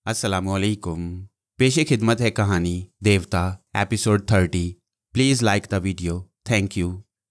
अस्सलामुअलैकुम। पेशे खिदमत है कहानी देवता episode 30। Please like the video, thank you.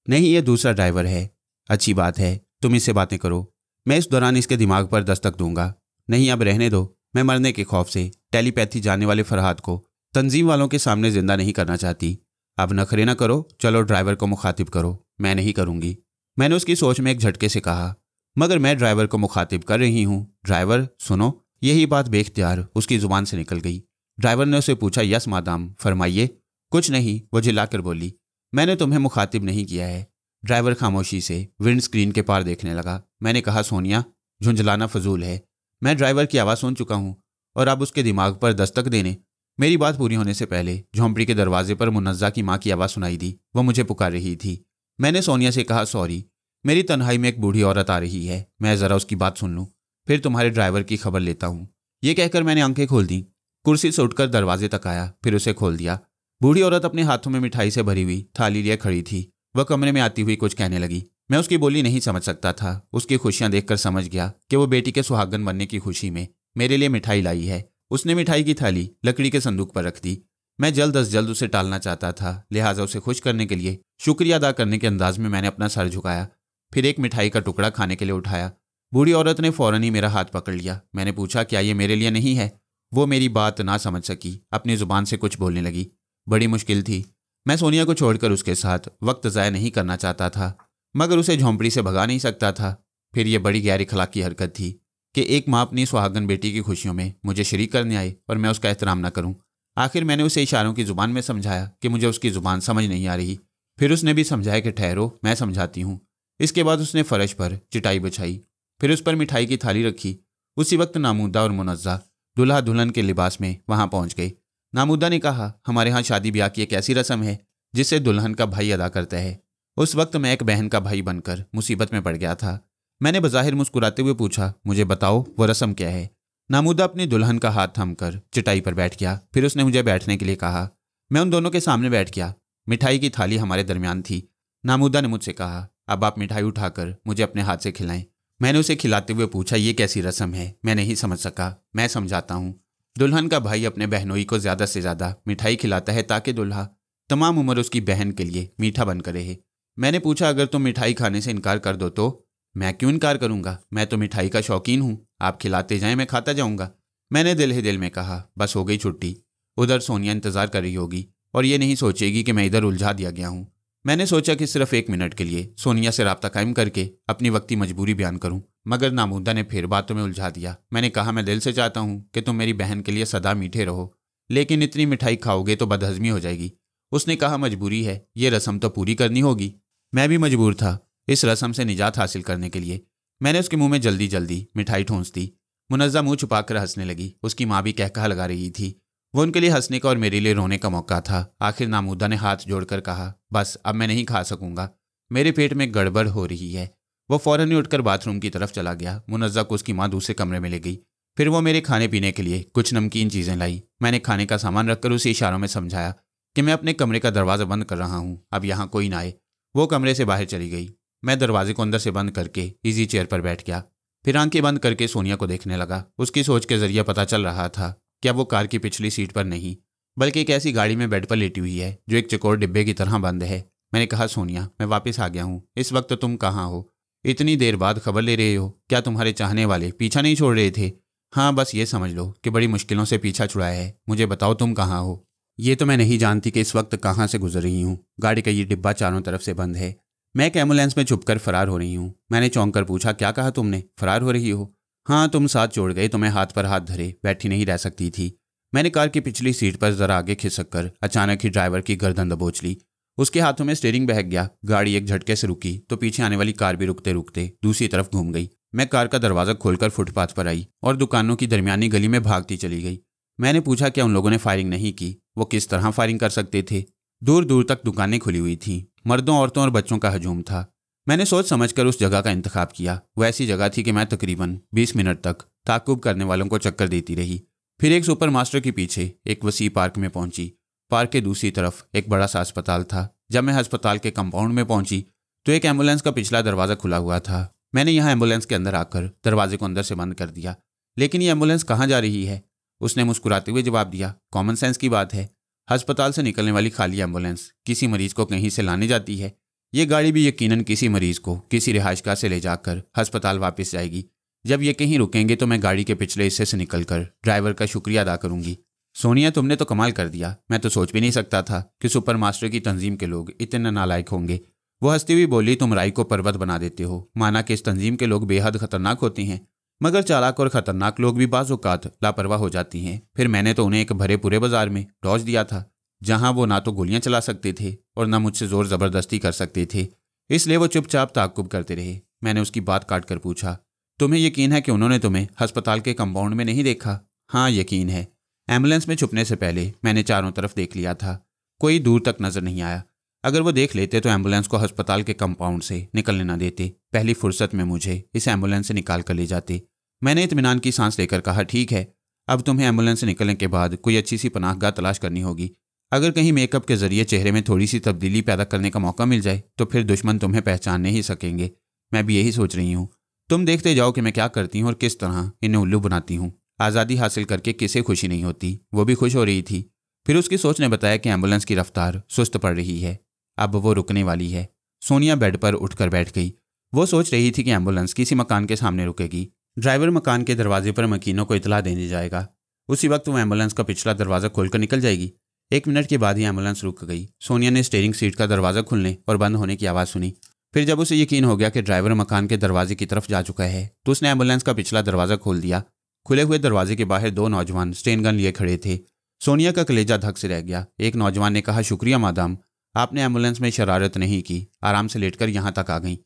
नहीं, ये दूसरा ड्राइवर है। अच्छी बात है, तुम इससे बातें करो, मैं इस दौरान इसके दिमाग पर दस्तक दूंगा। नहीं, अब रहने दो। मैं मरने के खौफ से टेलीपैथी जानने वाले फरहाद को तंजीम वालों के सामने जिंदा नहीं करना चाहती। अब नखरे ना करो, चलो ड्राइवर को मुखातिब करो। मैं नहीं करूँगी, मैंने उसकी सोच में एक झटके से कहा। मगर मैं ड्राइवर को मुखातिब कर रही हूँ। ड्राइवर सुनो। यही बात बेख्तियार उसकी ज़ुबान से निकल गई। ड्राइवर ने उसे पूछा, यस मादाम, फरमाइए। कुछ नहीं, वो चिल्लाकर बोली, मैंने तुम्हें मुखातिब नहीं किया है। ड्राइवर खामोशी से विंड स्क्रीन के पार देखने लगा। मैंने कहा, सोनिया, झुंझलाना फजूल है। मैं ड्राइवर की आवाज़ सुन चुका हूँ और अब उसके दिमाग पर दस्तक देने। मेरी बात पूरी होने से पहले झोंपड़ी के दरवाजे पर मुनज़्ज़ा की माँ की आवाज़ सुनाई दी। वह मुझे पुकार रही थी। मैंने सोनिया से कहा, सॉरी, मेरी तन्हाई में एक बूढ़ी औरत आ रही है, मैं ज़रा उसकी बात सुन लूँ, फिर तुम्हारे ड्राइवर की खबर लेता हूँ। ये कहकर मैंने आंखें खोल दी। कुर्सी से उठकर दरवाजे तक आया, फिर उसे खोल दिया। बूढ़ी औरत अपने हाथों में मिठाई से भरी हुई थाली लिए खड़ी थी। वह कमरे में आती हुई कुछ कहने लगी। मैं उसकी बोली नहीं समझ सकता था। उसकी खुशियां देखकर समझ गया कि वो बेटी के सुहागन बनने की खुशी में मेरे लिए मिठाई लाई है। उसने मिठाई की थाली लकड़ी के संदूक पर रख दी। मैं जल्द अज जल्द उसे टालना चाहता था, लिहाजा उसे खुश करने के लिए शुक्रिया अदा करने के अंदाज में मैंने अपना सर झुकाया, फिर एक मिठाई का टुकड़ा खाने के लिए उठाया। बूढ़ी औरत ने फौरन ही मेरा हाथ पकड़ लिया। मैंने पूछा, क्या ये मेरे लिए नहीं है? वो मेरी बात ना समझ सकी, अपनी जुबान से कुछ बोलने लगी। बड़ी मुश्किल थी। मैं सोनिया को छोड़कर उसके साथ वक्त ज़ाया नहीं करना चाहता था, मगर उसे झोंपड़ी से भगा नहीं सकता था। फिर यह बड़ी गैर अखलाकी हरकत थी कि एक माँ अपनी सुहागन बेटी की खुशियों में मुझे शरीक करने आए और मैं उसका एहतराम न करूँ। आखिर मैंने उसे इशारों की ज़ुबान में समझाया कि मुझे उसकी ज़ुबान समझ नहीं आ रही। फिर उसने भी समझाया कि ठहरो, मैं समझाती हूँ। इसके बाद उसने फर्श पर चिटाई बिछाई, फिर उस पर मिठाई की थाली रखी। उसी वक्त नामूदा और मुनज़्ज़ा दुल्हा दुल्हन के लिबास में वहां पहुंच गए। नामूदा ने कहा, हमारे यहाँ शादी ब्याह की एक ऐसी रस्म है जिसे दुल्हन का भाई अदा करता है। उस वक्त मैं एक बहन का भाई बनकर मुसीबत में पड़ गया था। मैंने बज़ाहिर मुस्कुराते हुए पूछा, मुझे बताओ वो रस्म क्या है? नामूदा अपनी दुल्हन का हाथ थमकर चिटाई पर बैठ गया। फिर उसने मुझे बैठने के लिए कहा। मैं उन दोनों के सामने बैठ गया। मिठाई की थाली हमारे दरमियान थी। नामूदा ने मुझसे कहा, अब आप मिठाई उठाकर मुझे अपने हाथ से खिलाएं। मैंने उसे खिलाते हुए पूछा, ये कैसी रस्म है? मैं नहीं समझ सका। मैं समझाता हूँ। दुल्हन का भाई अपने बहनोई को ज़्यादा से ज़्यादा मिठाई खिलाता है ताकि दुल्हा तमाम उम्र उसकी बहन के लिए मीठा बनकर रहे। मैंने पूछा, अगर तुम मिठाई खाने से इनकार कर दो तो? मैं क्यों इनकार करूँगा, मैं तो मिठाई का शौकीन हूँ। आप खिलाते जाएं, मैं खाता जाऊँगा। मैंने दिल ही दिल में कहा, बस हो गई छुट्टी। उधर सोनिया इंतज़ार कर रही होगी और ये नहीं सोचेगी कि मैं इधर उलझा दिया गया हूँ। मैंने सोचा कि सिर्फ 1 मिनट के लिए सोनिया से राब्ता कायम करके अपनी वक्ती मजबूरी बयान करूं, मगर नामूदा ने फिर बातों में उलझा दिया। मैंने कहा, मैं दिल से चाहता हूं कि तुम मेरी बहन के लिए सदा मीठे रहो, लेकिन इतनी मिठाई खाओगे तो बदहजमी हो जाएगी। उसने कहा, मजबूरी है, ये रस्म तो पूरी करनी होगी। मैं भी मजबूर था इस रस्म से निजात हासिल करने के लिए। मैंने उसके मुँह में जल्दी जल्दी मिठाई ठूंस दी। मुनज़्ज़ा मुँह छुपाकर हंसने लगी। उसकी माँ भी कहकहा लगा रही थी। वो उनके लिए हंसने का और मेरे लिए रोने का मौका था। आखिर नामूदा ने हाथ जोड़कर कहा, बस अब मैं नहीं खा सकूंगा, मेरे पेट में गड़बड़ हो रही है। वो फौरन ही उठकर बाथरूम की तरफ चला गया। मुनज़्ज़ा को उसकी माँ दूसरे कमरे में ले गई। फिर वो मेरे खाने पीने के लिए कुछ नमकीन चीज़ें लाई। मैंने खाने का सामान रखकर उसे इशारों में समझाया कि मैं अपने कमरे का दरवाज़ा बंद कर रहा हूँ, अब यहाँ कोई ना आए। वो कमरे से बाहर चली गई। मैं दरवाजे को अंदर से बंद करके ईजी चेयर पर बैठ गया। फिर आंखें बंद करके सोनिया को देखने लगा। उसकी सोच के जरिए पता चल रहा था कि अब वो कार की पिछली सीट पर नहीं, बल्कि एक ऐसी गाड़ी में बेड पर लेटी हुई है जो एक चकोर डिब्बे की तरह बंद है। मैंने कहा, सोनिया, मैं वापस आ गया हूँ। इस वक्त तुम कहाँ हो? इतनी देर बाद खबर ले रहे हो? क्या तुम्हारे चाहने वाले पीछा नहीं छोड़ रहे थे? हाँ, बस ये समझ लो कि बड़ी मुश्किलों से पीछा छुड़ाया है। मुझे बताओ, तुम कहाँ हो? ये तो मैं नहीं जानती कि इस वक्त कहाँ से गुजर रही हूँ। गाड़ी का ये डिब्बा चारों तरफ से बंद है। मैं एक एम्बुलेंस में छुपकर फरार हो रही हूँ। मैंने चौंक कर पूछा, क्या कहा तुमने? फरार हो रही हो? हाँ, तुम साथ छोड़ गए तो मैं हाथ पर हाथ धरे बैठी नहीं रह सकती थी। मैंने कार की पिछली सीट पर जरा आगे खिसक कर अचानक ही ड्राइवर की गर्दन दबोच ली। उसके हाथों में स्टीयरिंग बहक गया। गाड़ी एक झटके से रुकी तो पीछे आने वाली कार भी रुकते रुकते दूसरी तरफ घूम गई। मैं कार का दरवाज़ा खोलकर फुटपाथ पर आई और दुकानों की दरमियानी गली में भागती चली गई। मैंने पूछा, क्या उन लोगों ने फायरिंग नहीं की? वो किस तरह फायरिंग कर सकते थे? दूर दूर तक दुकानें खुली हुई थीं। मर्दों, औरतों और बच्चों का हजूम था। मैंने सोच समझकर उस जगह का इंतखाब किया। वो ऐसी जगह थी कि मैं तकरीबन 20 मिनट तक ताकुब करने वालों को चक्कर देती रही। फिर एक सुपर मास्टर के पीछे एक वसी पार्क में पहुंची। पार्क के दूसरी तरफ एक बड़ा सा अस्पताल था। जब मैं अस्पताल के कंपाउंड में पहुंची तो एक एम्बुलेंस का पिछला दरवाज़ा खुला हुआ था। मैंने यहाँ एम्बुलेंस के अंदर आकर दरवाजे को अंदर से बंद कर दिया। लेकिन ये एम्बुलेंस कहाँ जा रही है? उसने मुस्कुराते हुए जवाब दिया। कॉमन सेंस की बात है। अस्पताल से निकलने वाली खाली एम्बुलेंस किसी मरीज को कहीं से लाने जाती है। ये गाड़ी भी यकीनन किसी मरीज को किसी रिहायशगाह से ले जाकर अस्पताल वापस जाएगी। जब ये कहीं रुकेंगे तो मैं गाड़ी के पिछले हिस्से से निकलकर ड्राइवर का शुक्रिया अदा करूंगी। सोनिया, तुमने तो कमाल कर दिया। मैं तो सोच भी नहीं सकता था कि सुपर मास्टर की तंजीम के लोग इतने नालायक होंगे। वो हंसती हुई बोली, तुम राय को पर्वत बना देते हो। माना कि इस तंजीम के लोग बेहद खतरनाक होते हैं, मगर चालाक और खतरनाक लोग भी बाज़ औक़ात लापरवाह हो जाती हैं। फिर मैंने तो उन्हें एक भरे पूरे बाजार में डॉज दिया था, जहां वो ना तो गोलियां चला सकते थे और ना मुझसे जोर ज़बरदस्ती कर सकते थे। इसलिए वो चुपचाप ताक़ुब करते रहे। मैंने उसकी बात काट कर पूछा, तुम्हें यकीन है कि उन्होंने तुम्हें अस्पताल के कंपाउंड में नहीं देखा? हाँ, यकीन है। एम्बुलेंस में छुपने से पहले मैंने चारों तरफ देख लिया था। कोई दूर तक नजर नहीं आया। अगर वो देख लेते तो एम्बुलेंस को अस्पताल के कंपाउंड से निकलने न देते। पहली फुर्सत में मुझे इस एम्बुलेंस से निकाल कर ले जाते। मैंने इत्मीनान की सांस लेकर कहा, ठीक है, अब तुम्हें एम्बुलेंस से निकलने के बाद कोई अच्छी सी पनाहगाह तलाश करनी होगी। अगर कहीं मेकअप के जरिए चेहरे में थोड़ी सी तब्दीली पैदा करने का मौका मिल जाए तो फिर दुश्मन तुम्हें पहचान नहीं सकेंगे। मैं भी यही सोच रही हूँ। तुम देखते जाओ कि मैं क्या करती हूँ और किस तरह इन्हें उल्लू बनाती हूँ। आज़ादी हासिल करके किसे खुशी नहीं होती। वो भी खुश हो रही थी। फिर उसकी सोच ने बताया कि एम्बुलेंस की रफ्तार सुस्त पड़ रही है, अब वो रुकने वाली है। सोनिया बेड पर उठकर बैठ गई। वो सोच रही थी कि एम्बुलेंस किसी मकान के सामने रुकेगी। ड्राइवर मकान के दरवाजे पर मकीनों को इतला देने जाएगा। उसी वक्त वो एम्बुलेंस का पिछला दरवाज़ा खोलकर निकल जाएगी। 1 मिनट के बाद ही एम्बुलेंस रुक गई। सोनिया ने स्टीयरिंग सीट का दरवाज़ा खुलने और बंद होने की आवाज़ सुनी। फिर जब उसे यकीन हो गया कि ड्राइवर मकान के दरवाजे की तरफ जा चुका है तो उसने एम्बुलेंस का पिछला दरवाज़ा खोल दिया। खुले हुए दरवाजे के बाहर 2 नौजवान स्टेन गन लिए खड़े थे। सोनिया का कलेजा धक से रह गया। एक नौजवान ने कहा, शुक्रिया मादाम, आपने एम्बुलेंस में शरारत नहीं की, आराम से लेटकर यहाँ तक आ गई।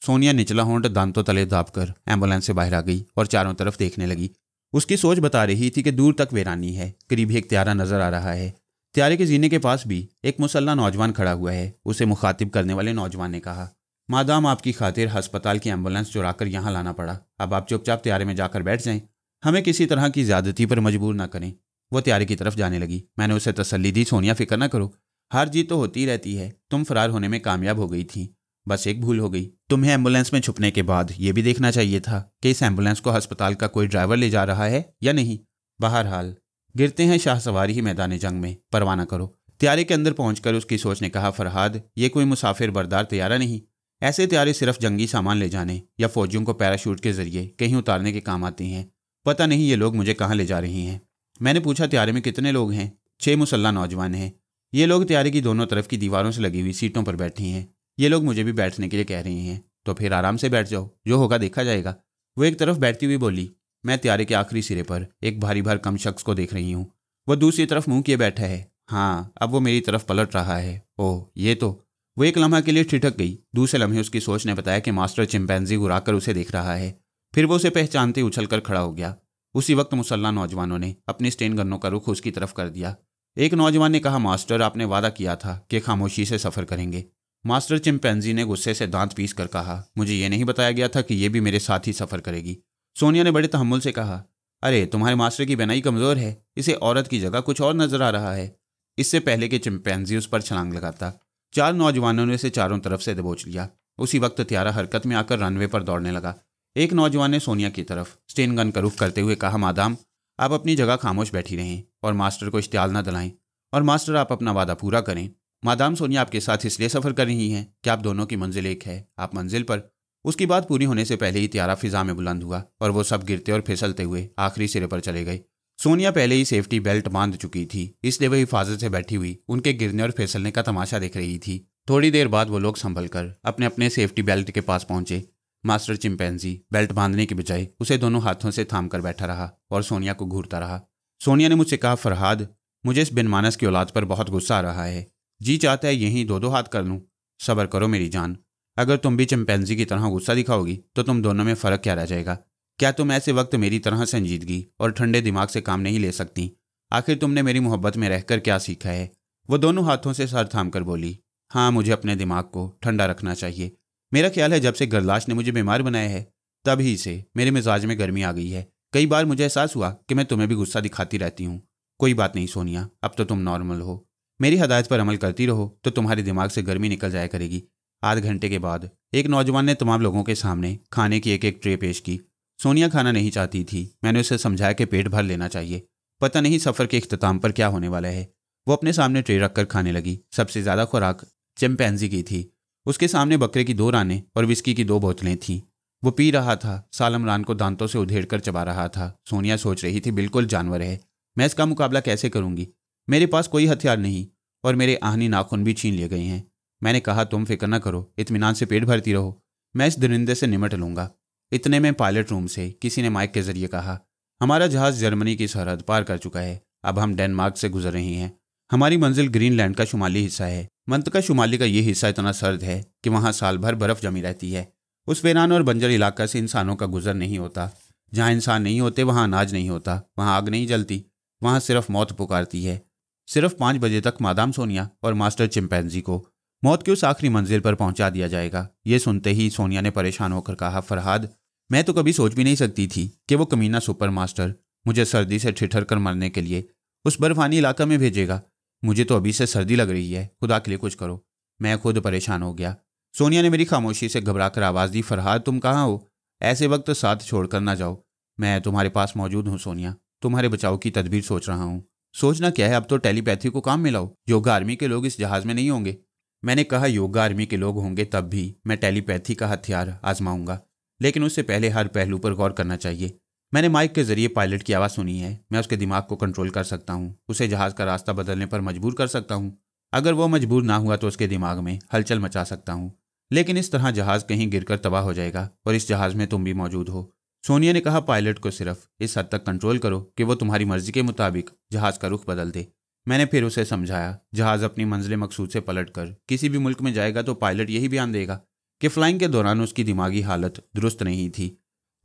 सोनिया निचला होंठ दांतों तले दाबकर एम्बुलेंस से बाहर आ गई और चारों तरफ देखने लगी। उसकी सोच बता रही थी कि दूर तक वीरानी है, करीब एक त्यारा नजर आ रहा है। त्यारे के जीने के पास भी एक मुसल्ला नौजवान खड़ा हुआ है। उसे मुखातिब करने वाले नौजवान ने कहा, मादाम, आपकी खातिर अस्पताल की एम्बुलेंस चुराकर यहाँ लाना पड़ा। अब आप चुपचाप त्यारे में जाकर बैठ जाएं, हमें किसी तरह की ज्यादती पर मजबूर ना करें। वो त्यारे की तरफ जाने लगी। मैंने उसे तसल्ली दी, सोनिया, फिक्र ना करो, हार जीत तो होती रहती है। तुम फरार होने में कामयाब हो गई थी, बस एक भूल हो गई। तुम्हें एम्बुलेंस में छुपने के बाद यह भी देखना चाहिए था कि इस एम्बुलेंस को अस्पताल का कोई ड्राइवर ले जा रहा है या नहीं। बहरहाल गिरते हैं शाहसवारी ही मैदान जंग में, परवाह ना करो। त्यारे के अंदर पहुंचकर उसकी सोच ने कहा, फरहाद, ये कोई मुसाफिर बरदार त्यारा नहीं। ऐसे त्यारे सिर्फ जंगी सामान ले जाने या फौजियों को पैराशूट के जरिए कहीं उतारने के काम आती हैं। पता नहीं ये लोग मुझे कहाँ ले जा रही हैं। मैंने पूछा, त्यारे में कितने लोग हैं? 6 मुसल्ला नौजवान हैं। ये लोग त्यारे की दोनों तरफ की दीवारों से लगी हुई सीटों पर बैठी हैं। ये लोग मुझे भी बैठने के लिए कह रही हैं। तो फिर आराम से बैठ जाओ, जो होगा देखा जाएगा। वो एक तरफ बैठती हुई बोली। मैं त्यारे के आखिरी सिरे पर एक भारी भरकम शख्स को देख रही हूँ। वह दूसरी तरफ मुंह किए बैठा है। हाँ, अब वो मेरी तरफ पलट रहा है। ओह, ये तो। वो एक लम्हा के लिए ठिठक गई। दूसरे लम्हे उसकी सोच ने बताया कि मास्टर चिंपैंजी घुराकर उसे देख रहा है। फिर वो उसे पहचानते उछलकर खड़ा हो गया। उसी वक्त मुसल्ला नौजवानों ने अपनी स्टेन गन्नों का रुख उसकी तरफ कर दिया। एक नौजवान ने कहा, मास्टर, आपने वादा किया था कि खामोशी से सफ़र करेंगे। मास्टर चिंपैंजी ने गुस्से से दांत पीस कर कहा, मुझे ये नहीं बताया गया था कि ये भी मेरे साथ ही सफ़र करेगी। सोनिया ने बड़े तहम्मुल से कहा, अरे तुम्हारे मास्टर की बेनाई कमज़ोर है, इसे औरत की जगह कुछ और नजर आ रहा है। इससे पहले कि चिंपैंजी उस पर छलांग लगाता, 4 नौजवानों ने इसे चारों तरफ से दबोच लिया। उसी वक्त त्यारा हरकत में आकर रनवे पर दौड़ने लगा। एक नौजवान ने सोनिया की तरफ स्टेन गन का रुख करते हुए कहा, मादाम, आप अपनी जगह खामोश बैठी रहें और मास्टर को इश्तियाल न दिलाएं। और मास्टर, आप अपना वादा पूरा करें। मादाम, सोनिया आपके साथ इसलिए सफ़र कर रही हैं कि आप दोनों की मंजिल एक है, आप मंजिल पर। उसकी बात पूरी होने से पहले ही त्यारा फिजा में बुलंद हुआ और वो सब गिरते और फिसलते हुए आखिरी सिरे पर चले गए। सोनिया पहले ही सेफ्टी बेल्ट बांध चुकी थी, इसलिए वह हिफाजत से बैठी हुई उनके गिरने और फिसलने का तमाशा देख रही थी। थोड़ी देर बाद वो लोग संभल कर अपने अपने सेफ्टी बेल्ट के पास पहुंचे। मास्टर चिंपैंजी बेल्ट बांधने के बजाय उसे दोनों हाथों से थाम कर बैठा रहा और सोनिया को घूरता रहा। सोनिया ने मुझसे कहा, फरहाद, मुझे इस बिनमानस की औलाद पर बहुत गुस्सा आ रहा है। जी चाहता है यहीं 2-2 हाथ कर लूँ। सब्र करो मेरी जान, अगर तुम भी चिंपैंजी की तरह गुस्सा दिखाओगी तो तुम दोनों में फ़र्क क्या रह जाएगा? क्या तुम ऐसे वक्त मेरी तरह संजीदगी और ठंडे दिमाग से काम नहीं ले सकती? आखिर तुमने मेरी मोहब्बत में रहकर क्या सीखा है? वो दोनों हाथों से सर थाम कर बोली, हाँ, मुझे अपने दिमाग को ठंडा रखना चाहिए। मेरा ख्याल है जब से गर्लाश ने मुझे बीमार बनाया है तभी से मेरे मिजाज में गर्मी आ गई है। कई बार मुझे एहसास हुआ कि मैं तुम्हें भी गुस्सा दिखाती रहती हूँ। कोई बात नहीं सोनिया, अब तो तुम नॉर्मल हो। मेरी हदायत पर अमल करती रहो तो तुम्हारे दिमाग से गर्मी निकल जाया करेगी। आध घंटे के बाद एक नौजवान ने तमाम लोगों के सामने खाने की एक ट्रे पेश की। सोनिया खाना नहीं चाहती थी। मैंने उसे समझाया कि पेट भर लेना चाहिए। पता नहीं सफ़र के इख्तिताम पर क्या होने वाला है। वो अपने सामने ट्रे रखकर खाने लगी। सबसे ज़्यादा खुराक चिंपैंजी की थी। उसके सामने बकरे की 2 रानें और विस्की की 2 बोतलें थीं। वो पी रहा था, सालमरान को दांतों से उधेड़ कर चबा रहा था। सोनिया सोच रही थी, बिल्कुल जानवर है, मैं इसका मुकाबला कैसे करूंगी? मेरे पास कोई हथियार नहीं और मेरे आहनी नाखून भी छीन लिए गए हैं। मैंने कहा, तुम फिक्र न करो, इत्मीनान से पेट भरती रहो, मैं इस दरिंदे से निमट लूंगा। इतने में पायलट रूम से किसी ने माइक के जरिए कहा, हमारा जहाज जर्मनी की सरहद पार कर चुका है। अब हम डेनमार्क से गुजर रहे हैं। हमारी मंजिल ग्रीनलैंड का शुमाली हिस्सा है। मंतका शुमाली का ये हिस्सा इतना सर्द है कि वहाँ साल भर बर्फ जमी रहती है। उस वीरान और बंजर इलाका से इंसानों का गुजर नहीं होता। जहाँ इंसान नहीं होते वहाँ अनाज नहीं होता, वहाँ आग नहीं जलती, वहाँ सिर्फ मौत पुकारती है। सिर्फ 5 बजे तक मादाम सोनिया और मास्टर चिंपैंजी को मौत की उस आखिरी मंजिल पर पहुंचा दिया जाएगा। ये सुनते ही सोनिया ने परेशान होकर कहा, फरहाद, मैं तो कभी सोच भी नहीं सकती थी कि वो कमीना सुपर मास्टर मुझे सर्दी से ठिठर कर मरने के लिए उस बर्फानी इलाका में भेजेगा। मुझे तो अभी से सर्दी लग रही है, खुदा के लिए कुछ करो। मैं खुद परेशान हो गया। सोनिया ने मेरी खामोशी से घबराकर आवाज़ दी, फरहाद तुम कहाँ हो? ऐसे वक्त साथ छोड़कर ना जाओ। मैं तुम्हारे पास मौजूद हूँ सोनिया, तुम्हारे बचाव की तदबीर सोच रहा हूँ। सोचना क्या है, अब तो टेलीपैथी को काम में लाओ। योगा आर्मी के लोग इस जहाज़ में नहीं होंगे। मैंने कहा, योगा आर्मी के लोग होंगे तब भी मैं टेलीपैथी का हथियार आजमाऊंगा, लेकिन उससे पहले हर पहलू पर गौर करना चाहिए। मैंने माइक के जरिए पायलट की आवाज़ सुनी है। मैं उसके दिमाग को कंट्रोल कर सकता हूँ, उसे जहाज़ का रास्ता बदलने पर मजबूर कर सकता हूँ। अगर वो मजबूर ना हुआ तो उसके दिमाग में हलचल मचा सकता हूँ, लेकिन इस तरह जहाज़ कहीं गिरकर तबाह हो जाएगा और इस जहाज़ में तुम भी मौजूद हो। सोनिया ने कहा, पायलट को सिर्फ इस हद तक कंट्रोल करो कि वो तुम्हारी मर्जी के मुताबिक जहाज़ का रुख बदल दे। मैंने फिर उसे समझाया, जहाज़ अपनी मंजिल मकसूद से पलटकर किसी भी मुल्क में जाएगा तो पायलट यही बयान देगा कि फ्लाइंग के दौरान उसकी दिमागी हालत दुरुस्त नहीं थी।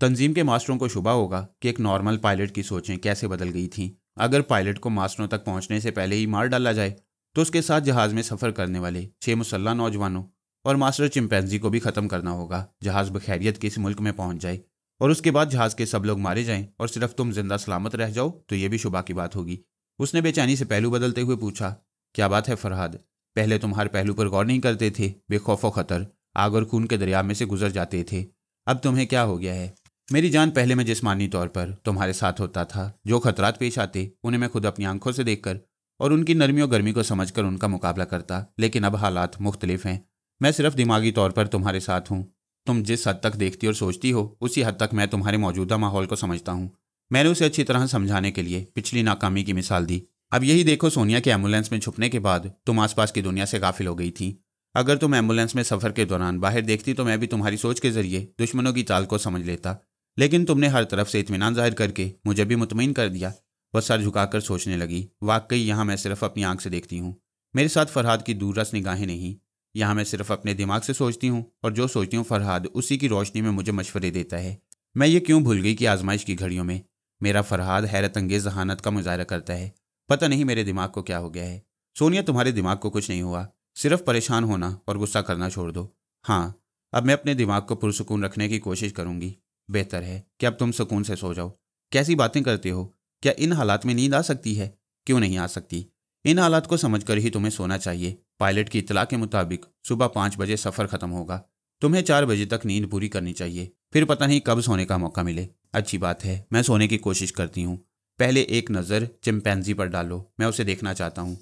तंजीम के मास्टरों को शुबा होगा कि एक नॉर्मल पायलट की सोचें कैसे बदल गई थीं। अगर पायलट को मास्टरों तक पहुंचने से पहले ही मार डाला जाए तो उसके साथ जहाज़ में सफ़र करने वाले 6 मुसल्ला नौजवानों और मास्टर चिंपैंजी को भी ख़त्म करना होगा। जहाज़ बखैरियत किसी मुल्क में पहुंच जाए और उसके बाद जहाज़ के सब लोग मारे जाएं और सिर्फ तुम जिंदा सलामत रह जाओ तो ये भी शुबा की बात होगी। उसने बेचैनी से पहलू बदलते हुए पूछा, क्या बात है फरहाद? पहले तुम हर पहलू पर गौर नहीं करते थे, बेखौफो खतर आग और खून के दरिया में से गुजर जाते थे। अब तुम्हें क्या हो गया है? मेरी जान, पहले मैं जिस्मानी तौर पर तुम्हारे साथ होता था। जो खतरात पेश आते उन्हें मैं खुद अपनी आंखों से देखकर और उनकी नरमी और गर्मी को समझकर उनका मुकाबला करता, लेकिन अब हालात मुख्तलिफ हैं। मैं सिर्फ दिमागी तौर पर तुम्हारे साथ हूँ। तुम जिस हद तक देखती और सोचती हो उसी हद तक मैं तुम्हारे मौजूदा माहौल को समझता हूँ। मैंने उसे अच्छी तरह समझाने के लिए पिछली नाकामी की मिसाल दी। अब यही देखो सोनिया के एम्बुलेंस में छुपने के बाद तुम आसपास की दुनिया से गाफिल हो गई थी। अगर तुम एम्बुलेंस में सफ़र के दौरान बाहर देखती तो मैं भी तुम्हारी सोच के जरिए दुश्मनों की चाल को समझ लेता, लेकिन तुमने हर तरफ से इत्मीनान जाहिर करके मुझे भी मुतमईन कर दिया। वह सर झुकाकर सोचने लगी, वाकई यहाँ मैं सिर्फ अपनी आंख से देखती हूँ। मेरे साथ फरहाद की दूररस निगाहें नहीं। यहाँ मैं सिर्फ अपने दिमाग से सोचती हूँ और जो सोचती हूँ फरहाद उसी की रोशनी में मुझे मशवरे देता है। मैं ये क्यों भूल गई कि आजमाइश की घड़ियों में मेरा फरहाद हैरत अंगेज जहानत का मुजाहरा करता है। पता नहीं मेरे दिमाग को क्या हो गया है। सोनिया, तुम्हारे दिमाग को कुछ नहीं हुआ, सिर्फ परेशान होना और गुस्सा करना छोड़ दो। हाँ, अब मैं अपने दिमाग को पुरसुकून रखने की कोशिश करूंगी। बेहतर है कि अब तुम सुकून से सो जाओ। कैसी बातें करते हो? क्या इन हालात में नींद आ सकती है? क्यों नहीं आ सकती? इन हालात को समझकर ही तुम्हें सोना चाहिए। पायलट की इत्तला के मुताबिक सुबह 5 बजे सफ़र ख़त्म होगा। तुम्हें 4 बजे तक नींद पूरी करनी चाहिए, फिर पता नहीं कब सोने का मौका मिले। अच्छी बात है, मैं सोने की कोशिश करती हूँ। पहले एक नज़र चिंपैंजी पर डालो, मैं उसे देखना चाहता हूँ।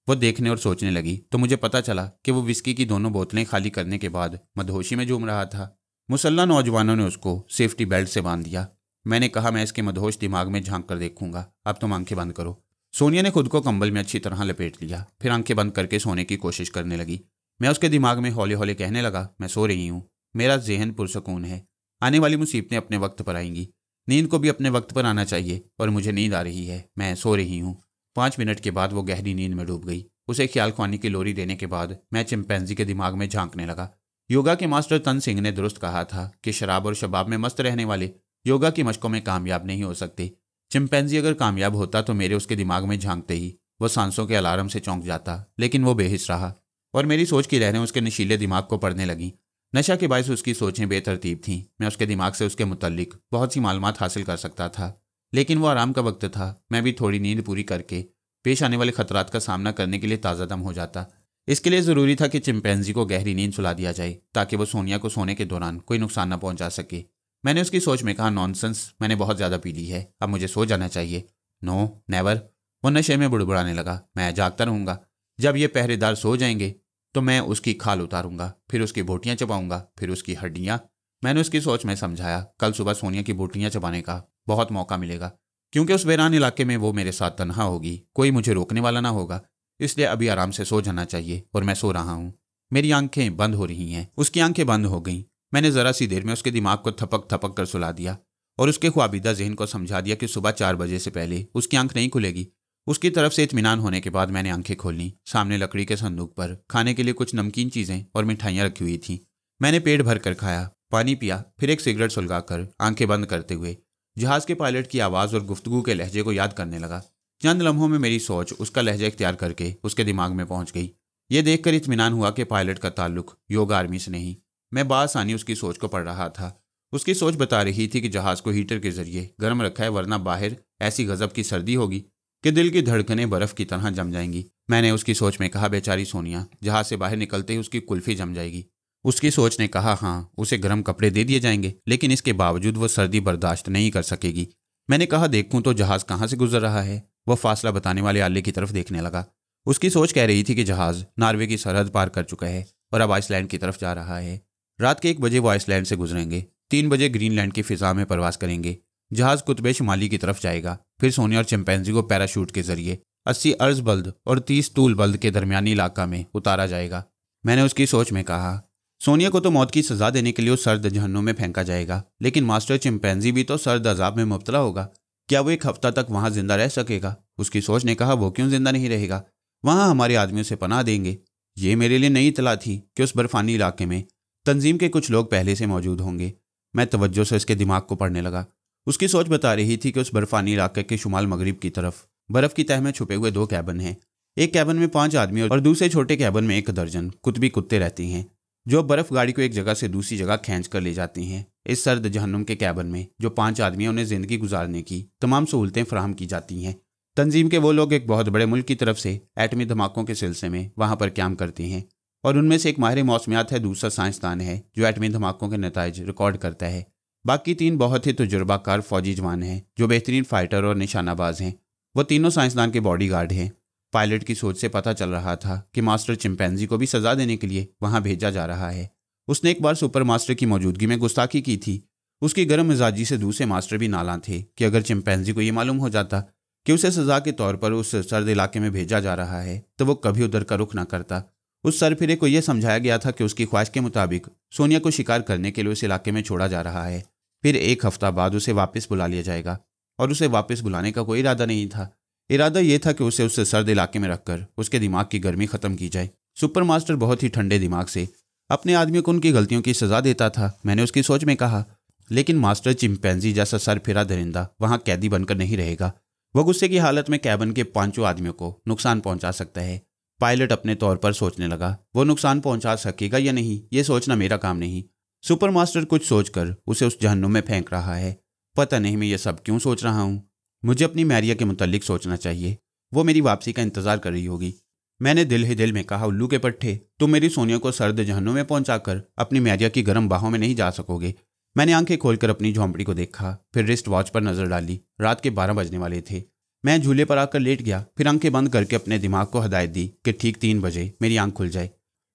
वो देखने और सोचने लगी तो मुझे पता चला कि वो विस्की की दोनों बोतलें खाली करने के बाद मदहोशी में झूम रहा था। मुसल्ला नौजवानों ने उसको सेफ्टी बेल्ट से बांध दिया। मैंने कहा, मैं इसके मदहोश दिमाग में झांक कर देखूंगा। अब तुम आंखें बंद करो। सोनिया ने खुद को कंबल में अच्छी तरह लपेट लिया, फिर आंखें बंद करके सोने की कोशिश करने लगी। मैं उसके दिमाग में हौले हौले कहने लगा, मैं सो रही हूँ, मेरा जहन पुरसकून है। आने वाली मुसीबतें अपने वक्त पर आएंगी, नींद को भी अपने वक्त पर आना चाहिए और मुझे नींद आ रही है, मैं सो रही हूँ। 5 मिनट के बाद वो गहरी नींद में डूब गई। उसे ख्याल ख्वानी की लोरी देने के बाद मैं चिंपैंजी के दिमाग में झांकने लगा। योगा के मास्टर तन सिंह ने दुरुस्त कहा था कि शराब और शबाब में मस्त रहने वाले योगा की मशकों में कामयाब नहीं हो सकते। चिंपैंजी अगर कामयाब होता तो मेरे उसके दिमाग में झांकते ही वो सांसों के अलार्म से चौंक जाता, लेकिन वो बेहिस रहा और मेरी सोच की लहरें उसके नशीले दिमाग को पढ़ने लगीं। नशा के बायस उसकी सोचें बेतरतीब थीं। मैं उसके दिमाग से उसके मुतल्लिक बहुत सी मालूमात हासिल कर सकता था, लेकिन वो आराम का वक्त था। मैं भी थोड़ी नींद पूरी करके पेश आने वाले खतरात का सामना करने के लिए ताज़ा दम हो जाता। इसके लिए ज़रूरी था कि चिंपैंजी को गहरी नींद सुला दिया जाए ताकि वो सोनिया को सोने के दौरान कोई नुकसान न पहुंचा सके। मैंने उसकी सोच में कहा, नॉनसेंस, मैंने बहुत ज़्यादा पी ली है, अब मुझे सो जाना चाहिए। No never. वो नशे में बुड़बुड़ाने लगा। मैं जागता रहूंगा। जब ये पहरेदार सो जाएंगे तो मैं उसकी खाल उतारूंगा, फिर उसकी बोटियां चबाऊंगा, फिर उसकी हड्डियां। मैंने उसकी सोच में समझाया, कल सुबह सोनिया की बोटियां चबाने का बहुत मौका मिलेगा, क्योंकि उस वीरान इलाके में वो मेरे साथ तन्हा होगी, कोई मुझे रोकने वाला ना होगा। इसलिए अभी आराम से सो जाना चाहिए। और मैं सो रहा हूँ। मेरी आंखें बंद हो रही हैं। उसकी आंखें बंद हो गईं। मैंने जरा सी देर में उसके दिमाग को थपक थपक कर सुला दिया और उसके ख्वाबीदा जहन को समझा दिया कि सुबह 4 बजे से पहले उसकी आंख नहीं खुलेगी। उसकी तरफ से इत्मीनान होने के बाद मैंने आंखें खोली। सामने लकड़ी के संदूक पर खाने के लिए कुछ नमकीन चीजें और मिठाइयाँ रखी हुई थीं। मैंने पेट भर कर खाया, पानी पिया, फिर एक सिगरेट सुलगाकर आंखें बंद करते हुए जहाज के पायलट की आवाज़ और गुफ्तगू के लहजे को याद करने लगा। चंद लम्हों में मेरी सोच उसका लहजा इख्तियार करके उसके दिमाग में पहुंच गई। ये देखकर इत्मीनान हुआ कि पायलट का ताल्लुक योग आर्मी से नहीं। मैं बासानी उसकी सोच को पढ़ रहा था। उसकी सोच बता रही थी कि जहाज को हीटर के जरिए गर्म रखा है, वरना बाहर ऐसी गजब की सर्दी होगी कि दिल की धड़कनें बर्फ की तरह जम जाएंगी। मैंने उसकी सोच में कहा, बेचारी सोनिया, जहाज से बाहर निकलते ही उसकी कुल्फी जम जाएगी। उसकी सोच ने कहा, हाँ, उसे गर्म कपड़े दे दिए जाएंगे, लेकिन इसके बावजूद वो सर्दी बर्दाश्त नहीं कर सकेगी। मैंने कहा, देखूं तो जहाज कहाँ से गुजर रहा है। वह फासला बताने वाले आले की तरफ देखने लगा। उसकी सोच कह रही थी कि जहाज नॉर्वे की सरहद पार कर चुका है और अब आइसलैंड की तरफ जा रहा है। रात के 1 बजे वो आइसलैंड से गुजरेंगे। 3 बजे ग्रीनलैंड की फिजा में प्रवास करेंगे। जहाज कुतुब शुमाली की तरफ जाएगा। फिर सोनिया और चिंपैंजी को पैराशूट के जरिए 80 अर्ज बल्द और 30 तूल बल्द के दरमियानी इलाका में उतारा जाएगा। मैंने उसकी सोच में कहा, सोनिया को तो मौत की सजा देने के लिए उस सर्द जहन्नुम में फेंका जाएगा, लेकिन मास्टर चिंपैंजी भी तो सर्द अजाब में मुब्तला होगा। क्या वो 1 हफ्ता तक वहां जिंदा रह सकेगा? उसकी सोच ने कहा, वो क्यों जिंदा नहीं रहेगा? वहां हमारे आदमियों से पनाह देंगे। ये मेरे लिए नई इतला थी कि उस बर्फानी इलाके में तंजीम के कुछ लोग पहले से मौजूद होंगे। मैं तवज्जो से इसके दिमाग को पढ़ने लगा। उसकी सोच बता रही थी कि उस बर्फानी इलाके के शुमाल मगरिब की तरफ बर्फ की तह में छुपे हुए 2 कैबिन हैं। एक कैबिन में 5 आदमी और दूसरे छोटे कैबिन में 1 दर्जन कुतबी कुत्ते रहते हैं, जो बर्फ गाड़ी को एक जगह से दूसरी जगह खींच कर ले जाते हैं। इस सर्द जहन्नुम के कैबिन में जो 5 आदमी हैं, उन्हें जिंदगी गुजारने की तमाम सहूलतें फराहम की जाती हैं। तंजीम के वो लोग एक बहुत बड़े मुल्क की तरफ से एटमी धमाकों के सिलसिले में वहां पर क्याम करते हैं, और उनमें से एक माहिर मौसमियात है, दूसरा साइंसदान है जो एटमी धमाकों के नताइज रिकॉर्ड करता है। बाकी 3 बहुत ही तजुर्बाकार फौजी जवान हैं जो बेहतरीन फाइटर और निशानाबाज हैं। वो तीनों साइंसदान के बॉडीगार्ड हैं। पायलट की सोच से पता चल रहा था कि मास्टर चिंपैंजी को भी सजा देने के लिए वहां भेजा जा रहा है। उसने एक बार सुपर मास्टर की मौजूदगी में गुस्ताखी की थी। उसकी गर्म मिजाजी से दूसरे मास्टर भी नालां थे कि अगर चिंपैंजी को ये मालूम हो जाता कि उसे सजा के तौर पर उस सर्द इलाके में भेजा जा रहा है, तो वो कभी उधर का रुख ना करता। उस सरफिरे को यह समझाया गया था कि उसकी ख्वाहिश के मुताबिक सोनिया को शिकार करने के लिए उस इलाके में छोड़ा जा रहा है। फिर 1 हफ्ता बाद उसे वापस बुला लिया जाएगा, और उसे वापस बुलाने का कोई इरादा नहीं था। इरादा यह था कि उसे उस सर्द इलाके में रखकर उसके दिमाग की गर्मी खत्म की जाए। सुपर मास्टर बहुत ही ठंडे दिमाग से अपने आदमियों को उनकी गलतियों की सजा देता था। मैंने उसकी सोच में कहा, लेकिन मास्टर चिंपैंजी जैसा सरफिरा दरिंदा वहां कैदी बनकर नहीं रहेगा। वो गुस्से की हालत में कैबिन के 5 आदमियों को नुकसान पहुंचा सकता है। पायलट अपने तौर पर सोचने लगा, वो नुकसान पहुंचा सकेगा या नहीं, ये सोचना मेरा काम नहीं। सुपर मास्टर कुछ सोचकर उसे उस जहन्नुम में फेंक रहा है। पता नहीं मैं ये सब क्यों सोच रहा हूँ। मुझे अपनी मैरिया के मुतल्लिक सोचना चाहिए। वो मेरी वापसी का इंतजार कर रही होगी। मैंने दिल ही दिल में कहा, उल्लू के पट्टे, तुम मेरी सोनिया को सर्द जहन्नुम में पहुंचाकर अपनी मैरिया की गर्म बाहों में नहीं जा सकोगे। मैंने आंखें खोलकर अपनी झोंपड़ी को देखा, फिर रिस्ट वॉच पर नजर डाली। रात के 12 बजने वाले थे। मैं झूले पर आकर लेट गया, फिर आंखें बंद करके अपने दिमाग को हदायत दी कि ठीक 3 बजे मेरी आंख खुल जाए।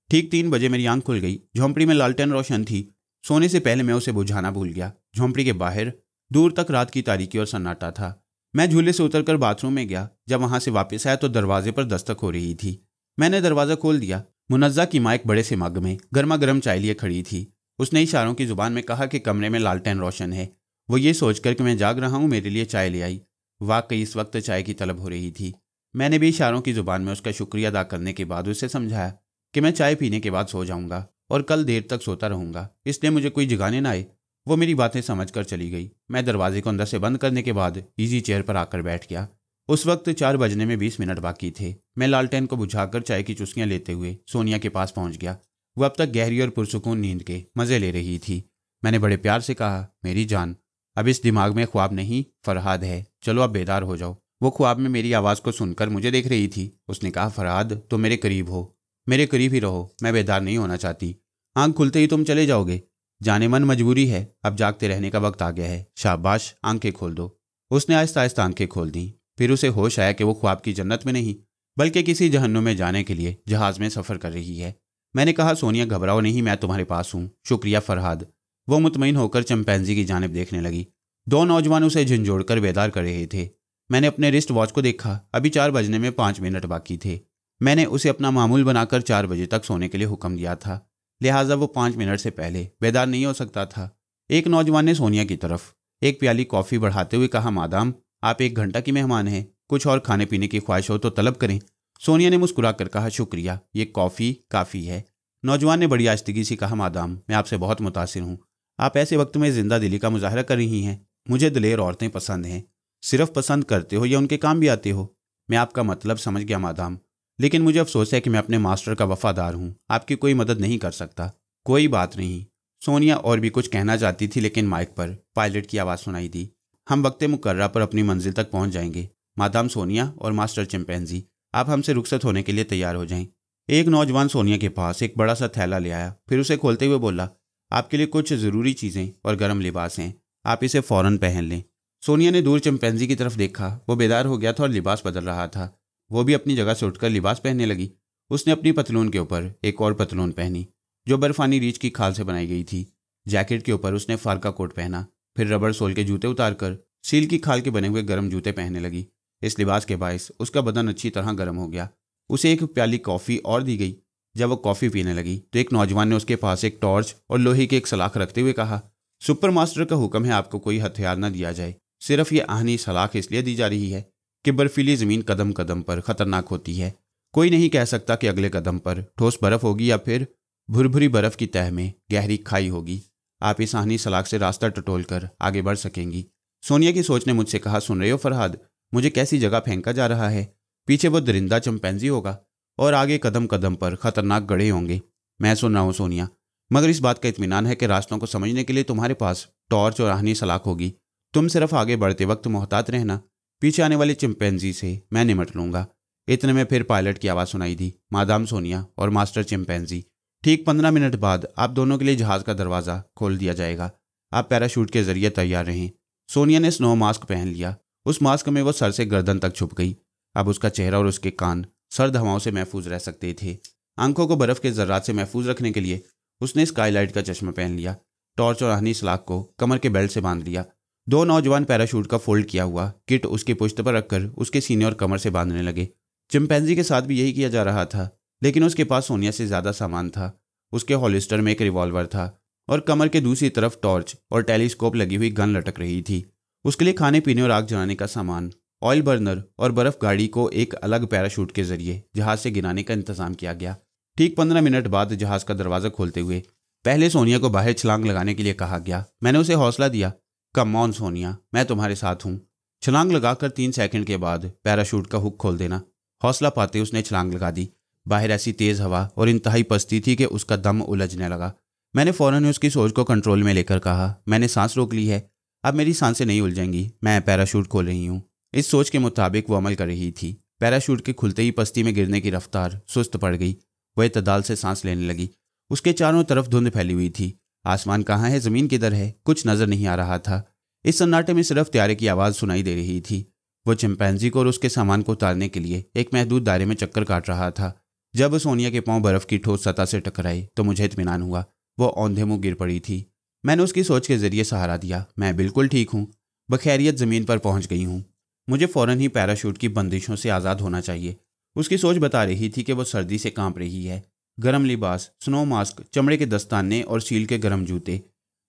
ठीक 3 बजे मेरी आंख खुल गई। झोंपड़ी में लालटेन रोशन थी। सोने से पहले मैं उसे बुझाना भूल गया। झोंपड़ी के बाहर दूर तक रात की तारीकी और सन्नाटा था। मैं झूले से उतरकर बाथरूम में गया। जब वहां से वापस आया तो दरवाजे पर दस्तक हो रही थी। मैंने दरवाजा खोल दिया। मुनज्जा की माँ एक बड़े से मग में गर्मा गर्म चाय लिए खड़ी थी। उसने इशारों की जुबान में कहा कि कमरे में लालटेन रोशन है। वो ये सोचकर कि मैं जाग रहा हूँ मेरे लिए चाय ले आई। वाकई इस वक्त चाय की तलब हो रही थी। मैंने भी इशारों की जुबान में उसका शुक्रिया अदा करने के बाद उसे समझाया कि मैं चाय पीने के बाद सो जाऊंगा और कल देर तक सोता रहूंगा, इसलिए मुझे कोई जगाने ना आए। वो मेरी बातें समझकर चली गई। मैं दरवाजे को अंदर से बंद करने के बाद इजी चेयर पर आकर बैठ गया। उस वक्त 4 बजने में 20 मिनट बाकी थे। मैं लालटेन को बुझाकर चाय की चुस्कियां लेते हुए सोनिया के पास पहुंच गया। वो अब तक गहरी और पुरसुकून नींद के मजे ले रही थी। मैंने बड़े प्यार से कहा, मेरी जान, अब इस दिमाग में ख्वाब नहीं फरहाद है, चलो अब बेदार हो जाओ। वो ख्वाब में मेरी आवाज़ को सुनकर मुझे देख रही थी। उसने कहा, फरहाद तुम मेरे करीब हो, मेरे करीब ही रहो, मैं बेदार नहीं होना चाहती। आंख खुलते ही तुम चले जाओगे। जाने मन मजबूरी है, अब जागते रहने का वक्त आ गया है। शाबाश, आंखें खोल दो। उसने आहिस्ता आहिस्ता आंखें खोल दी। फिर उसे होश आया कि वो ख्वाब की जन्नत में नहीं बल्कि किसी जहन्नुम में जाने के लिए जहाज में सफ़र कर रही है। मैंने कहा, सोनिया घबराओ नहीं, मैं तुम्हारे पास हूँ। शुक्रिया फरहाद। वो मुतमईन होकर चिंपैंजी की जानिब देखने लगी। दो नौजवान उसे झंझोड़कर बेदार कर रहे थे। मैंने अपने रिस्ट वॉच को देखा, अभी 4 बजने में 5 मिनट बाकी थे। मैंने उसे अपना मामूल बनाकर 4 बजे तक सोने के लिए हुक्म दिया था, लिहाजा वो 5 मिनट से पहले बेदार नहीं हो सकता था। एक नौजवान ने सोनिया की तरफ एक प्याली कॉफ़ी बढ़ाते हुए कहा, मादाम आप 1 घंटा की मेहमान हैं, कुछ और खाने पीने की ख्वाहिश हो तो तलब करें। सोनिया ने मुस्कुरा कर कहा, शुक्रिया, ये कॉफ़ी काफ़ी है। नौजवान ने बड़ी आस्तिकी से कहा, मादाम मैं आपसे बहुत मुतासिर हूँ, आप ऐसे वक्त में जिंदा दिली का मुजाहरा कर रही हैं। मुझे दिलेर औरतें पसंद हैं। सिर्फ पसंद करते हो या उनके काम भी आते हो? मैं आपका मतलब समझ गया मादाम, लेकिन मुझे अफसोस है कि मैं अपने मास्टर का वफादार हूँ, आपकी कोई मदद नहीं कर सकता। कोई बात नहीं। सोनिया और भी कुछ कहना चाहती थी, लेकिन माइक पर पायलट की आवाज़ सुनाई दी। हम वक्त मुकर्रर पर अपनी मंजिल तक पहुँच जाएंगे। मादाम सोनिया और मास्टर चिंपैंजी, आप हमसे रुखसत होने के लिए तैयार हो जाएं। एक नौजवान सोनिया के पास एक बड़ा सा थैला ले आया, फिर उसे खोलते हुए बोला, आपके लिए कुछ ज़रूरी चीज़ें और गर्म लिबास हैं, आप इसे फ़ौरन पहन लें। सोनिया ने दूर चिंपैंजी की तरफ देखा। वो बेदार हो गया था और लिबास बदल रहा था। वो भी अपनी जगह से उठकर लिबास पहनने लगी। उसने अपनी पतलून के ऊपर एक और पतलून पहनी जो बर्फानी रीछ की खाल से बनाई गई थी। जैकेट के ऊपर उसने फार का कोट पहना, फिर रबड़ सोल के जूते उतारकर सील की खाल के बने हुए गर्म जूते पहनने लगी। इस लिबास के बायस उसका बदन अच्छी तरह गर्म हो गया। उसे एक प्याली कॉफ़ी और दी गई। जब वो कॉफ़ी पीने लगी तो एक नौजवान ने उसके पास एक टॉर्च और लोहे की एक सलाख रखते हुए कहा, सुपर मास्टर का हुक्म है आपको कोई हथियार न दिया जाए। सिर्फ ये आहनी सलाख इसलिए दी जा रही है कि बर्फीली ज़मीन कदम कदम पर ख़तरनाक होती है। कोई नहीं कह सकता कि अगले कदम पर ठोस बर्फ़ होगी या फिर भुरभुरी बर्फ़ की तह में गहरी खाई होगी। आप इस आहनी सलाख से रास्ता टटोल कर आगे बढ़ सकेंगी। सोनिया की सोच ने मुझसे कहा, सुन रहे हो फरहाद, मुझे कैसी जगह फेंका जा रहा है। पीछे वो दरिंदा चिंपैंजी होगा और आगे कदम कदम पर खतरनाक गड्ढे होंगे। मैं सुन रहा हूँ सोनिया, मगर इस बात का इत्मीनान है कि रास्तों को समझने के लिए तुम्हारे पास टॉर्च और आहनी सलाख होगी। तुम सिर्फ आगे बढ़ते वक्त मोहतात रहना, पीछे आने वाले चिंपैंजी से मैं निमट लूँगा। इतने में फिर पायलट की आवाज़ सुनाई दी, मादाम सोनिया और मास्टर चिंपैंजी, ठीक 15 मिनट बाद आप दोनों के लिए जहाज़ का दरवाज़ा खोल दिया जाएगा। आप पैराशूट के जरिए तैयार रहें। सोनिया ने स्नो मास्क पहन लिया। उस मास्क में वो सर से गर्दन तक छुप गई। अब उसका चेहरा और उसके कान सर्द हवाओं से महफूज रह सकते थे। आंखों को बर्फ़ के ज़र्रात से महफूज रखने के लिए उसने स्काईलाइट का चश्मा पहन लिया। टॉर्च और आहनी सलाख को कमर के बेल्ट से बांध लिया। दो नौजवान पैराशूट का फोल्ड किया हुआ किट उसकी पुश्त पर रखकर उसके सीने और कमर से बांधने लगे। चिंपैंजी के साथ भी यही किया जा रहा था, लेकिन उसके पास सोनिया से ज़्यादा सामान था। उसके हॉलिस्टर में एक रिवॉल्वर था और कमर के दूसरी तरफ टॉर्च और टेलीस्कोप लगी हुई गन लटक रही थी। उसके लिए खाने पीने और आग जलाने का सामान, ऑयल बर्नर और बर्फ़ गाड़ी को एक अलग पैराशूट के जरिए जहाज़ से गिराने का इंतजाम किया गया। ठीक 15 मिनट बाद जहाज़ का दरवाज़ा खोलते हुए पहले सोनिया को बाहर छलांग लगाने के लिए कहा गया। मैंने उसे हौसला दिया, कम ऑन सोनिया, मैं तुम्हारे साथ हूँ। छलांग लगाकर 3 सेकंड के बाद पैराशूट का हुक खोल देना। हौसला पाते उसने छलांग लगा दी। बाहर ऐसी तेज़ हवा और इंतहाई पस्ती थी कि उसका दम उलझने लगा। मैंने फ़ौरन उसकी सोच को कंट्रोल में लेकर कहा, मैंने सांस रोक ली है, अब मेरी सांसें नहीं उलझेंगी, मैं पैराशूट खोल रही हूँ। इस सोच के मुताबिक वो अमल कर रही थी। पैराशूट के खुलते ही पस्ती में गिरने की रफ्तार सुस्त पड़ गई। वह इत्तदाल से सांस लेने लगी। उसके चारों तरफ धुंध फैली हुई थी। आसमान कहाँ है, ज़मीन किधर है, कुछ नज़र नहीं आ रहा था। इस सन्नाटे में सिर्फ त्यारे की आवाज़ सुनाई दे रही थी। वो चिंपैंजी को और उसके सामान को उतारने के लिए एक महदूद दायरे में चक्कर काट रहा था। जब सोनिया के पांव बर्फ़ की ठोस सतह से टकराए तो मुझे इत्मीनान हुआ। वो औंधे मुँह गिर पड़ी थी। मैंने उसकी सोच के जरिए सहारा दिया। मैं बिल्कुल ठीक हूँ, बखैरियत ज़मीन पर पहुँच गई हूँ। मुझे फ़ौरन ही पैराशूट की बंदिशों से आज़ाद होना चाहिए। उसकी सोच बता रही थी कि वो सर्दी से कांप रही है। गर्म लिबास, स्नो मास्क, चमड़े के दस्ताने और सील के गर्म जूते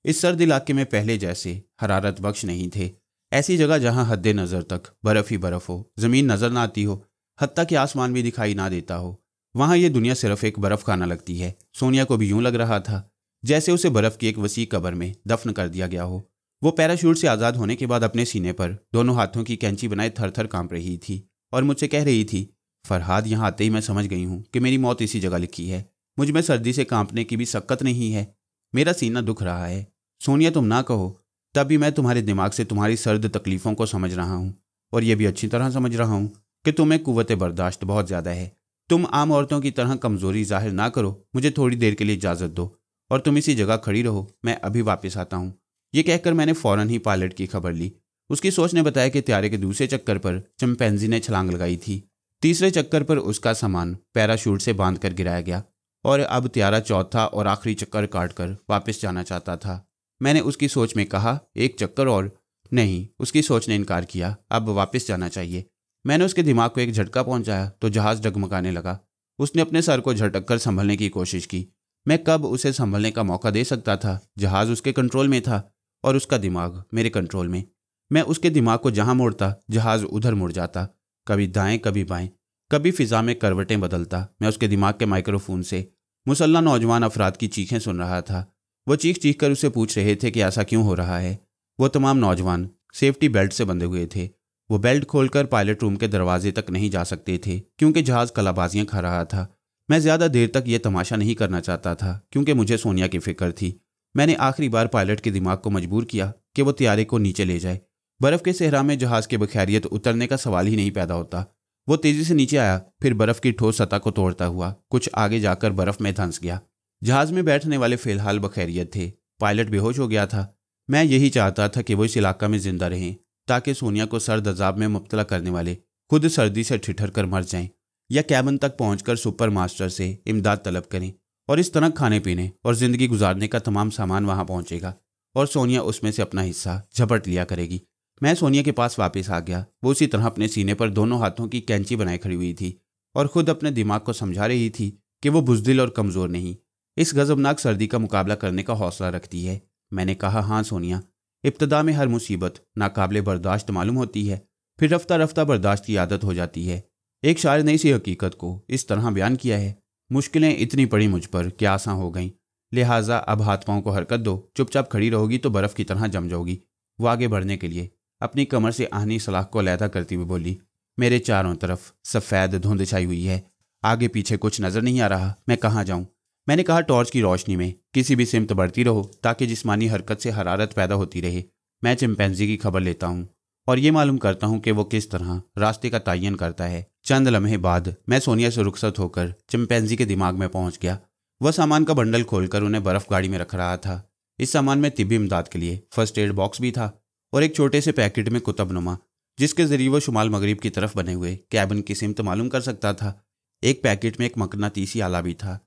इस सर्द इलाके में पहले जैसे हरारत बख्श नहीं थे। ऐसी जगह जहाँ हद्दे नज़र तक बर्फ़ ही बर्फ़ हो, ज़मीन नज़र ना आती हो, हत्ता कि आसमान भी दिखाई ना देता हो, वहाँ ये दुनिया सिर्फ एक बर्फ़ खाना लगती है। सोनिया को भी यूँ लग रहा था जैसे उसे बर्फ़ की एक वसी कब्र में दफन कर दिया गया हो। वो पैराशूट से आज़ाद होने के बाद अपने सीने पर दोनों हाथों की कैंची बनाए थर थर काँप रही थी और मुझसे कह रही थी, फरहाद, यहाँ आते ही मैं समझ गई हूँ कि मेरी मौत इसी जगह लिखी है। मुझ में सर्दी से कांपने की भी शक्कत नहीं है। मेरा सीना दुख रहा है। सोनिया, तुम ना कहो, तब भी मैं तुम्हारे दिमाग से तुम्हारी सर्द तकलीफ़ों को समझ रहा हूँ और यह भी अच्छी तरह समझ रहा हूँ कि तुम्हें कुव्वत बर्दाश्त बहुत ज़्यादा है। तुम आम औरतों की तरह कमज़ोरी जाहिर ना करो। मुझे थोड़ी देर के लिए इजाज़त दो और तुम इसी जगह खड़ी रहो, मैं अभी वापस आता हूँ। ये कहकर मैंने फ़ौरन ही पायलट की खबर ली। उसकी सोच ने बताया कि त्यारे के दूसरे चक्कर पर चिंपैंजी ने छलांग लगाई थी। तीसरे चक्कर पर उसका सामान पैराशूट से बांधकर गिराया गया और अब त्यारा चौथा और आखिरी चक्कर काटकर वापस जाना चाहता था। मैंने उसकी सोच में कहा, एक चक्कर और। नहीं, उसकी सोच ने इनकार किया, अब वापस जाना चाहिए। मैंने उसके दिमाग को एक झटका पहुंचाया तो जहाज डगमगाने लगा। उसने अपने सर को झटक कर संभलने की कोशिश की। मैं कब उसे संभलने का मौका दे सकता था? जहाज उसके कंट्रोल में था और उसका दिमाग मेरे कंट्रोल में। मैं उसके दिमाग को जहां मोड़ता, जहाज उधर मुड़ जाता, कभी दाएं कभी बाएं, कभी फिजा में करवटें बदलता। मैं उसके दिमाग के माइक्रोफोन से मुसल्ला नौजवान अफराद की चीखें सुन रहा था। वो चीख चीख कर उसे पूछ रहे थे कि ऐसा क्यों हो रहा है। वो तमाम नौजवान सेफ्टी बेल्ट से बंधे हुए थे। वो बेल्ट खोलकर पायलट रूम के दरवाजे तक नहीं जा सकते थे क्योंकि जहाज कलाबाजियां खा रहा था। मैं ज़्यादा देर तक ये तमाशा नहीं करना चाहता था क्योंकि मुझे सोनिया की फिक्र थी। मैंने आखिरी बार पायलट के दिमाग को मजबूर किया कि वो त्यारे को नीचे ले जाए। बर्फ़ के सहरा में जहाज के बखैरियत उतरने का सवाल ही नहीं पैदा होता। वो तेज़ी से नीचे आया, फिर बर्फ़ की ठोस सतह को तोड़ता हुआ कुछ आगे जाकर बर्फ़ में धंस गया। जहाज में बैठने वाले फिलहाल बखैरियत थे। पायलट बेहोश हो गया था। मैं यही चाहता था कि वो इस इलाका में जिंदा रहें ताकि सोनिया को सर्द अजाब में मुब्तला करने वाले खुद सर्दी से ठिठर कर मर जाएं या कैबिन तक पहुंचकर सुपर मास्टर से इमदाद तलब करें और इस तरह खाने पीने और ज़िंदगी गुजारने का तमाम सामान वहां पहुंचेगा और सोनिया उसमें से अपना हिस्सा झपट लिया करेगी। मैं सोनिया के पास वापस आ गया। वो उसी तरह अपने सीने पर दोनों हाथों की कैंची बनाए खड़ी हुई थी और खुद अपने दिमाग को समझा रही थी कि वो बुज़दिल और कमज़ोर नहीं, इस गज़बनाक सर्दी का मुकाबला करने का हौसला रखती है। मैंने कहा, हाँ सोनिया, इब्तदा में हर मुसीबत नाकाबिले बर्दाश्त मालूम होती है, फिर रफ्ता रफ्ता बर्दाश्त की आदत हो जाती है। एक शायर ने इसी हकीकत को इस तरह बयान किया है, मुश्किलें इतनी पड़ी मुझ पर कि आसान हो गईं, लिहाजा अब हाथ पाँव को हरकत दो, चुपचाप खड़ी रहोगी तो बर्फ़ की तरह जम जाओगी। वो आगे बढ़ने के लिए अपनी कमर से आहनी सलाख को अलहदा करती हुई बोली, मेरे चारों तरफ सफ़ेद धुंध छाई हुई है, आगे पीछे कुछ नज़र नहीं आ रहा, मैं कहाँ जाऊँ? मैंने कहा, टॉर्च की रोशनी में किसी भी सिमत बढ़ती रहो ताकि जिस्मानी हरकत से हरारत पैदा होती रहे। मैं चिंपैंजी की खबर लेता हूँ और ये मालूम करता हूँ कि वो किस तरह रास्ते का तयन करता है। चंद लम्हे बाद मैं सोनिया से रुखसत होकर चिंपैंजी के दिमाग में पहुँच गया। वह सामान का बंडल खोलकर उन्हें बर्फ़ गाड़ी में रख रहा था। इस सामान में तिब्बी इमदाद के लिए फर्स्ट एड बॉक्स भी था और एक छोटे से पैकेट में कुतुबनुमा, जिसके ज़रिए वो शुमाल मगरिब की तरफ बने हुए कैबिन की सिमत मालूम कर सकता था। एक पैकेट में एक मकनातीसी आला भी था।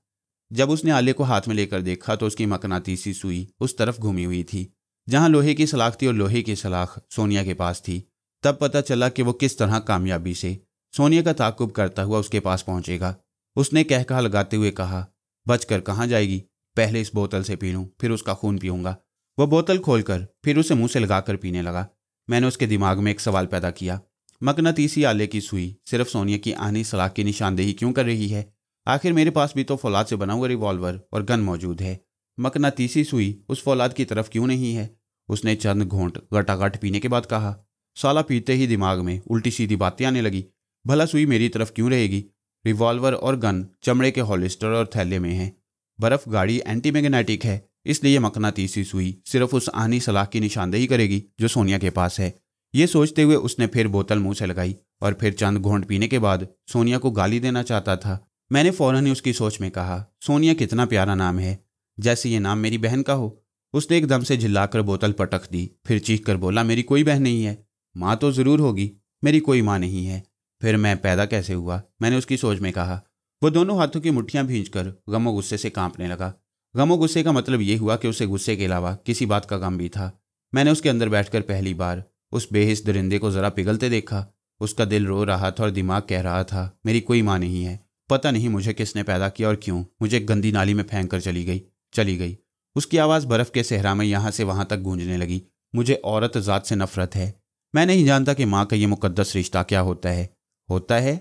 जब उसने आले को हाथ में लेकर देखा तो उसकी मकनातीसी सुई उस तरफ घूमी हुई थी जहां लोहे की सलाख थी और लोहे की सलाख सोनिया के पास थी। तब पता चला कि वो किस तरह कामयाबी से सोनिया का ताक़ुब करता हुआ उसके पास पहुंचेगा। उसने कहकहा लगाते हुए कहा, बचकर कहाँ जाएगी, पहले इस बोतल से पी लूँ, फिर उसका खून पीऊँगा। वह बोतल खोलकर फिर उसे मुँह से लगाकर पीने लगा। मैंने उसके दिमाग में एक सवाल पैदा किया, मकनातीसी आले की सुई सिर्फ सोनिया की आहनी सलाख की निशानदेही क्यों कर रही है? आखिर मेरे पास भी तो फौलाद से बना हुआ रिवॉल्वर और गन मौजूद है, मकनातीसी सुई उस फौलाद की तरफ क्यों नहीं है? उसने चंद घूंट गटागट पीने के बाद कहा। साला पीते ही दिमाग में उल्टी सीधी बातें आने लगी। भला सुई मेरी तरफ क्यों रहेगी? रिवॉल्वर और गन चमड़े के हॉलिस्टर और थैले में है। बर्फ़ गाड़ी एंटी मैग्नेटिक है, इसलिए मकनातीसी सुई सिर्फ उस आहनी सलाख की निशानदेही करेगी जो सोनिया के पास है। ये सोचते हुए उसने फिर बोतल मुंह से लगाई और फिर चंद घूंट पीने के बाद सोनिया को गाली देना चाहता था। मैंने फ़ौरन ही उसकी सोच में कहा, सोनिया कितना प्यारा नाम है, जैसे ये नाम मेरी बहन का हो। उसने एकदम से झिल्लाकर बोतल पटक दी, फिर चीख कर बोला, मेरी कोई बहन नहीं है। माँ तो ज़रूर होगी, मेरी कोई माँ नहीं है। फिर मैं पैदा कैसे हुआ? मैंने उसकी सोच में कहा। वो दोनों हाथों की मुट्ठियाँ भींचकर गमो गुस्से से कांपने लगा। गमो गुस्से का मतलब ये हुआ कि उसे गुस्से के अलावा किसी बात का गम भी था। मैंने उसके अंदर बैठकर पहली बार उस बेहिस दरिंदे को ज़रा पिघलते देखा। उसका दिल रो रहा था और दिमाग कह रहा था, मेरी कोई माँ नहीं है। पता नहीं मुझे किसने पैदा किया और क्यों मुझे गंदी नाली में फेंक कर चली गई। उसकी आवाज़ बर्फ़ के सहरा में यहाँ से वहाँ तक गूंजने लगी। मुझे औरत ज़ात से नफ़रत है। मैं नहीं जानता कि माँ का ये मुक़द्दस रिश्ता क्या होता है।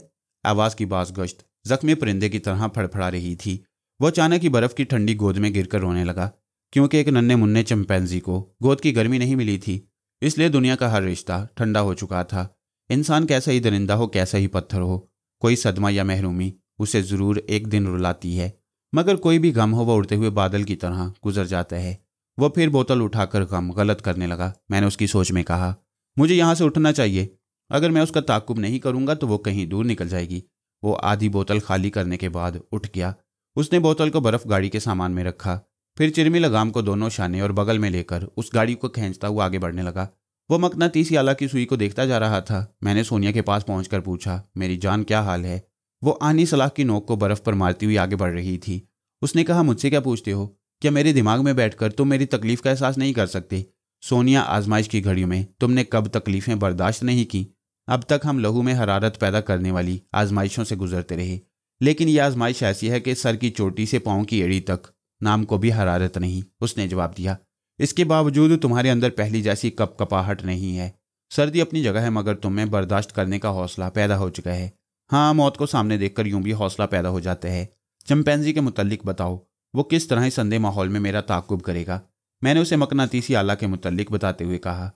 आवाज़ की बाज़ गश्त ज़ख्मी परिंदे की तरह फड़फड़ा रही थी। वो अचानक ही बर्फ़ की ठंडी गोद में गिरकर रोने लगा, क्योंकि एक नन्हे मुन्ने चिंपैंजी को गोद की गर्मी नहीं मिली थी, इसलिए दुनिया का हर रिश्ता ठंडा हो चुका था। इंसान कैसा ही दरिंदा हो, कैसा ही पत्थर हो, कोई सदमा या महरूमी उसे ज़रूर एक दिन रुलाती है, मगर कोई भी गम हो वह उड़ते हुए बादल की तरह गुजर जाता है। वह फिर बोतल उठाकर गम गलत करने लगा। मैंने उसकी सोच में कहा, मुझे यहाँ से उठना चाहिए। अगर मैं उसका ताक़ुब नहीं करूँगा तो वो कहीं दूर निकल जाएगी। वो आधी बोतल खाली करने के बाद उठ गया। उसने बोतल को बर्फ़ गाड़ी के सामान में रखा, फिर चिरमी लगाम को दोनों शाने और बगल में लेकर उस गाड़ी को खींचता हुआ आगे बढ़ने लगा। वो मकनातीसी आला की सुई को देखता जा रहा था। मैंने सोनिया के पास पहुंचकर पूछा, मेरी जान क्या हाल है? वो आनी सलाख की नोक को बर्फ पर मारती हुई आगे बढ़ रही थी। उसने कहा, मुझसे क्या पूछते हो? क्या मेरे दिमाग में बैठकर तुम मेरी तकलीफ का एहसास नहीं कर सकते? सोनिया, आजमाइश की घड़ियों में तुमने कब तकलीफें बर्दाश्त नहीं की? अब तक हम लहू में हरारत पैदा करने वाली आजमाइशों से गुजरते रहे, लेकिन यह आजमाइश ऐसी है कि सर की चोटी से पाँव की एड़ी तक नाम को भी हरारत नहीं। उसने जवाब दिया। इसके बावजूद तुम्हारे अंदर पहली जैसी कपकपाहट नहीं है। सर्दी अपनी जगह है, मगर तुम में बर्दाश्त करने का हौसला पैदा हो चुका है। हाँ, मौत को सामने देखकर यूं भी हौसला पैदा हो जाता है। चिंपैंजी के मुतल्लिक बताओ, वो किस तरह इस अंधे माहौल में मेरा ताक़ुब करेगा? मैंने उसे मकनातीसी आला के मुतल्लिक बताते हुए कहा,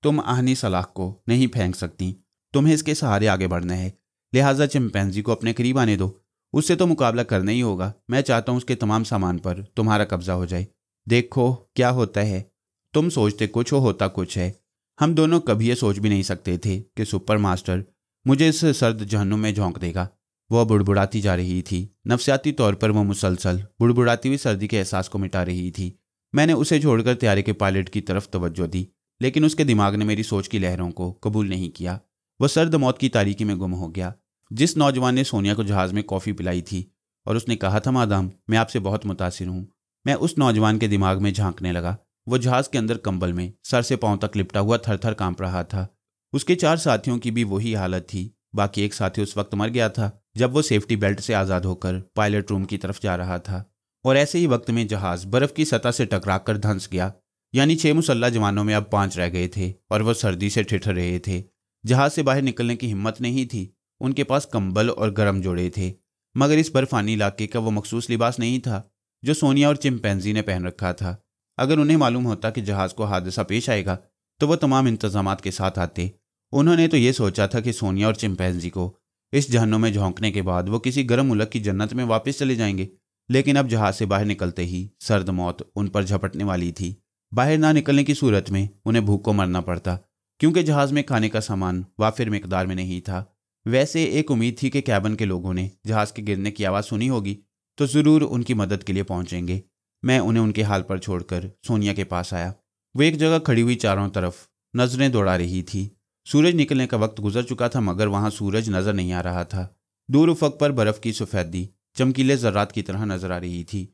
तुम आहनी सलाख को नहीं फेंक सकती, तुम्हें इसके सहारे आगे बढ़ना है। लिहाजा चिंपैंजी को अपने करीब आने दो, उससे तो मुकाबला करना ही होगा। मैं चाहता हूं उसके तमाम सामान पर तुम्हारा कब्जा हो जाए। देखो क्या होता है। तुम सोचते कुछ हो, होता कुछ है। हम दोनों कभी ये सोच भी नहीं सकते थे कि सुपर मास्टर मुझे इस सर्द जहन्नुम में झोंक देगा। वह बुड़बुड़ाती जा रही थी। नफसियाती तौर पर वह मुसलसल बुड़बुड़ाती हुई सर्दी के एहसास को मिटा रही थी। मैंने उसे छोड़कर त्यारे के पायलट की तरफ तवज्जो दी, लेकिन उसके दिमाग ने मेरी सोच की लहरों को कबूल नहीं किया। वह सर्द मौत की तारीकी में गुम हो गया। जिस नौजवान ने सोनिया को जहाज़ में कॉफ़ी पिलाई थी और उसने कहा था, मादाम मैं आपसे बहुत मुतासिर हूँ, मैं उस नौजवान के दिमाग में झांकने लगा। वो जहाज़ के अंदर कंबल में सर से पांव तक लिपटा हुआ थर थर कांप रहा था। उसके 4 साथियों की भी वही हालत थी। बाकी एक साथी उस वक्त मर गया था जब वो सेफ्टी बेल्ट से आज़ाद होकर पायलट रूम की तरफ जा रहा था, और ऐसे ही वक्त में जहाज़ बर्फ़ की सतह से टकराकर धंस गया। यानी 6 मुसल्लह जवानों में अब 5 रह गए थे और वह सर्दी से ठिठुर रहे थे। जहाज़ से बाहर निकलने की हिम्मत नहीं थी। उनके पास कंबल और गर्म जोड़े थे, मगर इस बर्फानी इलाके का वो मखसूस लिबास नहीं था जो सोनिया और चिंपैंजी ने पहन रखा था। अगर उन्हें मालूम होता कि जहाज़ को हादसा पेश आएगा तो वह तमाम इंतजामात के साथ आते। उन्होंने तो ये सोचा था कि सोनिया और चिंपैंजी को इस जहन्नुम में झोंकने के बाद वो किसी गर्म मुल्क की जन्नत में वापस चले जाएंगे, लेकिन अब जहाज़ से बाहर निकलते ही सर्द मौत उन पर झपटने वाली थी। बाहर ना निकलने की सूरत में उन्हें भूख को मरना पड़ता, क्योंकि जहाज़ में खाने का सामान वाफिर मिकदार में नहीं था। वैसे एक उम्मीद थी कि कैबिन के लोगों ने जहाज़ के गिरने की आवाज़ सुनी होगी तो ज़रूर उनकी मदद के लिए पहुंचेंगे। मैं उन्हें उनके हाल पर छोड़कर सोनिया के पास आया। वो एक जगह खड़ी हुई चारों तरफ नजरें दौड़ा रही थी। सूरज निकलने का वक्त गुजर चुका था, मगर वहां सूरज नजर नहीं आ रहा था। दूर उफक पर बर्फ की सफेदी चमकीले जर्रात की तरह नजर आ रही थी।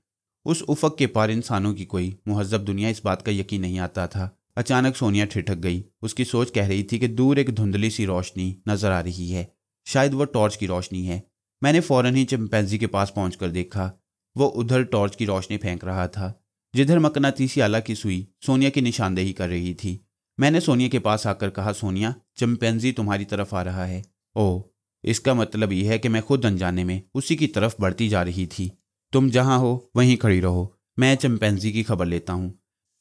उस उफक के पार इंसानों की कोई मुहज्जब दुनिया, इस बात का यकीन नहीं आता था। अचानक सोनिया ठिठक गई। उसकी सोच कह रही थी कि दूर एक धुंधली सी रोशनी नजर आ रही है, शायद वह टॉर्च की रोशनी है। मैंने फौरन ही चिंपैंजी के पास पहुंचकर देखा। वो उधर टॉर्च की रोशनी फेंक रहा था जिधर मकनातीसी आला की सुई सोनिया की निशानदेही कर रही थी। मैंने सोनिया के पास आकर कहा, सोनिया, चिंपैंजी तुम्हारी तरफ आ रहा है। ओह, इसका मतलब यह है कि मैं खुद अनजाने में उसी की तरफ बढ़ती जा रही थी। तुम जहां हो वहीं खड़ी रहो, मैं चिंपैंजी की खबर लेता हूं।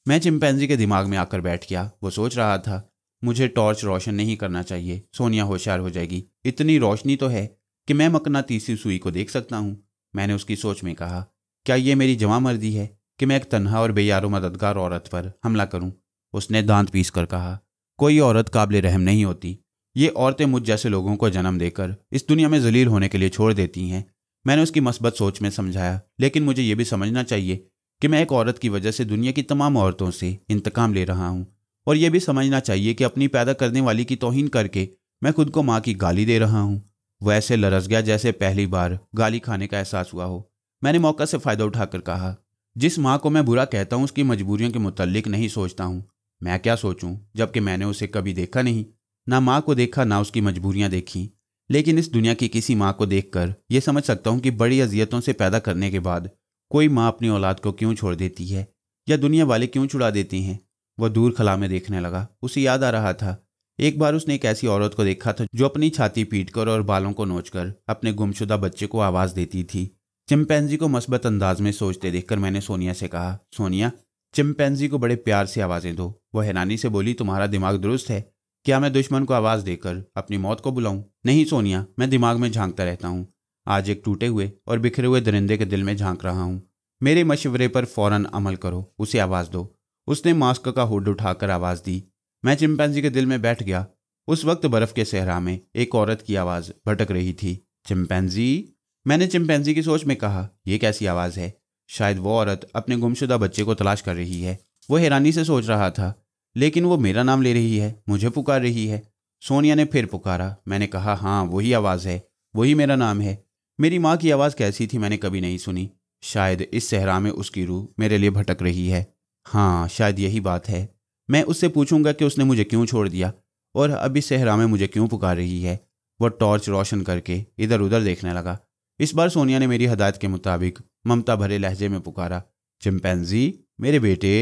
मैं चिंपैंजी के दिमाग में आकर बैठ गया। वो सोच रहा था, मुझे टॉर्च रोशन नहीं करना चाहिए, सोनिया होशियार हो जाएगी। इतनी रोशनी तो है कि मैं मकनातीसी सुई को देख सकता हूं। मैंने उसकी सोच में कहा, क्या ये मेरी जवां मर्जी है कि मैं एक तन्हा और बेयारो मददगार औरत पर हमला करूं? उसने दांत पीस कर कहा, कोई औरत काबिल रहम नहीं होती। ये औरतें मुझ जैसे लोगों को जन्म देकर इस दुनिया में जलील होने के लिए छोड़ देती हैं। मैंने उसकी मस्बत सोच में समझाया, लेकिन मुझे ये भी समझना चाहिए कि मैं एक औरत की वजह से दुनिया की तमाम औरतों से इंतकाम ले रहा हूँ, और यह भी समझना चाहिए कि अपनी पैदा करने वाली की तौहीन करके मैं खुद को माँ की गाली दे रहा हूँ। वह ऐसे लरस गया जैसे पहली बार गाली खाने का एहसास हुआ हो। मैंने मौका से फ़ायदा उठाकर कहा, जिस माँ को मैं बुरा कहता हूँ उसकी मजबूरियों के मुतल्लिक नहीं सोचता हूँ। मैं क्या सोचूं, जबकि मैंने उसे कभी देखा नहीं, ना माँ को देखा ना उसकी मजबूरियाँ देखी। लेकिन इस दुनिया की किसी माँ को देखकर यह समझ सकता हूँ कि बड़ी अजियतों से पैदा करने के बाद कोई माँ अपनी औलाद को क्यों छोड़ देती है, या दुनिया वाले क्यों छुड़ा देती हैं। वह दूर खला में देखने लगा। उसे याद आ रहा था, एक बार उसने एक ऐसी औरत को देखा था जो अपनी छाती पीटकर और बालों को नोचकर अपने गुमशुदा बच्चे को आवाज़ देती थी। चिंपैंजी को मस्बत अंदाज में सोचते देखकर मैंने सोनिया से कहा, सोनिया, चिंपैंजी को बड़े प्यार से आवाज़ें दो। वह हैरानी से बोली, तुम्हारा दिमाग दुरुस्त है क्या? मैं दुश्मन को आवाज़ देकर अपनी मौत को बुलाऊं? नहीं सोनिया, मैं दिमाग में झांकता रहता हूँ। आज एक टूटे हुए और बिखरे हुए दरिंदे के दिल में झांक रहा हूँ। मेरे मशवरे पर फौरन अमल करो, उसे आवाज़ दो। उसने मास्क का हुड उठाकर आवाज़ दी। मैं चिंपैंजी के दिल में बैठ गया। उस वक्त बर्फ़ के सहरा में एक औरत की आवाज़ भटक रही थी। चिंपैंजी, मैंने चिंपैंजी की सोच में कहा, यह कैसी आवाज़ है? शायद वो औरत अपने गुमशुदा बच्चे को तलाश कर रही है। वो हैरानी से सोच रहा था, लेकिन वो मेरा नाम ले रही है, मुझे पुकार रही है। सोनिया ने फिर पुकारा। मैंने कहा, हाँ वही आवाज़ है, वही मेरा नाम है। मेरी माँ की आवाज़ कैसी थी मैंने कभी नहीं सुनी। शायद इस सहरा में उसकी रूह मेरे लिए भटक रही है। हाँ शायद यही बात है। मैं उससे पूछूंगा कि उसने मुझे क्यों छोड़ दिया और अब इस सहरा में मुझे क्यों पुकार रही है। वह टॉर्च रोशन करके इधर उधर देखने लगा। इस बार सोनिया ने मेरी हदायत के मुताबिक ममता भरे लहजे में पुकारा, चिंपैंजी मेरे बेटे।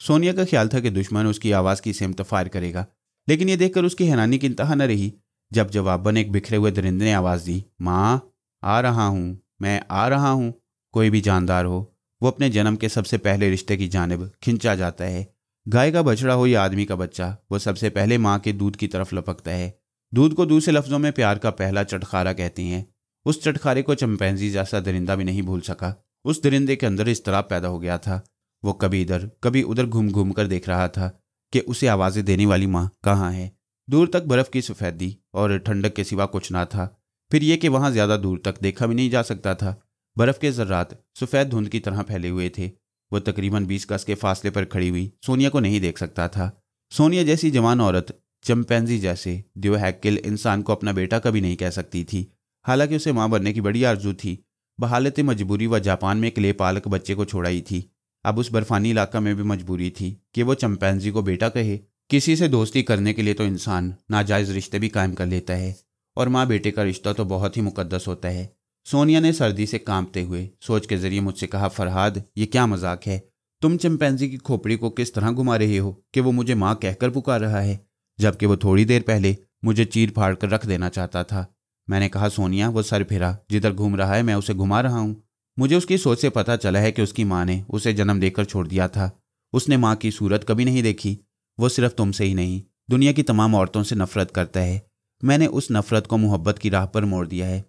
सोनिया का ख्याल था कि दुश्मन उसकी आवाज़ की सिमत फायर करेगा, लेकिन यह देखकर उसकी हैरानी की इंतहा न रही जब जवाबन एक बिखरे हुए दरिंदे ने आवाज़ दी, माँ आ रहा हूँ, मैं आ रहा हूँ। कोई भी जानदार हो, वो अपने जन्म के सबसे पहले रिश्ते की जानिब खिंचा जाता है। गाय का बछड़ा हो या आदमी का बच्चा, वो सबसे पहले माँ के दूध की तरफ लपकता है। दूध को दूसरे लफ्ज़ों में प्यार का पहला चटखारा कहते हैं। उस चटखारे को चिंपैंजी जैसा दरिंदा भी नहीं भूल सका। उस दरिंदे के अंदर इज़्तिराब पैदा हो गया था। वो कभी इधर कभी उधर घूम घूम कर देख रहा था कि उसे आवाज़ें देने वाली माँ कहाँ है। दूर तक बर्फ़ की सफ़ेदी और ठंडक के सिवा कुछ ना था। फिर यह कि वहाँ ज़्यादा दूर तक देखा भी नहीं जा सकता था। बर्फ़ के ज़र्रात सफ़ेद धुंध की तरह फैले हुए थे। वो तकरीबन 20 गज के फासले पर खड़ी हुई सोनिया को नहीं देख सकता था। सोनिया जैसी जवान औरत चिंपैंजी जैसे द्योहैकिल इंसान को अपना बेटा कभी नहीं कह सकती थी। हालांकि उसे माँ बनने की बड़ी आरजू थी। बहालत मजबूरी वह जापान में एक लेपालक बच्चे को छोड़ाई थी। अब उस बर्फानी इलाका में भी मजबूरी थी कि वो चिंपैंजी को बेटा कहे। किसी से दोस्ती करने के लिए तो इंसान नाजायज़ रिश्ते भी कायम कर लेता है, और माँ बेटे का रिश्ता तो बहुत ही मुकद्दस होता है। सोनिया ने सर्दी से कांपते हुए सोच के जरिए मुझसे कहा, फरहाद ये क्या मजाक है? तुम चिंपैंजी की खोपड़ी को किस तरह घुमा रहे हो कि वो मुझे माँ कहकर पुकार रहा है, जबकि वो थोड़ी देर पहले मुझे चीर फाड़ कर रख देना चाहता था। मैंने कहा, सोनिया वो सर फिरा, जिधर घूम रहा है मैं उसे घुमा रहा हूँ। मुझे उसकी सोच से पता चला है कि उसकी माँ ने उसे जन्म देकर छोड़ दिया था। उसने माँ की सूरत कभी नहीं देखी। वो सिर्फ तुमसे ही नहीं, दुनिया की तमाम औरतों से नफरत करता है। मैंने उस नफरत को मोहब्बत की राह पर मोड़ दिया है।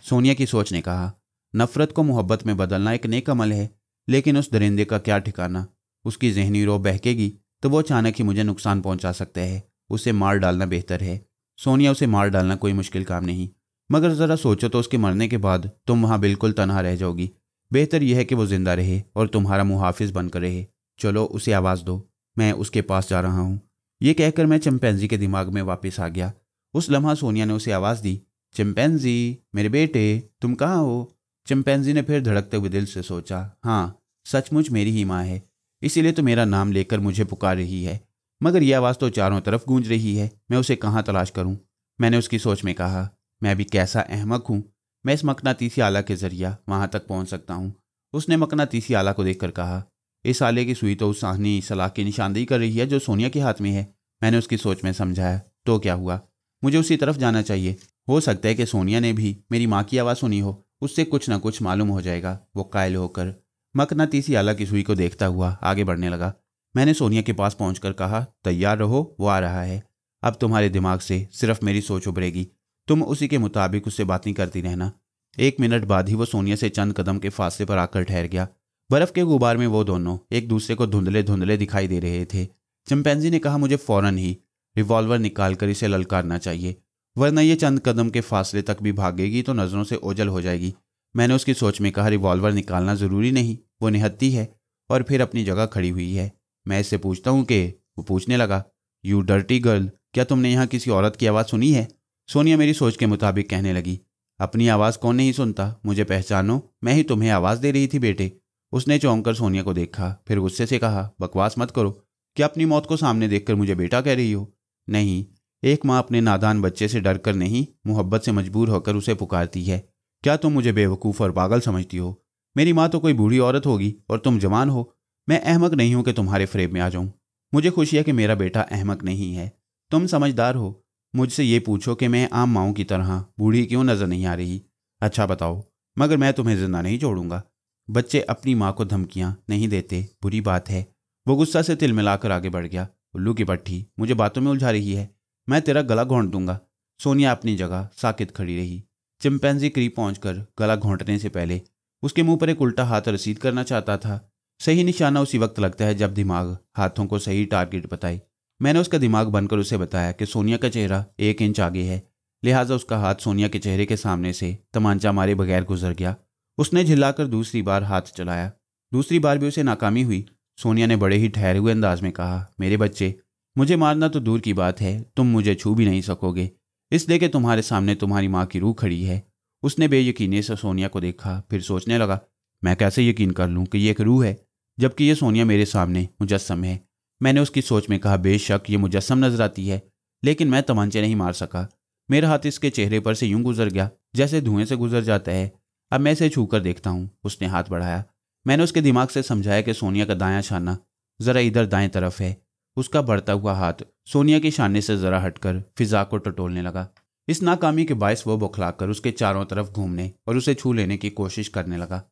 सोनिया की सोच ने कहा, नफरत को मोहब्बत में बदलना एक नेक अमल है, लेकिन उस दरिंदे का क्या ठिकाना? उसकी जहनी रो बहकेगी तो वो अचानक ही मुझे नुकसान पहुंचा सकता है। उसे मार डालना बेहतर है। सोनिया, उसे मार डालना कोई मुश्किल काम नहीं, मगर ज़रा सोचो तो उसके मरने के बाद तुम वहाँ बिल्कुल तनहा रह जाओगी। बेहतर यह है कि वो जिंदा रहे और तुम्हारा मुहाफिज बनकर रहे। चलो उसे आवाज़ दो, मैं उसके पास जा रहा हूँ। ये कहकर मैं चिंपैंजी के दिमाग में वापस आ गया। उस लम्हा सोनिया ने उसे आवाज़ दी, चिंपैंजी मेरे बेटे, तुम कहाँ हो? चिंपैंजी ने फिर धड़कते हुए दिल से सोचा, हाँ सचमुच मेरी ही माँ है, इसीलिए तो मेरा नाम लेकर मुझे पुकार रही है। मगर यह आवाज़ तो चारों तरफ गूंज रही है, मैं उसे कहाँ तलाश करूँ? मैंने उसकी सोच में कहा, मैं भी कैसा अहमक हूँ, मैं इस मकनातीसी आला के जरिया वहाँ तक पहुँच सकता हूँ। उसने मकनातीसी आला को देखकर कहा, इस आले की सुई तो उस साहनी सलाह की निशानदेही कर रही है जो सोनिया के हाथ में है। मैंने उसकी सोच में समझाया, तो क्या हुआ, मुझे उसी तरफ जाना चाहिए। हो सकता है कि सोनिया ने भी मेरी माँ की आवाज़ सुनी हो, उससे कुछ ना कुछ मालूम हो जाएगा। वो कायल होकर मकनातीसी आला की सुई को देखता हुआ आगे बढ़ने लगा। मैंने सोनिया के पास पहुंचकर कहा, तैयार रहो, वो आ रहा है। अब तुम्हारे दिमाग से सिर्फ मेरी सोच उभरेगी, तुम उसी के मुताबिक उससे बातें करती रहना। 1 मिनट बाद ही वो सोनिया से चंद कदम के फासले पर आकर ठहर गया। बर्फ के गुबार में वो दोनों एक दूसरे को धुंधले धुंधले दिखाई दे रहे थे। चिंपैंजी ने कहा, मुझे फौरन ही रिवॉल्वर निकालकर इसे ललकारना चाहिए, वरना ये चंद कदम के फासले तक भी भागेगी तो नज़रों से ओझल हो जाएगी। मैंने उसकी सोच में कहा, रिवॉल्वर निकालना ज़रूरी नहीं, वो निहत्ती है और फिर अपनी जगह खड़ी हुई है। मैं इससे पूछता हूँ कि वो पूछने लगा, यू डर्टी गर्ल, क्या तुमने यहाँ किसी औरत की आवाज़ सुनी है? सोनिया मेरी सोच के मुताबिक कहने लगी, अपनी आवाज़ कौन नहीं सुनता, मुझे पहचानो, मैं ही तुम्हें आवाज़ दे रही थी बेटे। उसने चौंक कर सोनिया को देखा, फिर गुस्से से कहा, बकवास मत करो, क्या अपनी मौत को सामने देखकर मुझे बेटा कह रही हो? नहीं, एक माँ अपने नादान बच्चे से डर कर नहीं, मोहब्बत से मजबूर होकर उसे पुकारती है। क्या तुम मुझे बेवकूफ़ और पागल समझती हो? मेरी माँ तो कोई बूढ़ी औरत होगी और तुम जवान हो। मैं अहमक नहीं हूँ कि तुम्हारे फ्रेब में आ जाऊँ। मुझे खुशी है कि मेरा बेटा अहमक नहीं है, तुम समझदार हो। मुझसे ये पूछो कि मैं आम माँओं की तरह बूढ़ी क्यों नज़र नहीं आ रही? अच्छा बताओ, मगर मैं तुम्हें जिंदा नहीं छोड़ूंगा। बच्चे अपनी माँ को धमकियाँ नहीं देते, बुरी बात है। वो गुस्सा से तिल मिलाकर आगे बढ़ गया। उल्लू की पट्टी मुझे बातों में उलझा रही है, मैं तेरा गला घोंट दूंगा। सोनिया अपनी जगह साकित खड़ी रही। चिंपैंजी करीब पहुंचकर गला घोंटने से पहले उसके मुंह पर एक उल्टा हाथ रसीद करना चाहता था। सही निशाना उसी वक्त लगता है जब दिमाग हाथों को सही टारगेट बताए। मैंने उसका दिमाग बनकर उसे बताया कि सोनिया का चेहरा 1 इंच आगे है, लिहाजा उसका हाथ सोनिया के चेहरे के सामने से तमांचा मारे बगैर गुजर गया। उसने झिल्लाकर दूसरी बार हाथ चलाया। दूसरी बार भी उसे नाकामी हुई। सोनिया ने बड़े ही ठहरे हुए अंदाज में कहा, मेरे बच्चे, मुझे मारना तो दूर की बात है, तुम मुझे छू भी नहीं सकोगे, इसलिए कि तुम्हारे सामने तुम्हारी माँ की रूह खड़ी है। उसने बेयकीनी से सोनिया को देखा, फिर सोचने लगा, मैं कैसे यकीन कर लूँ कि ये एक रूह है, जबकि ये सोनिया मेरे सामने मुजस्सम है। मैंने उसकी सोच में कहा, बेशक ये मुजस्सम नजर आती है, लेकिन मैं तमंचे नहीं मार सका। मेरा हाथ इसके चेहरे पर से यूं गुजर गया जैसे धुएं से गुजर जाता है। अब मैं इसे छू कर देखता हूँ। उसने हाथ बढ़ाया। मैंने उसके दिमाग से समझाया कि सोनिया का दायां शाना जरा इधर दाएं तरफ है। उसका बढ़ता हुआ हाथ सोनिया के शाने से जरा हटकर फिजा को टटोलने लगा। इस नाकामी के बायस वो बौखलाकर उसके चारों तरफ घूमने और उसे छू लेने की कोशिश करने लगा।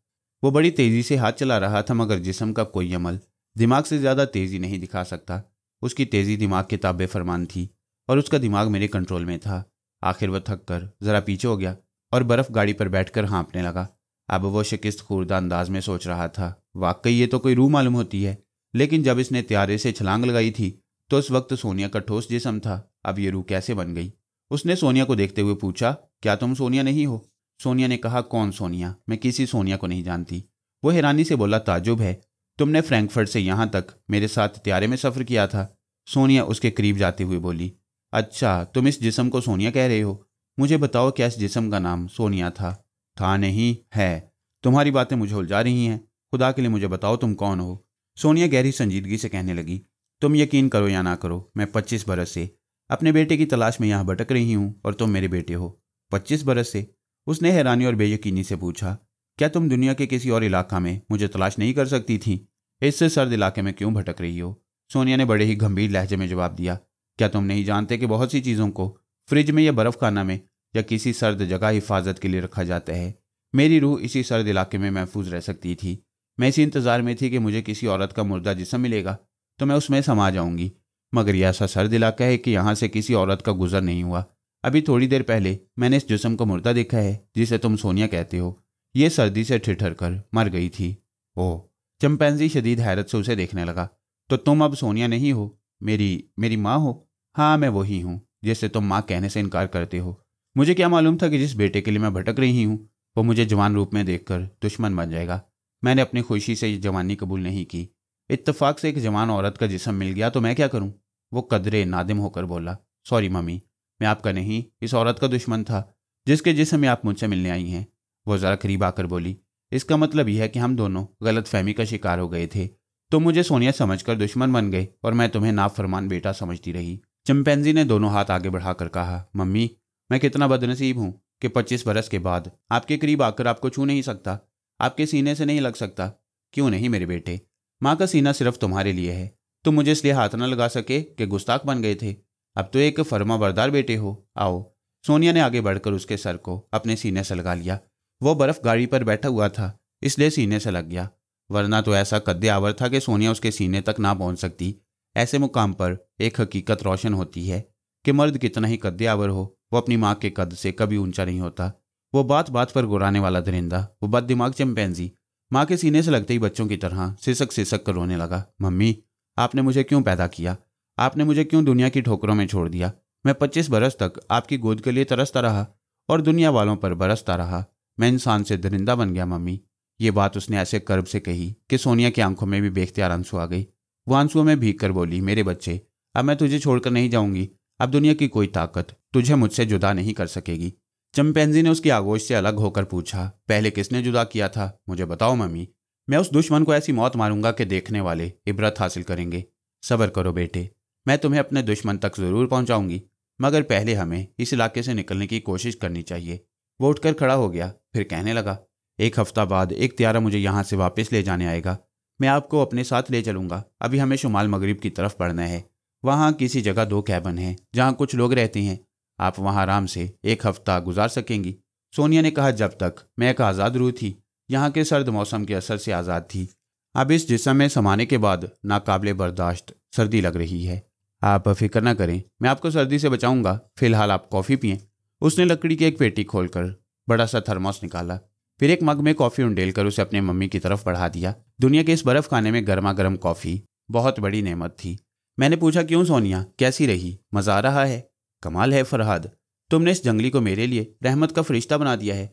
वो बड़ी तेजी से हाथ चला रहा था, मगर जिस्म का कोई अमल दिमाग से ज्यादा तेजी नहीं दिखा सकता। उसकी तेजी दिमाग के ताबे फरमान थी और उसका दिमाग मेरे कंट्रोल में था। आखिर वह थक कर जरा पीछे हो गया और बर्फ गाड़ी पर बैठकर हाँफने लगा। अब वो शिकस्त खुर्दा अंदाज में सोच रहा था, वाकई ये तो कोई रूह मालूम होती है। लेकिन जब इसने त्यारे से छलांग लगाई थी तो उस वक्त सोनिया का ठोस जिस्म था, अब ये रूह कैसे बन गई? उसने सोनिया को देखते हुए पूछा, क्या तुम सोनिया नहीं हो? सोनिया ने कहा, कौन सोनिया? मैं किसी सोनिया को नहीं जानती। वो हैरानी से बोला, ताजुब है, तुमने फ्रैंकफर्ट से यहाँ तक मेरे साथ त्यारे में सफ़र किया था। सोनिया उसके करीब जाते हुए बोली, अच्छा तुम इस जिस्म को सोनिया कह रहे हो? मुझे बताओ, क्या इस जिस्म का नाम सोनिया था? था नहीं, है। तुम्हारी बातें मुझे उलझा रही हैं। खुदा के लिए मुझे बताओ, तुम कौन हो? सोनिया गहरी संजीदगी से कहने लगी, तुम यकीन करो या ना करो, मैं 25 बरस से अपने बेटे की तलाश में यहाँ भटक रही हूँ और तुम मेरे बेटे हो। 25 बरस से? उसने हैरानी और बेयकीनी से पूछा, क्या तुम दुनिया के किसी और इलाका में मुझे तलाश नहीं कर सकती थी? इससे सर्द इलाके में क्यों भटक रही हो? सोनिया ने बड़े ही गंभीर लहजे में जवाब दिया, क्या तुम नहीं जानते कि बहुत सी चीज़ों को फ्रिज में या बर्फ़ खाना में या किसी सर्द जगह हिफाजत के लिए रखा जाता है? मेरी रूह इसी सर्द इलाके में महफूज रह सकती थी। मैं इसी इंतज़ार में थी कि मुझे किसी औरत का मुर्दा जिस्म मिलेगा तो मैं उसमें समा जाऊंगी, मगर यह ऐसा सर्द इलाका है कि यहाँ से किसी औरत का गुजर नहीं हुआ। अभी थोड़ी देर पहले मैंने इस जिस्म को मुर्दा देखा है जिसे तुम सोनिया कहते हो। ये सर्दी से ठिठर कर मर गई थी। ओह! चिंपैंजी शदीद हैरत से उसे देखने लगा। तो तुम अब सोनिया नहीं हो, मेरी माँ हो? हाँ, मैं वही हूँ जिससे तुम माँ कहने से इनकार करते हो। मुझे क्या मालूम था कि जिस बेटे के लिए मैं भटक रही हूँ वो मुझे जवान रूप में देखकर दुश्मन बन जाएगा। मैंने अपनी खुशी से ये जवानी कबूल नहीं की। इत्तेफाक से एक जवान औरत का जिस्म मिल गया तो मैं क्या करूं? वो कदरे नादिम होकर बोला, सॉरी मम्मी, मैं आपका नहीं, इस औरत का दुश्मन था जिसके जिस्म में आप मुझसे मिलने आई हैं। वो ज़रा करीब आकर बोली, इसका मतलब यह है कि हम दोनों गलत फहमी का शिकार हो गए थे। तुम मुझे सोनिया समझकर दुश्मन बन गए और मैं तुम्हें नाफरमान बेटा समझती रही। चिंपैंजी ने दोनों हाथ आगे बढ़ाकर कहा, मम्मी, मैं कितना बदनसीब हूँ कि 25 बरस के बाद आपके करीब आकर आपको छू नहीं सकता, आपके सीने से नहीं लग सकता। क्यों नहीं मेरे बेटे? माँ का सीना सिर्फ तुम्हारे लिए है। तुम मुझे इसलिए हाथ न लगा सके कि गुस्ताख बन गए थे। अब तो एक फर्माबरदार बेटे हो। आओ। सोनिया ने आगे बढ़कर उसके सर को अपने सीने से लगा लिया। वो बर्फ गाड़ी पर बैठा हुआ था, इसलिए सीने से लग गया, वरना तो ऐसा कद्दे आवर था कि सोनिया उसके सीने तक ना पहुंच सकती। ऐसे मुकाम पर एक हकीकत रोशन होती है कि मर्द कितना ही कद्दे आवर हो, वो अपनी माँ के कद से कभी ऊंचा नहीं होता। वो बात बात पर गुराने वाला दरिंदा, वो बददिमाग चिंपैंजी माँ के सीने से लगते ही बच्चों की तरह सिसक सिसक कर रोने लगा। मम्मी, आपने मुझे क्यों पैदा किया? आपने मुझे क्यों दुनिया की ठोकरों में छोड़ दिया? मैं 25 बरस तक आपकी गोद के लिए तरसता रहा और दुनिया वालों पर बरसता रहा। मैं इंसान से दरिंदा बन गया मम्मी। ये बात उसने ऐसे कर्ब से कही कि सोनिया की आंखों में भी बेख्तियार आंसू आ गई। वो आंसुओं में भीग कर बोली, मेरे बच्चे, अब मैं तुझे छोड़कर नहीं जाऊंगी। अब दुनिया की कोई ताकत तुझे मुझसे जुदा नहीं कर सकेगी। चिंपैंजी ने उसकी आगोश से अलग होकर पूछा, पहले किसने जुदा किया था? मुझे बताओ मम्मी। मैं उस दुश्मन को ऐसी मौत मारूंगा कि देखने वाले इबरत हासिल करेंगे। सब्र करो बेटे, मैं तुम्हें अपने दुश्मन तक जरूर पहुंचाऊंगी, मगर पहले हमें इस इलाके से निकलने की कोशिश करनी चाहिए। वो उठकर खड़ा हो गया, फिर कहने लगा, 1 हफ्ता बाद एक त्यारा मुझे यहाँ से वापस ले जाने आएगा। मैं आपको अपने साथ ले चलूंगा। अभी हमें शुमाल मगरिब की तरफ बढ़ना है। वहाँ किसी जगह 2 कैबन हैं जहाँ कुछ लोग रहते हैं। आप वहाँ आराम से 1 हफ्ता गुजार सकेंगी। सोनिया ने कहा, जब तक मैं एक आज़ाद रूह थी, यहाँ के सर्द मौसम के असर से आज़ाद थी। अब इस जिस्म में समाने के बाद नाकाबिले बर्दाश्त सर्दी लग रही है। आप फिक्र न करें, मैं आपको सर्दी से बचाऊंगा। फिलहाल आप कॉफ़ी पिएं। उसने लकड़ी की एक पेटी खोलकर बड़ा सा थर्मोस निकाला, फिर एक मग में कॉफ़ी उंडेलकर उसे अपने मम्मी की तरफ बढ़ा दिया। दुनिया के इस बर्फ़ खाने में गर्मा गर्म कॉफ़ी बहुत बड़ी नेमत थी। मैंने पूछा, क्यों सोनिया, कैसी रही? मज़ा आ रहा है? कमाल है फरहाद, तुमने इस जंगली को मेरे लिए रहमत का फरिश्ता बना दिया है।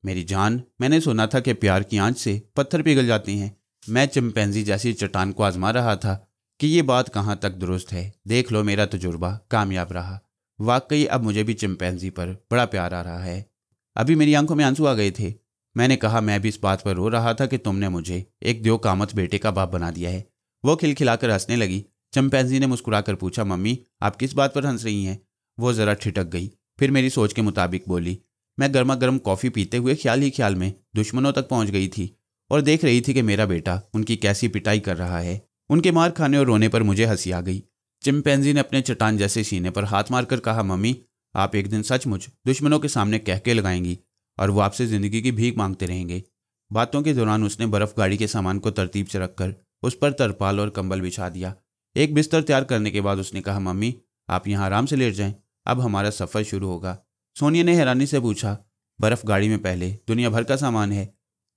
मेरी जान, मैंने सुना था कि प्यार की आंच से पत्थर पिघल जाते हैं। मैं चिंपैंजी जैसी चट्टान को आजमा रहा था कि ये बात कहाँ तक दुरुस्त है। देख लो, मेरा तजुर्बा कामयाब रहा। वाकई अब मुझे भी चिंपैंजी पर बड़ा प्यार आ रहा है। अभी मेरी आंखों में आंसू आ गए थे। मैंने कहा, मैं भी इस बात पर रो रहा था कि तुमने मुझे एक द्यो कामत बेटे का बाप बना दिया है। वो खिलखिलाकर हंसने लगी। चिंपैंजी ने मुस्कुराकर पूछा, मम्मी आप किस बात पर हंस रही हैं? वो ज़रा ठिठक गई, फिर मेरी सोच के मुताबिक बोली, मैं गर्मा गर्म कॉफ़ी पीते हुए ख्याल ही ख्याल में दुश्मनों तक पहुंच गई थी और देख रही थी कि मेरा बेटा उनकी कैसी पिटाई कर रहा है। उनके मार खाने और रोने पर मुझे हंसी आ गई। चिंपैंजी ने अपने चट्टान जैसे सीने पर हाथ मारकर कहा, मम्मी आप एक दिन सचमुच दुश्मनों के सामने कह के लगाएंगी और वो आपसे ज़िंदगी की भीख मांगते रहेंगे। बातों के दौरान उसने बर्फ़ गाड़ी के सामान को तरतीब से रखकर उस पर तरपाल और कंबल बिछा दिया। एक बिस्तर तैयार करने के बाद उसने कहा, मम्मी आप यहाँ आराम से लेट जाएं, अब हमारा सफ़र शुरू होगा। सोनिया ने हैरानी से पूछा, बर्फ़ गाड़ी में पहले दुनिया भर का सामान है,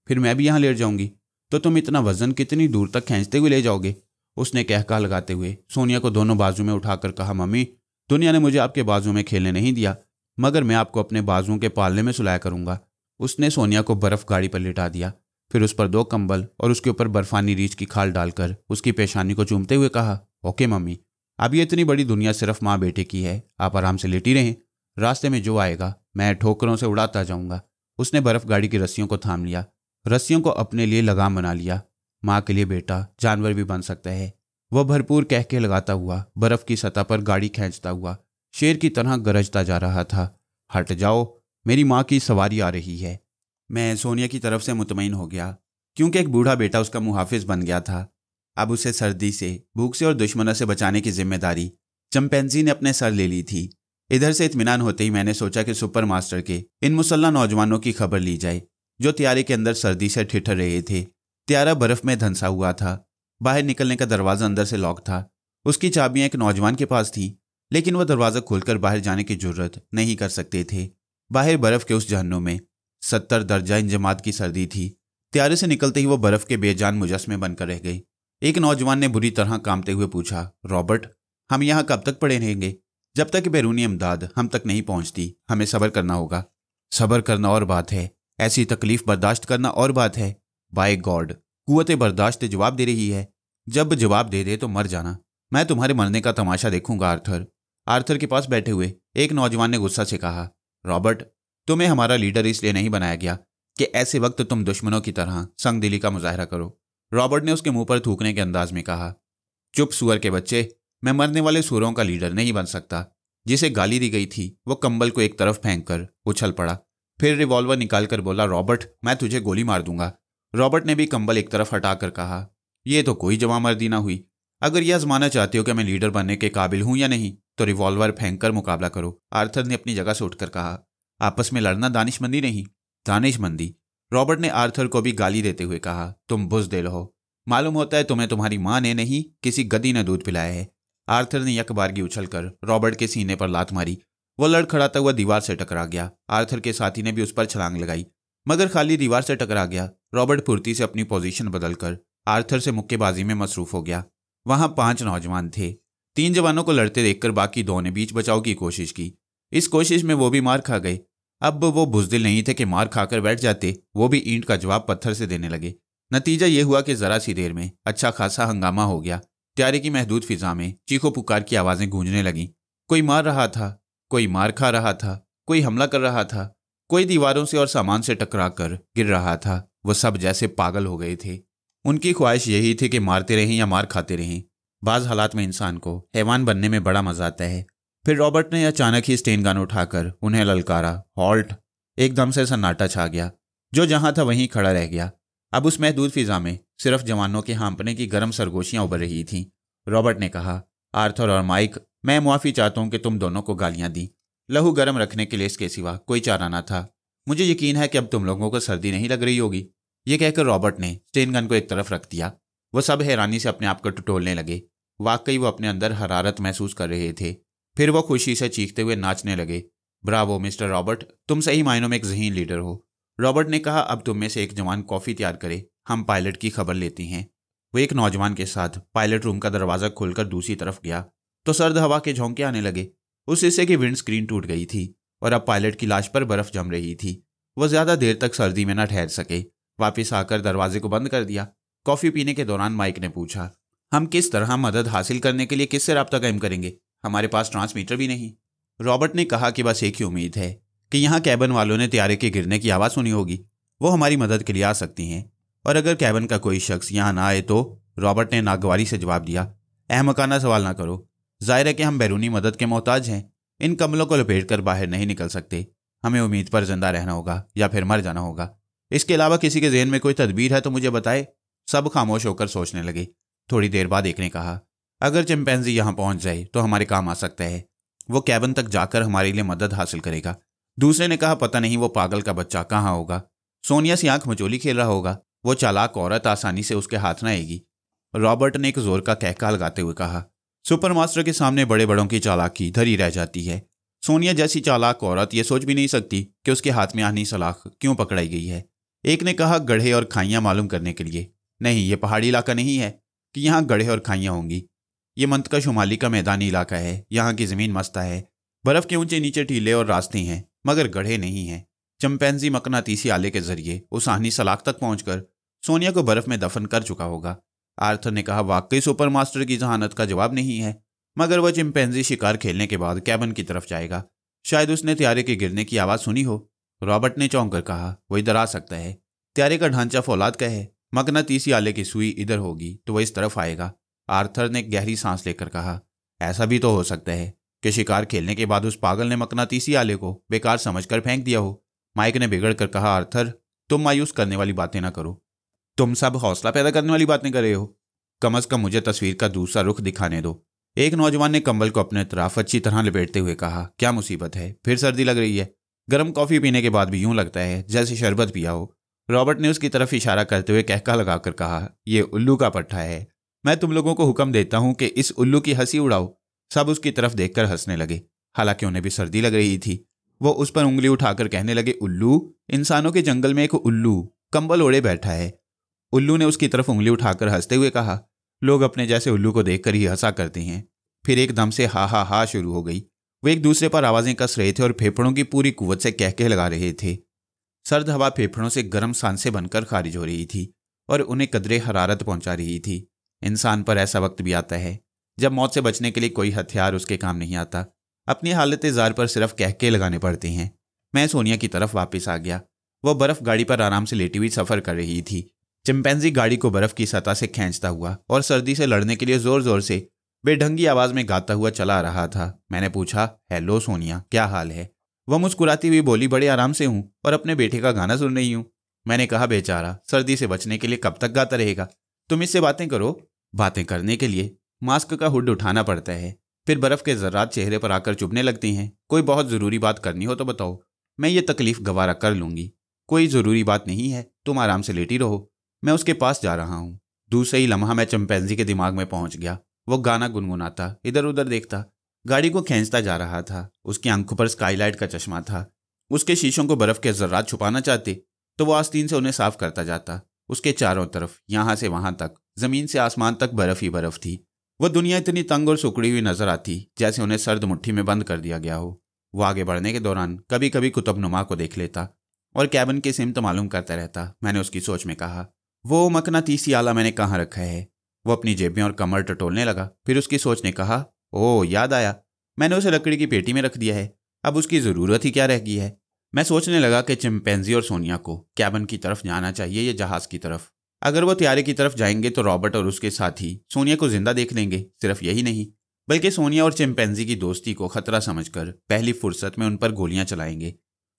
फिर मैं भी यहाँ लेट जाऊँगी तो तुम इतना वज़न कितनी दूर तक खींचते हुए ले जाओगे? उसने कहका लगाते हुए सोनिया को दोनों बाजू में उठाकर कहा, मम्मी दुनिया ने मुझे आपके बाजू में खेलने नहीं दिया, मगर मैं आपको अपने बाजुओं के पालने में सुलाया करूँगा। उसने सोनिया को बर्फ़ गाड़ी पर लिटा दिया, फिर उस पर 2 कंबल और उसके ऊपर बर्फानी रीछ की खाल डालकर उसकी पेशानी को चूमते हुए कहा, ओके मम्मी, अब ये इतनी बड़ी दुनिया सिर्फ माँ बेटे की है, आप आराम से लेटी रहें, रास्ते में जो आएगा मैं ठोकरों से उड़ाता जाऊँगा। उसने बर्फ़ गाड़ी की रस्सियों को थाम लिया, रस्सियों को अपने लिए लगाम बना लिया। माँ के लिए बेटा जानवर भी बन सकता है। वह भरपूर कह के लगाता हुआ बर्फ़ की सतह पर गाड़ी खींचता हुआ शेर की तरह गरजता जा रहा था, हट जाओ, मेरी माँ की सवारी आ रही है। मैं सोनिया की तरफ से मुतमईन हो गया, क्योंकि एक बूढ़ा बेटा उसका मुहाफिज बन गया था। अब उसे सर्दी से, भूख से और दुश्मनों से बचाने की जिम्मेदारी चिंपैंजी ने अपने सर ले ली थी। इधर से इत्मीनान होते ही मैंने सोचा कि सुपर मास्टर के इन मुसल्ला नौजवानों की खबर ली जाए जो त्यारे के अंदर सर्दी से ठिठर रहे थे। त्यारा बर्फ में धंसा हुआ था। बाहर निकलने का दरवाज़ा अंदर से लॉक था। उसकी चाबियां एक नौजवान के पास थी, लेकिन वह दरवाज़ा खोलकर बाहर जाने की जुर्रत नहीं कर सकते थे। बाहर बर्फ़ के उस जहन्नुम में 70 दर्जा इंजमात की सर्दी थी। त्यारे से निकलते ही वो बर्फ़ के बेजान मुजस्मे बनकर रह गई। एक नौजवान ने बुरी तरह कांपते हुए पूछा, रॉबर्ट हम यहाँ कब तक पड़े रहेंगे? जब तक बैरूनी इमदाद हम तक नहीं पहुँचती हमें सब्र करना होगा। सब्र करना और बात है, ऐसी तकलीफ बर्दाश्त करना और बात है। बाय गॉड, कुव्वत बर्दाश्त जवाब दे रही है। जब जवाब दे दे तो मर जाना, मैं तुम्हारे मरने का तमाशा देखूंगा। आर्थर के पास बैठे हुए एक नौजवान ने गुस्सा से कहा, रॉबर्ट तुम्हें हमारा लीडर इसलिए नहीं बनाया गया कि ऐसे वक्त तुम दुश्मनों की तरह संगदिली का मुजाहरा करो। रॉबर्ट ने उसके मुंह पर थूकने के अंदाज में कहा, चुप सुअर के बच्चे, मैं मरने वाले सूरों का लीडर नहीं बन सकता। जिसे गाली दी गई थी वो कंबल को एक तरफ फेंक कर उछल पड़ा, फिर रिवॉल्वर निकालकर बोला, रॉबर्ट मैं तुझे गोली मार दूंगा। रॉबर्ट ने भी कंबल एक तरफ हटाकर कहा, यह तो कोई जवामर्दी ना हुई। अगर यह आजमाना चाहते हो कि मैं लीडर बनने के काबिल हूं या नहीं तो रिवॉल्वर फेंक कर मुकाबला करो। आर्थर ने अपनी जगह से उठकर कहा, आपस में लड़ना दानिशमंदी नहीं। दानिशमंदी? रॉबर्ट ने आर्थर को भी गाली देते हुए कहा, तुम बुज़दिल हो। मालूम होता है तुम्हें तुम्हारी माँ ने नहीं किसी गधी ने दूध पिलाया है। आर्थर ने यकबारगी उछलकर रॉबर्ट के सीने पर लात मारी। वो लड़खड़ाता हुआ दीवार से टकरा गया। आर्थर के साथी ने भी उस पर छलांग लगाई, मगर खाली दीवार से टकरा गया। रॉबर्ट फुर्ती से अपनी पोजीशन बदलकर आर्थर से मुक्केबाजी में मसरूफ हो गया। वहां 5 नौजवान थे। 3 जवानों को लड़ते देखकर बाकी 2 ने बीच बचाव की कोशिश की। इस कोशिश में वो भी मार खा गए। अब वो बुज़दिल नहीं थे कि मार खाकर बैठ जाते, वो भी ईंट का जवाब पत्थर से देने लगे। नतीजा ये हुआ कि जरा सी देर में अच्छा खासा हंगामा हो गया। त्यारे की महदूद फिजा में चीखों पुकार की आवाज़ें गूंजने लगीं। कोई मार रहा था, कोई मार खा रहा था, कोई हमला कर रहा था, कोई दीवारों से और सामान से टकरा कर गिर रहा था। वो सब जैसे पागल हो गए थे। उनकी ख्वाहिश यही थी कि मारते रहें या मार खाते रहें। बाज़ हालात में इंसान को हैवान बनने में बड़ा मजा आता है। फिर रॉबर्ट ने अचानक ही स्टेन गन उठाकर उन्हें ललकारा, हॉल्ट। एकदम से सन्नाटा छा गया। जो जहां था वहीं खड़ा रह गया। अब उस महदूद फिजा में सिर्फ जवानों के हाँपने की गर्म सरगोशियां उभर रही थीं। रॉबर्ट ने कहा, आर्थर और माइक, मैं मुआफ़ी चाहता हूं कि तुम दोनों को गालियां दी। लहू गर्म रखने के लिए इसके सिवा कोई चारा ना था। मुझे यकीन है कि अब तुम लोगों को सर्दी नहीं लग रही होगी। ये कहकर रॉबर्ट ने स्टेन गन को एक तरफ रख दिया। वो सब हैरानी से अपने आप को टटोलने लगे। वाकई वो अपने अंदर हरारत महसूस कर रहे थे। फिर वो खुशी से चीखते हुए नाचने लगे। ब्रावो मिस्टर रॉबर्ट, तुम सही मायनों में एक ज़हीन लीडर हो। रॉबर्ट ने कहा, अब तुम में से एक जवान कॉफ़ी तैयार करे, हम पायलट की खबर लेते हैं। वो एक नौजवान के साथ पायलट रूम का दरवाज़ा खोलकर दूसरी तरफ गया तो सर्द हवा के झोंके आने लगे। उस हिस्से की विंड स्क्रीन टूट गई थी और अब पायलट की लाश पर बर्फ़ जम रही थी। वह ज़्यादा देर तक सर्दी में न ठहर सके। वापस आकर दरवाजे को बंद कर दिया। कॉफ़ी पीने के दौरान माइक ने पूछा, हम किस तरह मदद हासिल करने के लिए किससे रब्ता कायम करेंगे? हमारे पास ट्रांसमीटर भी नहीं। रॉबर्ट ने कहा कि बस एक ही उम्मीद है कि यहाँ कैबिन वालों ने त्यारे के गिरने की आवाज़ सुनी होगी। वो हमारी मदद के लिए आ सकती हैं। और अगर कैबिन का कोई शख्स यहाँ ना आए तो? रॉबर्ट ने नागवारी से जवाब दिया। अहमकाना सवाल ना करो। जाहिर है कि हम बैरूनी मदद के मोहताज हैं। इन कमलों को लपेट कर बाहर नहीं निकल सकते। हमें उम्मीद पर जिंदा रहना होगा या फिर मर जाना होगा। इसके अलावा किसी के ज़हन में कोई तदबीर है तो मुझे बताए। सब खामोश होकर सोचने लगे। थोड़ी देर बाद एक ने कहा, अगर चिंपैंजी यहाँ पहुंच जाए तो हमारे काम आ सकता है। वो कैबिन तक जाकर हमारे लिए मदद हासिल करेगा। दूसरे ने कहा, पता नहीं वो पागल का बच्चा कहाँ होगा। सोनिया सी आंख मचोली खेल रहा होगा। वो चालाक औरत आसानी से उसके हाथ न आएगी। रॉबर्ट ने एक जोर का कहका लगाते हुए कहा, सुपरमास्टर के सामने बड़े बड़ों की चालाकी धरी रह जाती है। सोनिया जैसी चालाक औरत ये सोच भी नहीं सकती कि उसके हाथ में आनी सलाख क्यों पकड़ाई गई है। एक ने कहा, गड्ढे और खाइयां मालूम करने के लिए। नहीं, ये पहाड़ी इलाका नहीं है कि यहाँ गड्ढे और खाइयां होंगी। ये मंतका शुमाली का मैदानी इलाका है। यहाँ की ज़मीन मस्ता है। बर्फ़ के ऊंचे नीचे टीले और रास्ते हैं, मगर गड्ढे नहीं हैं। चिंपैंजी मकनातीसी आले के जरिए उस आहनी सलाख तक पहुंचकर सोनिया को बर्फ़ में दफन कर चुका होगा। आर्थर ने कहा, वाकई सुपरमास्टर की जहानत का जवाब नहीं है, मगर वह चिंपैंजी शिकार खेलने के बाद कैबिन की तरफ जाएगा। शायद उसने त्यारे के गिरने की आवाज़ सुनी हो। रॉबर्ट ने चौंक कर कहा, वो इधर आ सकता है। त्यारे का ढांचा फौलाद का है। मकनातीसी आले की सुई इधर होगी तो वह इस तरफ आएगा। आर्थर ने गहरी सांस लेकर कहा, ऐसा भी तो हो सकता है कि शिकार खेलने के बाद उस पागल ने मकनातीसी आले को बेकार समझकर फेंक दिया हो। माइक ने बिगड़ कर कहा, आर्थर, तुम मायूस करने वाली बातें ना करो। तुम सब हौसला पैदा करने वाली बातें कर रहे हो। कम अज कम मुझे तस्वीर का दूसरा रुख दिखाने दो। एक नौजवान ने कंबल को अपने तरफ अच्छी तरह लपेटते हुए कहा, क्या मुसीबत है? फिर सर्दी लग रही है? गर्म कॉफ़ी पीने के बाद भी यूं लगता है जैसे शरबत पिया हो। रॉबर्ट ने उसकी तरफ इशारा करते हुए कहका लगाकर कहा, यह उल्लू का पट्टा है। मैं तुम लोगों को हुक्म देता हूं कि इस उल्लू की हंसी उड़ाओ। सब उसकी तरफ देखकर हंसने लगे। हालांकि उन्हें भी सर्दी लग रही थी। वो उस पर उंगली उठाकर कहने लगे, उल्लू? इंसानों के जंगल में एक उल्लू कंबल ओढ़े बैठा है। उल्लू ने उसकी तरफ उंगली उठाकर हंसते हुए कहा, लोग अपने जैसे उल्लू को देखकर ही हंसा करते हैं। फिर एकदम से हा हा हा शुरू हो गई। वे एक दूसरे पर आवाज़ें कस रहे थे और फेफड़ों की पूरी कुव्वत से कहके लगा रहे थे। सर्द हवा फेफड़ों से गर्म सांसें बनकर खारिज हो रही थी और उन्हें कदरे हरारत पहुंचा रही थी। इंसान पर ऐसा वक्त भी आता है जब मौत से बचने के लिए कोई हथियार उसके काम नहीं आता। अपनी हालत ज़ार पर सिर्फ कहके लगाने पड़ते हैं। मैं सोनिया की तरफ वापस आ गया। वह बर्फ़ गाड़ी पर आराम से लेटी हुई सफ़र कर रही थी। चिंपैंजी गाड़ी को बर्फ़ की सतह से खींचता हुआ और सर्दी से लड़ने के लिए ज़ोर ज़ोर से बेढंगी आवाज़ में गाता हुआ चला रहा था। मैंने पूछा, हेलो सोनिया, क्या हाल है? वह मुस्कुराती हुई बोली, बड़े आराम से हूँ और अपने बेटे का गाना सुन रही हूँ। मैंने कहा, बेचारा सर्दी से बचने के लिए कब तक गाता रहेगा? तुम इससे बातें करो। बातें करने के लिए मास्क का हुड उठाना पड़ता है, फिर बर्फ़ के ज़र्रात चेहरे पर आकर चुभने लगती हैं। कोई बहुत ज़रूरी बात करनी हो तो बताओ, मैं ये तकलीफ़ गवारा कर लूँगी। कोई ज़रूरी बात नहीं है, तुम आराम से लेटी रहो। मैं उसके पास जा रहा हूँ। दूसरे ही लम्हा मैं चिंपैंजी के दिमाग में पहुँच गया। वो गाना गुनगुनाता इधर उधर देखता, गाड़ी को खींचता जा रहा था। उसकी आंखों पर स्काईलाइट का चश्मा था। उसके शीशों को बर्फ़ के ज़र्रात छुपाना चाहते तो वो आस्तीन से उन्हें साफ करता जाता। उसके चारों तरफ यहाँ से वहाँ तक, ज़मीन से आसमान तक बर्फ़ ही बर्फ़ थी। वो दुनिया इतनी तंग और सुकड़ी हुई नजर आती जैसे उन्हें सर्द मुट्ठी में बंद कर दिया गया हो। वो आगे बढ़ने के दौरान कभी कभी कुतुबनुमा को देख लेता और कैबिन की सिमत मालूम करता रहता। मैंने उसकी सोच में कहा, वो मकनातीसी आला मैंने कहाँ रखा है? वो अपनी जेबें और कमर टटोलने लगा। फिर उसकी सोच ने कहा, ओह याद आया, मैंने उसे लकड़ी की पेटी में रख दिया है। अब उसकी ज़रूरत ही क्या रह गई है? मैं सोचने लगा कि चिंपैंजी और सोनिया को कैबिन की तरफ जाना चाहिए या जहाज़ की तरफ। अगर वो त्यारे की तरफ जाएंगे तो रॉबर्ट और उसके साथी सोनिया को जिंदा देख लेंगे। सिर्फ यही नहीं, बल्कि सोनिया और चिंपैंजी की दोस्ती को खतरा समझकर पहली फुर्सत में उन पर गोलियां चलाएंगे।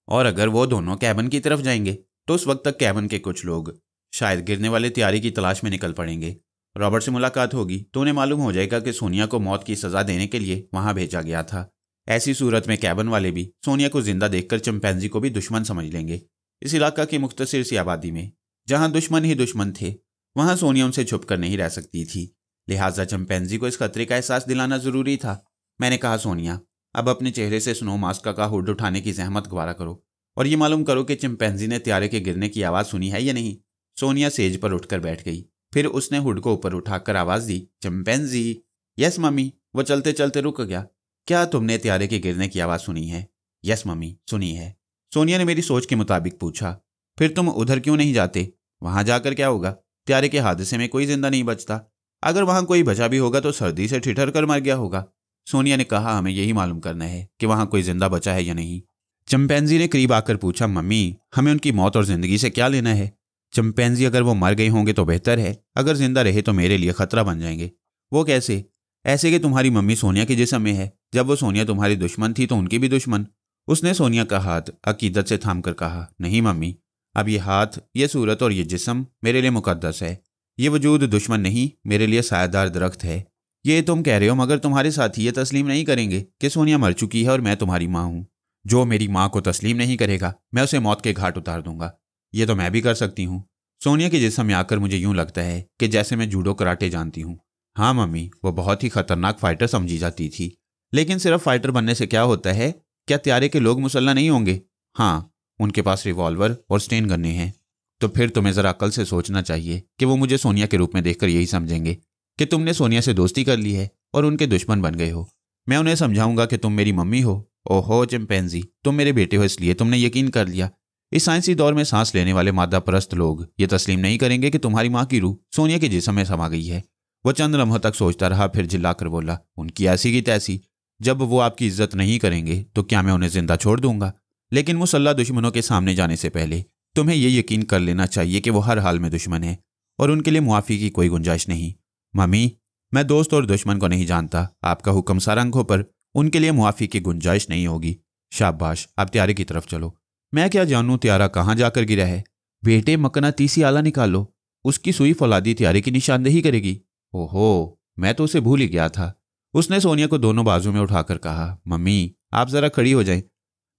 और अगर वो दोनों कैबिन की तरफ जाएंगे तो उस वक्त तक कैबिन के कुछ लोग शायद गिरने वाले त्यारे की तलाश में निकल पड़ेंगे। रॉबर्ट से मुलाकात होगी तो उन्हें मालूम हो जाएगा कि सोनिया को मौत की सज़ा देने के लिए वहाँ भेजा गया था। ऐसी सूरत में कैबिन वाले भी सोनिया को जिंदा देखकर चिंपैंजी को भी दुश्मन समझ लेंगे। इस इलाका की मुख्तसर सी आबादी में जहाँ दुश्मन ही दुश्मन थे, वहाँ सोनिया उनसे छुप कर नहीं रह सकती थी। लिहाजा चिंपैंजी को इस खतरे का एहसास दिलाना ज़रूरी था। मैंने कहा, सोनिया, अब अपने चेहरे से स्नो मास्क का हुड उठाने की जहमत गवारा करो और ये मालूम करो कि चिंपैंजी ने त्यारे के गिरने की आवाज़ सुनी है या नहीं। सोनिया सेज पर उठकर बैठ गई। फिर उसने हुड को ऊपर उठाकर आवाज़ दी, चिंपैंजी। Yes mummy. वो चलते चलते रुक गया। क्या तुमने त्यारे के गिरने की आवाज़ सुनी है? यस मम्मी, सुनी है। सोनिया ने मेरी सोच के मुताबिक पूछा, फिर तुम उधर क्यों नहीं जाते? वहाँ जाकर क्या होगा? त्यारे के हादसे में कोई जिंदा नहीं बचता। अगर वहां कोई बचा भी होगा तो सर्दी से ठिठर कर मर गया होगा। सोनिया ने कहा, हमें यही मालूम करना है कि वहां कोई जिंदा बचा है या नहीं। चिंपैंजी ने करीब आकर पूछा, मम्मी हमें उनकी मौत और जिंदगी से क्या लेना है? चिंपैंजी, अगर वो मर गए होंगे तो बेहतर है, अगर जिंदा रहे तो मेरे लिए खतरा बन जाएंगे। वो कैसे? ऐसे कि तुम्हारी मम्मी सोनिया के जिस्म में है। जब वो सोनिया तुम्हारी दुश्मन थी तो उनकी भी दुश्मन। उसने सोनिया का हाथ अकीदत से थाम कर कहा, नहीं मम्मी, अब ये हाथ, ये सूरत और ये जिस्म मेरे लिए मुकद्दस है। ये वजूद दुश्मन नहीं, मेरे लिए सायादार दरख्त है। ये तुम कह रहे हो, मगर तुम्हारे साथी ये तस्लीम नहीं करेंगे कि सोनिया मर चुकी है और मैं तुम्हारी माँ हूँ। जो मेरी माँ को तस्लीम नहीं करेगा मैं उसे मौत के घाट उतार दूंगा। ये तो मैं भी कर सकती हूँ। सोनिया के जिस्म में आकर मुझे यूं लगता है कि जैसे मैं जूडो कराटे जानती हूँ। हाँ मम्मी, वो बहुत ही खतरनाक फाइटर समझी जाती थी, लेकिन सिर्फ फाइटर बनने से क्या होता है? क्या त्यारे के लोग मुसल्ला नहीं होंगे? हाँ, उनके पास रिवॉल्वर और स्टेन गन्ने हैं। तो फिर तुम्हें जरा अकल से सोचना चाहिए कि वो मुझे सोनिया के रूप में देखकर यही समझेंगे कि तुमने सोनिया से दोस्ती कर ली है और उनके दुश्मन बन गए हो। मैं उन्हें समझाऊंगा कि तुम मेरी मम्मी हो। ओहो चिंपैंजी, तुम मेरे बेटे हो इसलिए तुमने यकीन कर लिया। इस साइंसी दौर में सांस लेने वाले मादा परस्त लोग ये तस्लीम नहीं करेंगे कि तुम्हारी माँ की रूह सोनिया के जिस्म में समा गई है। वो चंद लम्हों तक सोचता रहा, फिर चिल्लाकर बोला, उनकी ऐसी की तैसी। जब वो आपकी इज्जत नहीं करेंगे तो क्या मैं उन्हें जिंदा छोड़ दूंगा? लेकिन मुसल्ला दुश्मनों के सामने जाने से पहले तुम्हें ये यकीन कर लेना चाहिए कि वो हर हाल में दुश्मन है और उनके लिए मुआफ़ी की कोई गुंजाइश नहीं। मम्मी, मैं दोस्त और दुश्मन को नहीं जानता, आपका हुक्म सारंग पर उनके लिए मुआफ़ी की गुंजाइश नहीं होगी। शाबाश, आप त्यारे की तरफ चलो। मैं क्या जानूं त्यारा कहाँ जाकर गिरा है? बेटे, मकनातीसी आला निकालो, उसकी सुई फौलादी त्यारे की निशानदेही करेगी। ओहो, मैं तो उसे भूल ही गया था। उसने सोनिया को दोनों बाजू में उठाकर कहा, मम्मी आप जरा खड़ी हो जाएं,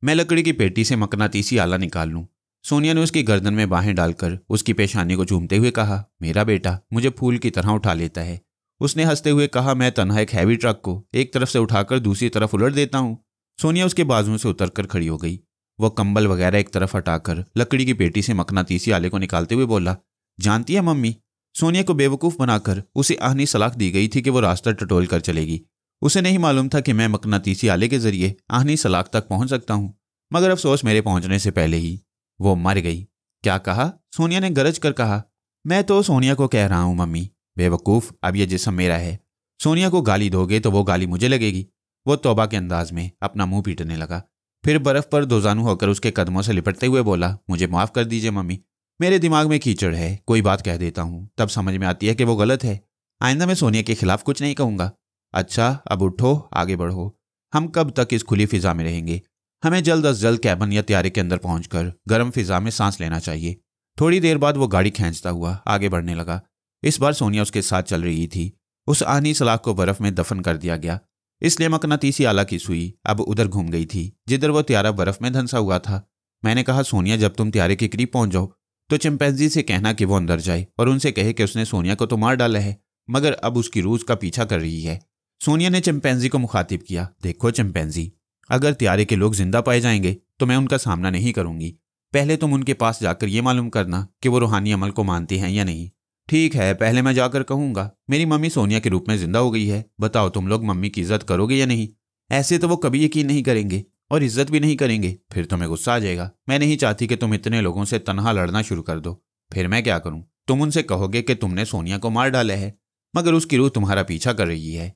मैं लकड़ी की पेटी से मकनातीसी आला निकाल लूं। सोनिया ने उसकी गर्दन में बाहें डालकर उसकी पेशानी को चूमते हुए कहा, मेरा बेटा मुझे फूल की तरह उठा लेता है। उसने हंसते हुए कहा, मैं तन्हा एक हैवी ट्रक को एक तरफ से उठाकर दूसरी तरफ उलट देता हूं। सोनिया उसके बाजुओं से उतरकर खड़ी हो गई। वह कंबल वगैरह एक तरफ हटाकर लकड़ी की पेटी से मकनातीसी आले को निकालते हुए बोला, जानती है मम्मी, सोनिया को बेवकूफ़ बनाकर उसे आहनी सलाख दी गई थी कि वो रास्ता टटोल कर चलेगी। उसे नहीं मालूम था कि मैं मकनातीसी आले के जरिए आहनी सलाख तक पहुंच सकता हूं। मगर अफसोस, मेरे पहुंचने से पहले ही वो मर गई। क्या कहा? सोनिया ने गरज कर कहा, मैं तो सोनिया को कह रहा हूं मम्मी। बेवकूफ़, अब यह जिस्म मेरा है। सोनिया को गाली दोगे तो वो गाली मुझे लगेगी। वो तौबा के अंदाज में अपना मुंह पीटने लगा, फिर बर्फ पर दोजानू होकर उसके कदमों से लिपटते हुए बोला, मुझे माफ़ कर दीजिए मम्मी, मेरे दिमाग में कीचड़ है, कोई बात कह देता हूँ तब समझ में आती है कि वो गलत है। आइंदा मैं सोनिया के खिलाफ कुछ नहीं कहूँगा। अच्छा, अब उठो, आगे बढ़ो। हम कब तक इस खुली फिजा में रहेंगे? हमें जल्द अज जल्द कैबन या त्यारे के अंदर पहुंचकर गर्म फिजा में सांस लेना चाहिए। थोड़ी देर बाद वो गाड़ी खींचता हुआ आगे बढ़ने लगा। इस बार सोनिया उसके साथ चल रही थी। उस आहनी सलाख को बर्फ में दफन कर दिया गया, इसलिए मकनातीसी आला की सुई अब उधर घूम गई थी जिधर वो त्यारा बर्फ में धंसा हुआ था। मैंने कहा, सोनिया जब तुम त्यारे के करीब पहुंच जाओ तो चिंपैंजी से कहना कि वो अंदर जाए और उनसे कहे कि उसने सोनिया को तो मार डाला है, मगर अब उसकी रूह का पीछा कर रही है। सोनिया ने चिंपैंजी को मुखातिब किया, देखो चिंपैंजी, अगर त्यारे के लोग जिंदा पाए जाएंगे तो मैं उनका सामना नहीं करूंगी। पहले तुम उनके पास जाकर ये मालूम करना कि वो रूहानी अमल को मानते हैं या नहीं। ठीक है, पहले मैं जाकर कहूंगा मेरी मम्मी सोनिया के रूप में जिंदा हो गई है। बताओ तुम लोग मम्मी की इज्जत करोगे या नहीं? ऐसे तो वो कभी यकीन नहीं करेंगे और इज्जत भी नहीं करेंगे। फिर तुम्हें गुस्सा आ जाएगा। मैं नहीं चाहती कि तुम इतने लोगों से तनहा लड़ना शुरू कर दो। फिर मैं क्या करूं? तुम उनसे कहोगे कि तुमने सोनिया को मार डाला है, मगर उसकी रूह तुम्हारा पीछा कर रही है।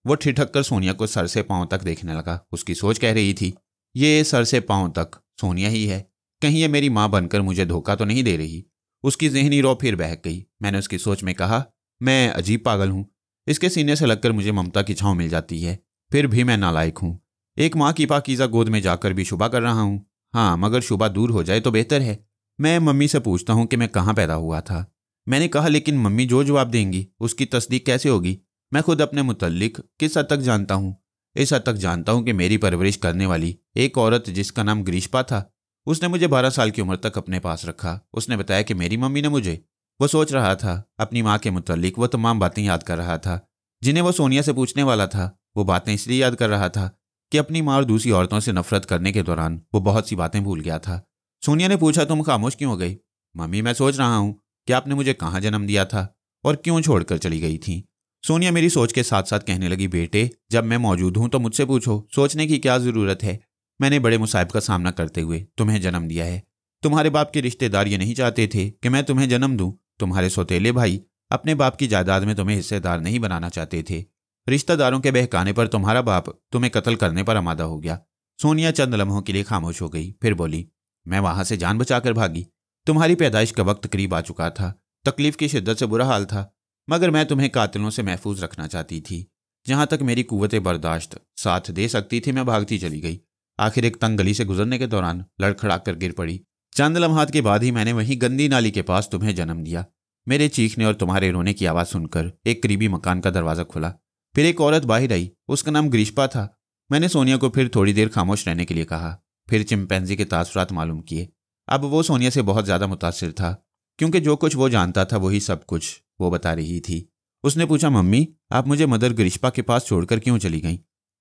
वो ठिठक कर सोनिया को सर से पांव तक देखने लगा। उसकी सोच कह रही थी, ये सर से पांव तक सोनिया ही है, कहीं ये मेरी माँ बनकर मुझे धोखा तो नहीं दे रही। उसकी जहनी रौ फिर बहक गई। मैंने उसकी सोच में कहा, मैं अजीब पागल हूँ। इसके सीने से लगकर मुझे ममता की छाँव मिल जाती है, फिर भी मैं नालायक हूँ। एक माँ की पाकीज़ा गोद में जाकर भी शुबा कर रहा हूँ। हाँ, मगर शुबा दूर हो जाए तो बेहतर है। मैं मम्मी से पूछता हूँ कि मैं कहाँ पैदा हुआ था। मैंने कहा, लेकिन मम्मी जो जवाब देंगी उसकी तस्दीक कैसे होगी? मैं खुद अपने मुतल्लिक किस हद तक जानता हूँ? इस हद तक जानता हूँ कि मेरी परवरिश करने वाली एक औरत जिसका नाम ग्रीष्पा था, उसने मुझे 12 साल की उम्र तक अपने पास रखा। उसने बताया कि मेरी मम्मी ने मुझे, वो सोच रहा था अपनी माँ के मुतल्लिक वो तमाम बातें याद कर रहा था जिन्हें वो सोनिया से पूछने वाला था। वो बातें इसलिए याद कर रहा था कि अपनी माँ और दूसरी औरतों से नफरत करने के दौरान वो बहुत सी बातें भूल गया था। सोनिया ने पूछा, तुम खामोश क्यों हो गई? मम्मी, मैं सोच रहा हूँ कि आपने मुझे कहाँ जन्म दिया था और क्यों छोड़कर चली गई थी। सोनिया मेरी सोच के साथ साथ कहने लगी, बेटे जब मैं मौजूद हूँ तो मुझसे पूछो, सोचने की क्या ज़रूरत है? मैंने बड़े मुसाइब का सामना करते हुए तुम्हें जन्म दिया है। तुम्हारे बाप के रिश्तेदार ये नहीं चाहते थे कि मैं तुम्हें जन्म दूं। तुम्हारे सौतेले भाई अपने बाप की जायदाद में तुम्हें हिस्सेदार नहीं बनाना चाहते थे। रिश्तेदारों के बहकाने पर तुम्हारा बाप तुम्हें कत्ल करने पर आमादा हो गया। सोनिया चंद लम्हों के लिए खामोश हो गई, फिर बोली, मैं वहां से जान बचाकर भागी। तुम्हारी पैदाइश का वक्त करीब आ चुका था, तकलीफ की शिद्दत से बुरा हाल था, मगर मैं तुम्हें कातिलों से महफूज रखना चाहती थी। जहां तक मेरी कुव्वत बर्दाश्त साथ दे सकती थी मैं भागती चली गई। आखिर एक तंग गली से गुजरने के दौरान लड़खड़ाकर गिर पड़ी। चंद लम्हात के बाद ही मैंने वहीं गंदी नाली के पास तुम्हें जन्म दिया। मेरे चीखने और तुम्हारे रोने की आवाज़ सुनकर एक करीबी मकान का दरवाज़ा खुला। फिर एक औरत बाहर आई, उसका नाम ग्रीष्पा था। मैंने सोनिया को फिर थोड़ी देर खामोश रहने के लिए कहा, फिर चिंपैंजी के तासुरात मालूम किए। अब वो सोनिया से बहुत ज़्यादा मुतासिर था, क्योंकि जो कुछ वो जानता था वही सब कुछ वो बता रही थी। उसने पूछा, मम्मी आप मुझे मदर ग्रीष्पा के पास छोड़कर क्यों चली गईं?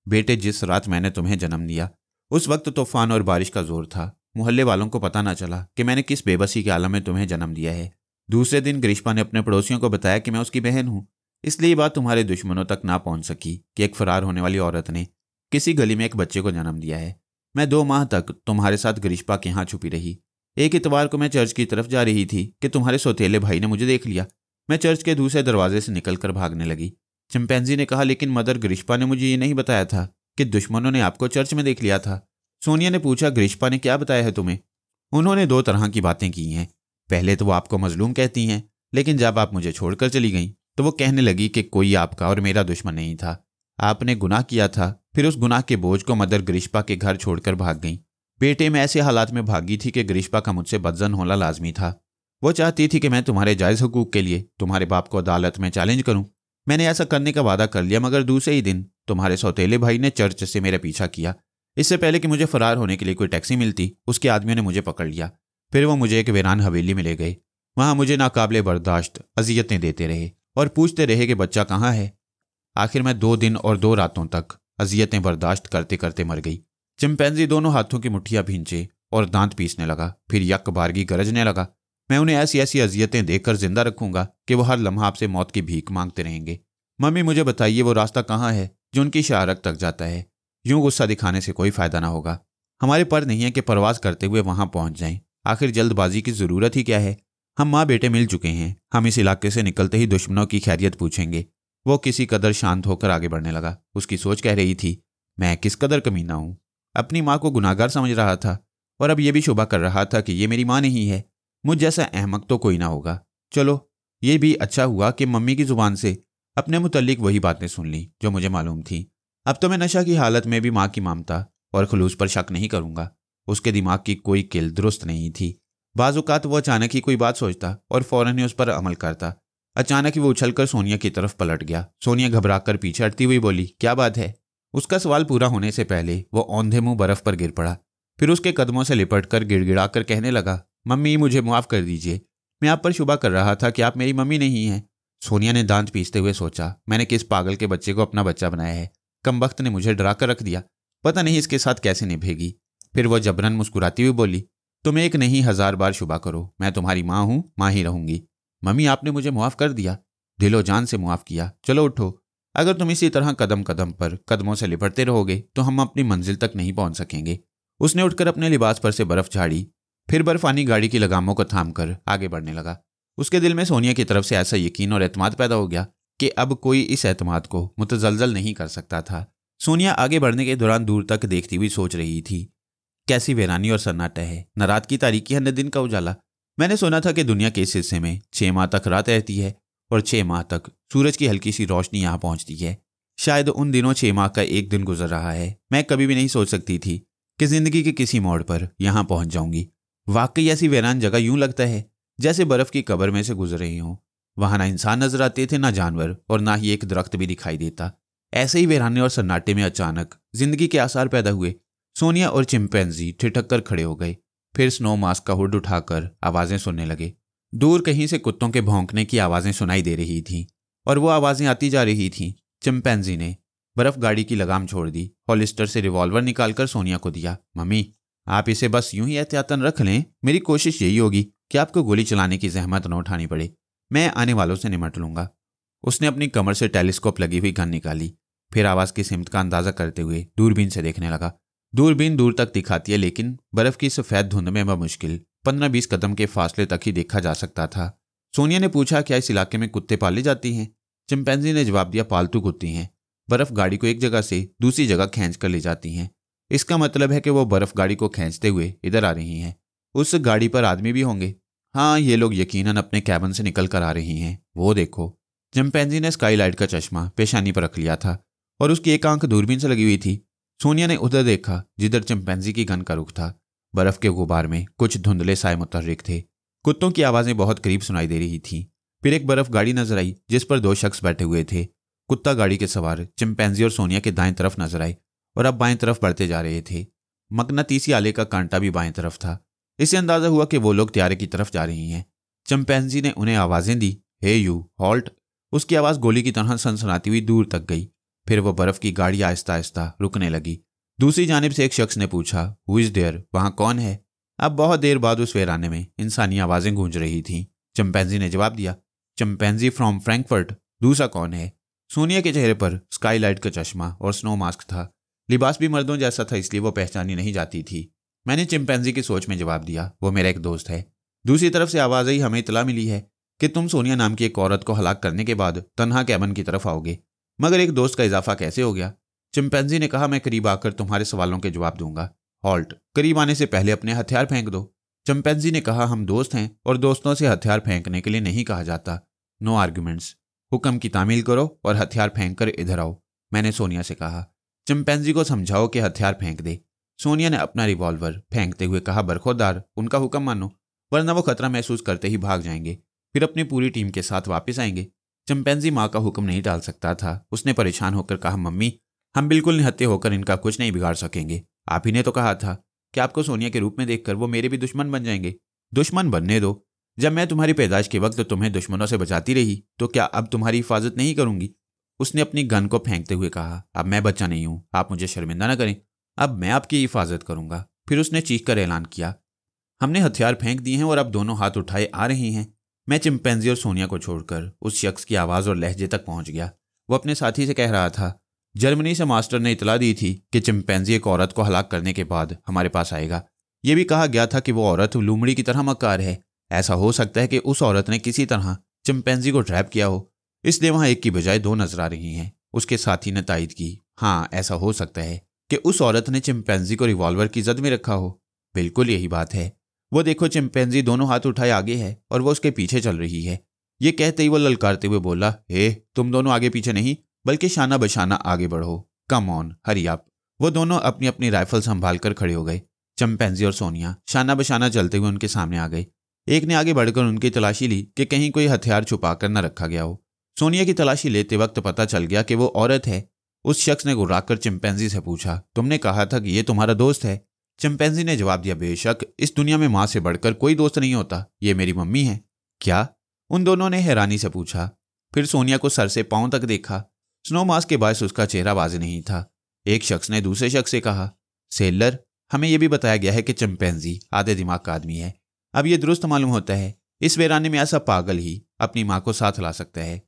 बेटे, जिस रात मैंने तुम्हें जन्म दिया उस वक्त तूफान और बारिश का जोर था। मोहल्ले वालों को पता ना चला कि मैंने किस बेबसी के आलम में तुम्हें जन्म दिया है। दूसरे दिन ग्रीष्पा ने अपने पड़ोसियों को बताया कि मैं उसकी बहन हूँ, इसलिए ये बात तुम्हारे दुश्मनों तक ना पहुंच सकी कि एक फरार होने वाली औरत ने किसी गली में एक बच्चे को जन्म दिया है। मैं 2 माह तक तुम्हारे साथ ग्रीष्पा के यहाँ छुपी रही। एक इतवार को मैं चर्च की तरफ जा रही थी कि तुम्हारे सौतेले भाई ने मुझे देख लिया। मैं चर्च के दूसरे दरवाजे से निकलकर भागने लगी। चिंपैंजी ने कहा, लेकिन मदर ग्रीष्पा ने मुझे ये नहीं बताया था कि दुश्मनों ने आपको चर्च में देख लिया था। सोनिया ने पूछा, ग्रीष्पा ने क्या बताया है तुम्हें? उन्होंने 2 तरह की बातें की हैं। पहले तो वो आपको मजलूम कहती हैं, लेकिन जब आप मुझे छोड़कर चली गईं तो वो कहने लगी कि कोई आपका और मेरा दुश्मन नहीं था, आपने गुनाह किया था। फिर उस गुनाह के बोझ को मदर ग्रीष्पा के घर छोड़कर भाग गईं। बेटे, मैं ऐसे हालात में भागी थी कि ग्रीष्पा का मुझसे बदजन होना लाजमी था। वो चाहती थी कि मैं तुम्हारे जायज़ हुकूक के लिए तुम्हारे बाप को अदालत में चैलेंज करूं। मैंने ऐसा करने का वादा कर लिया, मगर दूसरे ही दिन तुम्हारे सौतेले भाई ने चर्च से मेरा पीछा किया। इससे पहले कि मुझे फरार होने के लिए कोई टैक्सी मिलती, उसके आदमियों ने मुझे पकड़ लिया। फिर वो मुझे एक वीरान हवेली में ले गए। वहां मुझे नाकाबिले बर्दाश्त अजियतें देते रहे और पूछते रहे कि बच्चा कहाँ है। आखिर मैं 2 दिन और 2 रातों तक अजियतें बर्दाश्त करते करते मर गई। चिंपैंजी दोनों हाथों की मुट्ठियां भींचे और दांत पीसने लगा, फिर यक बारगी गरजने लगा, मैं उन्हें ऐसी ऐसी अजियतें देकर जिंदा रखूंगा कि वो हर लम्हा आपसे मौत की भीख मांगते रहेंगे। मम्मी मुझे बताइए, वो रास्ता कहाँ है जो उनकी शाहरग तक जाता है? यूं गुस्सा दिखाने से कोई फायदा ना होगा। हमारे पर नहीं है कि परवाज करते हुए वहां पहुंच जाएं। आखिर जल्दबाजी की जरूरत ही क्या है? हम माँ बेटे मिल चुके हैं। हम इस इलाके से निकलते ही दुश्मनों की खैरियत पूछेंगे। वो किसी कदर शांत होकर आगे बढ़ने लगा। उसकी सोच कह रही थी, मैं किस कदर कमीना हूं। अपनी माँ को गुनाहगार समझ रहा था और अब ये भी शुबा कर रहा था कि ये मेरी माँ नहीं है। मुझ जैसा अहमक तो कोई ना होगा। चलो, ये भी अच्छा हुआ कि मम्मी की जुबान से अपने मुतल्लिक वही बातें सुन ली जो मुझे मालूम थी। अब तो मैं नशा की हालत में भी माँ की ममता और खलूस पर शक नहीं करूंगा। उसके दिमाग की कोई किल दुरुस्त नहीं थी। बाज़-औक़ात वो अचानक ही कोई बात सोचता और फौरन ही उस पर अमल करता। अचानक ही वो उछलकर सोनिया की तरफ पलट गया। सोनिया घबराकर पीछे हटती हुई बोली, क्या बात है? उसका सवाल पूरा होने से पहले वो औंधे मुंह बर्फ पर गिर पड़ा। फिर उसके कदमों से लिपटकर गिड़गिड़ाकर कहने लगा, मम्मी मुझे माफ़ कर दीजिए। मैं आप पर शुबा कर रहा था कि आप मेरी मम्मी नहीं हैं। सोनिया ने दांत पीसते हुए सोचा, मैंने किस पागल के बच्चे को अपना बच्चा बनाया है। कमबख्त ने मुझे डरा कर रख दिया। पता नहीं इसके साथ कैसे निभेगी। फिर वह जबरन मुस्कुराती हुई बोली, तुम एक नहीं 1000 बार शुबा करो, मैं तुम्हारी माँ हूँ, माँ ही रहूंगी। मम्मी आपने मुझे मुआफ़ कर दिया, दिलो जान से मुआफ़ किया। चलो उठो। अगर तुम इसी तरह कदम कदम पर कदमों से लिपटते रहोगे तो हम अपनी मंजिल तक नहीं पहुंच सकेंगे। उसने उठकर अपने लिबास पर से बर्फ झाड़ी, फिर बर्फानी गाड़ी की लगामों को थामकर आगे बढ़ने लगा। उसके दिल में सोनिया की तरफ से ऐसा यकीन और एतमाद पैदा हो गया कि अब कोई इस एतमाद को मुतजलजल नहीं कर सकता था। सोनिया आगे बढ़ने के दौरान दूर तक देखती हुई सोच रही थी, कैसी वीरानी और सन्नाटा है, न रात की तारीकी है न दिन का उजाला। मैंने सुना था कि दुनिया के इस हिस्से में 6 माह तक रात रहती है और 6 माह तक सूरज की हल्की सी रोशनी यहाँ पहुँचती है। शायद उन दिनों 6 माह का एक दिन गुजर रहा है। मैं कभी भी नहीं सोच सकती थी कि जिंदगी के किसी मोड़ पर यहाँ पहुँच जाऊंगी। वाकई ऐसी वीरान जगह यूं लगता है जैसे बर्फ की कब्र में से गुजर रही हूँ। वहां ना इंसान नजर आते थे, ना जानवर, और ना ही एक दरख्त भी दिखाई देता। ऐसे ही वीराने और सन्नाटे में अचानक जिंदगी के आसार पैदा हुए। सोनिया और चिंपैंजी ठिठक कर खड़े हो गए। फिर स्नो मास्क का हुड उठाकर आवाजें सुनने लगे। दूर कहीं से कुत्तों के भौंकने की आवाजें सुनाई दे रही थीं और वो आवाजें आती जा रही थीं। चिंपैंजी ने बर्फ गाड़ी की लगाम छोड़ दी। हॉलिस्टर से रिवॉल्वर निकालकर सोनिया को दिया। मम्मी आप इसे बस यूं ही एहतियातन रख लें। मेरी कोशिश यही होगी कि आपको गोली चलाने की जहमत न उठानी पड़े। मैं आने वालों से निमट लूंगा। उसने अपनी कमर से टेलीस्कोप लगी हुई गन निकाली। फिर आवाज की सिमत का अंदाजा करते हुए दूरबीन से देखने लगा। दूरबीन दूर तक दिखाती है, लेकिन बर्फ की सफेद धुंध में बमुश्किल 15-20 कदम के फासले तक ही देखा जा सकता था। सोनिया ने पूछा, क्या इस इलाके में कुत्ते पाले जाती हैं? चिंपैंजी ने जवाब दिया, पालतू कुत्ती हैं। बर्फ गाड़ी को एक जगह से दूसरी जगह खींच कर ले जाती हैं। इसका मतलब है कि वो बर्फ गाड़ी को खींचते हुए इधर आ रही हैं। उस गाड़ी पर आदमी भी होंगे। हाँ, ये लोग यकीनन अपने कैबिन से निकल कर आ रही हैं। वो देखो। चिंपैंजी ने स्काईलाइट का चश्मा पेशानी पर रख लिया था और उसकी एक आंख दूरबीन से लगी हुई थी। सोनिया ने उधर देखा जिधर चिंपैंजी की गन का रुख था। बर्फ के गुबार में कुछ धुंधले साए मुतहर्रिक थे। कुत्तों की आवाजें बहुत करीब सुनाई दे रही थीं। फिर एक बर्फ गाड़ी नजर आई जिस पर 2 शख्स बैठे हुए थे। कुत्ता गाड़ी के सवार चिंपैंजी और सोनिया के दाएं तरफ नजर आए और अब बाएं तरफ बढ़ते जा रहे थे। मकनातीसी आले का कांटा भी बाएं तरफ था। इससे अंदाजा हुआ कि वो लोग त्यारे की तरफ जा रही हैं। चिंपैंजी ने उन्हें आवाजें दी, हे यू हॉल्ट। उसकी आवाज गोली की तरह सनसनाती हुई दूर तक गई। फिर वो बर्फ की गाड़ी आहिस्ता आहिस्ता रुकने लगी। दूसरी जानिब से एक शख्स ने पूछा, हु इज देयर? वहां कौन है? अब बहुत देर बाद उस वीराने में इंसानी आवाजें गूंज रही थीं। चिंपैंजी ने जवाब दिया, चिंपैंजी फ्रॉम फ्रैंकफर्ट। दूसरा कौन है? सोनिया के चेहरे पर स्काईलाइट का चश्मा और स्नो मास्क था। लिबास भी मर्दों जैसा था, इसलिए वो पहचानी नहीं जाती थी। मैंने चिंपैंजी की सोच में जवाब दिया, वो मेरा एक दोस्त है। दूसरी तरफ से आवाज आई, हमें इतला मिली है कि तुम सोनिया नाम की एक औरत को हलाक करने के बाद तन्हा कैबिन की तरफ आओगे, मगर एक दोस्त का इजाफा कैसे हो गया? चिंपैंजी ने कहा, मैं करीब आकर तुम्हारे सवालों के जवाब दूंगा। हॉल्ट, करीब आने से पहले अपने हथियार फेंक दो। चिंपैंजी ने कहा, हम दोस्त हैं और दोस्तों से हथियार फेंकने के लिए नहीं कहा जाता। No arguments. हुक्म की तामील करो और हथियार फेंक कर इधर आओ। मैंने सोनिया से कहा, चिंपैंजी को समझाओ कि हथियार फेंक दे। सोनिया ने अपना रिवॉल्वर फेंकते हुए कहा, बरखुरदार, उनका हुक्म मानो, वरना वो खतरा महसूस करते ही भाग जाएंगे, फिर अपनी पूरी टीम के साथ वापस आएंगे। चिंपैंजी माँ का हुक्म नहीं टाल सकता था। उसने परेशान होकर कहा, मम्मी, हम बिल्कुल निहत्थे होकर इनका कुछ नहीं बिगाड़ सकेंगे। आप ही ने तो कहा था कि आपको सोनिया के रूप में देखकर वो मेरे भी दुश्मन बन जाएंगे। दुश्मन बनने दो। जब मैं तुम्हारी पैदाइश के वक्त तुम्हें दुश्मनों से बचाती रही, तो क्या अब तुम्हारी हिफाजत नहीं करूंगी? उसने अपनी गन को फेंकते हुए कहा, अब मैं बच्चा नहीं हूं, आप मुझे शर्मिंदा न करें, अब मैं आपकी हिफाजत करूंगा। फिर उसने चीख कर ऐलान किया, हमने हथियार फेंक दिए हैं और अब दोनों हाथ उठाए आ रही हैं। मैं चिंपैंजी और सोनिया को छोड़कर उस शख्स की आवाज़ और लहजे तक पहुंच गया। वो अपने साथी से कह रहा था, जर्मनी से मास्टर ने इतला दी थी कि चिंपैंजी एक औरत को हलाक करने के बाद हमारे पास आएगा। यह भी कहा गया था कि वो औरत लूमड़ी की तरह मक्कार है। ऐसा हो सकता है कि उस औरत ने किसी तरह चिंपैंजी को ट्रैप किया हो, इसलिए वहां एक की बजाय 2 नजर आ रही हैं। उसके साथी ने तायद की, हाँ, ऐसा हो सकता है कि उस औरत ने चिंपैंजी को रिवॉल्वर की जद में रखा हो। बिल्कुल यही बात है। वो देखो, चिंपैंजी दोनों हाथ उठाए आगे है और वो उसके पीछे चल रही है। ये कहते ही वो ललकारते हुए बोला, हे, तुम दोनों आगे पीछे नहीं बल्कि शाना बशाना आगे बढ़ो। Come on, hurry up. वो दोनों अपनी अपनी राइफल संभाल कर खड़े हो गए। चिंपैंजी और सोनिया शाना बशाना चलते हुए उनके सामने आ गए। एक ने आगे बढ़कर उनकी तलाशी ली कि कहीं कोई हथियार छुपा कर न रखा गया हो। सोनिया की तलाशी लेते वक्त पता चल गया कि वो औरत है। उस शख्स ने गुर्राकर चिंपैंजी से पूछा, तुमने कहा था कि ये तुम्हारा दोस्त है? चिंपैंजी ने जवाब दिया, बेशक, इस दुनिया में मां से बढ़कर कोई दोस्त नहीं होता, ये मेरी मम्मी है। क्या? उन दोनों ने हैरानी से पूछा। फिर सोनिया को सर से पांव तक देखा। स्नो मास्क के बायस उसका चेहरा वाज़ेह नहीं था। एक शख्स ने दूसरे शख्स से कहा, सेलर, हमें यह भी बताया गया है कि चिंपैंजी आधे दिमाग का आदमी है। अब यह दुरुस्त मालूम होता है, इस वीराने में ऐसा पागल ही अपनी मां को साथ ला सकता है।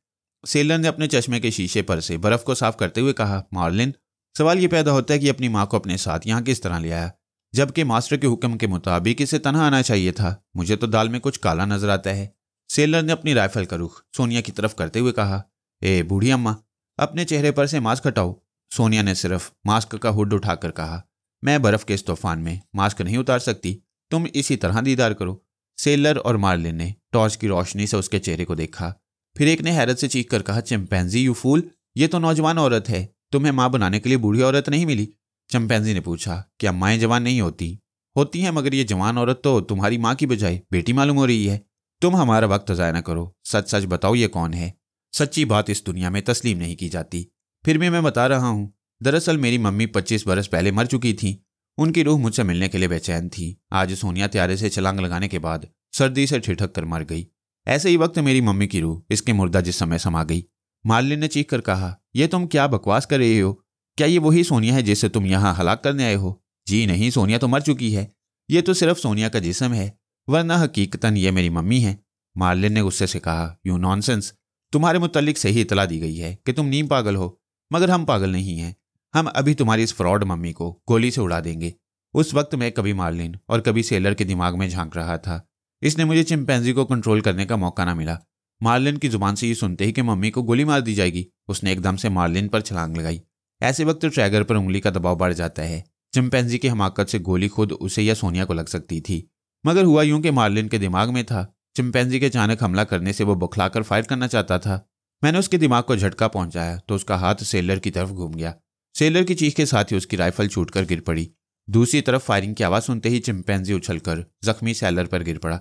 सेलर ने अपने चश्मे के शीशे पर से बर्फ को साफ करते हुए कहा, मार्लिन, सवाल यह पैदा होता है कि अपनी मां को अपने साथ यहां किस तरह ले आया, जबकि मास्टर के हुक्म के मुताबिक इसे तन्हा आना चाहिए था। मुझे तो दाल में कुछ काला नजर आता है। सेलर ने अपनी राइफल का रुख सोनिया की तरफ करते हुए कहा, ए बूढ़ी अम्मा, अपने चेहरे पर से मास्क हटाओ। सोनिया ने सिर्फ मास्क का हुड उठाकर कहा, मैं बर्फ के इस तूफान में मास्क नहीं उतार सकती, तुम इसी तरह दीदार करो। सेलर और मार्लिन ने टॉर्च की रोशनी से उसके चेहरे को देखा। फिर एक ने हैरत से चीख कर कहा, चिंपैंजी, यू फूल, ये तो नौजवान औरत है, तुम्हें मां बनाने के लिए बूढ़ी औरत नहीं मिली। चिंपैंजी ने पूछा, क्या माएँ जवान नहीं होती? होती हैं, मगर ये जवान औरत तो तुम्हारी माँ की बजाय बेटी मालूम हो रही है। तुम हमारा वक्त ज़ाया न करो, सच सच बताओ ये कौन है? सच्ची बात इस दुनिया में तस्लीम नहीं की जाती, फिर भी मैं बता रहा हूँ। दरअसल मेरी मम्मी 25 बरस पहले मर चुकी थी। उनकी रूह मुझसे मिलने के लिए बेचैन थी। आज सोनिया त्यारे से छलांग लगाने के बाद सर्दी से ठिठक कर मर गई। ऐसे ही वक्त मेरी मम्मी की रूह इसके मुर्दा जिस्म में समा गई। मार्लिन ने चीख कर कहा, यह तुम क्या बकवास कर रहे हो? क्या ये वही सोनिया है जिससे तुम यहाँ हलाक करने आए हो? जी नहीं, सोनिया तो मर चुकी है। ये तो सिर्फ सोनिया का जिस्म है, वरना हकीकतन ये मेरी मम्मी है। मार्लिन ने गुस्से से कहा, यू नॉनसेंस, तुम्हारे मुतालिक सही इतला दी गई है कि तुम नीम पागल हो, मगर हम पागल नहीं हैं। हम अभी तुम्हारी इस फ्रॉड मम्मी को गोली से उड़ा देंगे। उस वक्त मैं कभी मार्लिन और कभी सेलर के दिमाग में झांक रहा था। इसने मुझे चिंपैंजी को कंट्रोल करने का मौका ना मिला। मार्लिन की जुबान से ये सुनते ही कि मम्मी को गोली मार दी जाएगी, उसने एकदम से मार्लिन पर छलांग लगाई। ऐसे वक्त ट्रैगर पर उंगली का दबाव बढ़ जाता है। चिंपैंजी की हमाकत से गोली खुद उसे या सोनिया को लग सकती थी, मगर हुआ यूं कि मार्लिन के दिमाग में था। चिंपैंजी के अचानक हमला करने से वो बौखलाकर फायर करना चाहता था। मैंने उसके दिमाग को झटका पहुंचाया तो उसका हाथ सेलर की तरफ घूम गया। सेलर की चीख के साथ ही उसकी राइफल छूटकर गिर पड़ी। दूसरी तरफ फायरिंग की आवाज सुनते ही चिंपैंजी उछलकर जख्मी सेलर पर गिर पड़ा।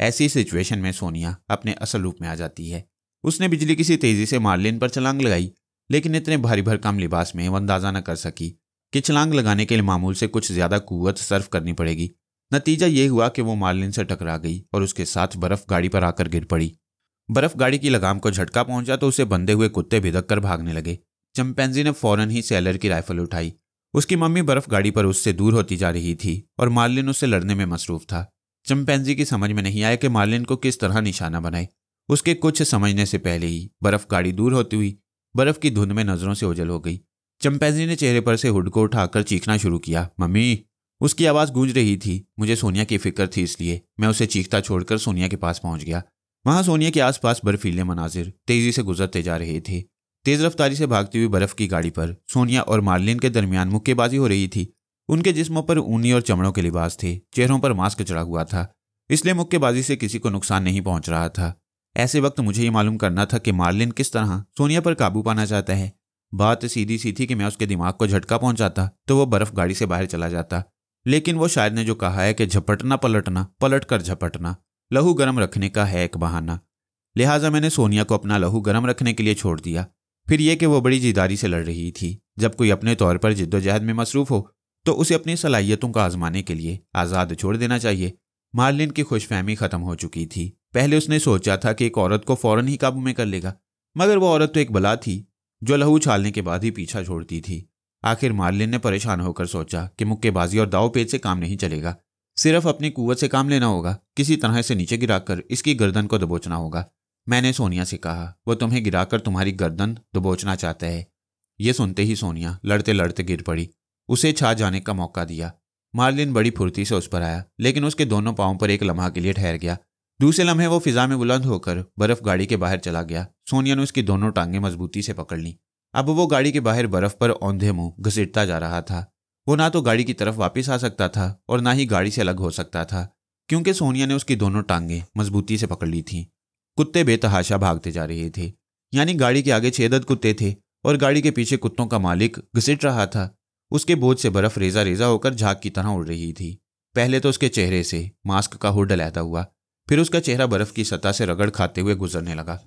ऐसी सिचुएशन में सोनिया अपने असल रूप में आ जाती है। उसने बिजली की सी तेजी से मार्लिन पर छलांग लगाई, लेकिन इतने भारी भरकम लिबास में वो अंदाजा न कर सकी कि छलांग लगाने के लिए मामूल से कुछ ज्यादा कुव्वत सर्फ करनी पड़ेगी। नतीजा ये हुआ कि वो मार्लिन से टकरा गई और उसके साथ बर्फ गाड़ी पर आकर गिर पड़ी। बर्फ गाड़ी की लगाम को झटका पहुंचा तो उसे बंधे हुए कुत्ते भिदक कर भागने लगे। चिंपैंजी ने फौरन ही सेलर की राइफल उठाई। उसकी मम्मी बर्फ गाड़ी पर उससे दूर होती जा रही थी और मार्लिन उससे लड़ने में मसरूफ था। चिंपैंजी की समझ में नहीं आया कि मार्लिन को किस तरह निशाना बनाए। उसके कुछ समझने से पहले ही बर्फ गाड़ी दूर होती हुई बर्फ की धुंध में नजरों से ओझल हो गई। चिंपैंजी ने चेहरे पर से हुड को उठाकर चीखना शुरू किया, मम्मी। उसकी आवाज गूंज रही थी। मुझे सोनिया की फिक्र थी, इसलिए मैं उसे चीखता छोड़कर सोनिया के पास पहुंच गया। वहां सोनिया के आसपास बर्फीले मनाजिर तेजी से गुजरते जा रहे थे। तेज रफ्तारी से भागती हुई बर्फ की गाड़ी पर सोनिया और मार्लिन के दरमियान मुक्केबाजी हो रही थी। उनके जिस्मों पर ऊनी और चमड़ों के लिबास थे, चेहरों पर मास्क चढ़ा हुआ था, इसलिए मुक्केबाजी से किसी को नुकसान नहीं पहुंच रहा था। ऐसे वक्त मुझे ये मालूम करना था कि मार्लिन किस तरह सोनिया पर काबू पाना चाहता है। बात सीधी सी थी कि मैं उसके दिमाग को झटका पहुंचाता तो वो बर्फ गाड़ी से बाहर चला जाता, लेकिन वो शायर ने जो कहा है कि झपटना पलटना, पलट कर झपटना लहू गर्म रखने का है एक बहाना। लिहाजा मैंने सोनिया को अपना लहू गर्म रखने के लिए छोड़ दिया। फिर यह कि वो बड़ी जिद्दारी से लड़ रही थी। जब कोई अपने तौर पर जिद्दोजहद में मसरूफ हो तो उसे अपनी सलाहियतों को आजमाने के लिए आज़ाद छोड़ देना चाहिए। मार्लिन की खुशफहमी खत्म हो चुकी थी। पहले उसने सोचा था कि एक औरत को फौरन ही काबू में कर लेगा, मगर वो औरत तो एक बला थी जो लहू छालने के बाद ही पीछा छोड़ती थी। आखिर मार्लिन ने परेशान होकर सोचा कि मुक्केबाजी और दाव पेच से काम नहीं चलेगा, सिर्फ अपनी कुव्वत से काम लेना होगा। किसी तरह से नीचे गिराकर इसकी गर्दन को दबोचना होगा। मैंने सोनिया से कहा, वो तुम्हें गिराकर तुम्हारी गर्दन दबोचना चाहता है। ये सुनते ही सोनिया लड़ते लड़ते गिर पड़ी। उसे छा जाने का मौका दिया। मार्लिन बड़ी फुर्ती से उस पर आया, लेकिन उसके दोनों पांवों पर एक लम्हा के लिए ठहर गया। दूसरे लम्हे वो फिजा में बुलंद होकर बर्फ गाड़ी के बाहर चला गया। सोनिया ने उसकी दोनों टांगें मजबूती से पकड़ लीं। अब वो गाड़ी के बाहर बर्फ पर औंधे मुंह घसीटता जा रहा था। वो ना तो गाड़ी की तरफ वापस आ सकता था और ना ही गाड़ी से अलग हो सकता था, क्योंकि सोनिया ने उसकी दोनों टांगें मजबूती से पकड़ ली थीं। कुत्ते बेतहाशा भागते जा रहे थे, यानी गाड़ी के आगे 6 अदद कुत्ते थे और गाड़ी के पीछे कुत्तों का मालिक घसीट रहा था। उसके बोझ से बर्फ रेजा रेजा होकर झाग की तरह उड़ रही थी। पहले तो उसके चेहरे से मास्क का हुड लहदा हुआ, फिर उसका चेहरा बर्फ की सतह से रगड़ खाते हुए गुजरने लगा।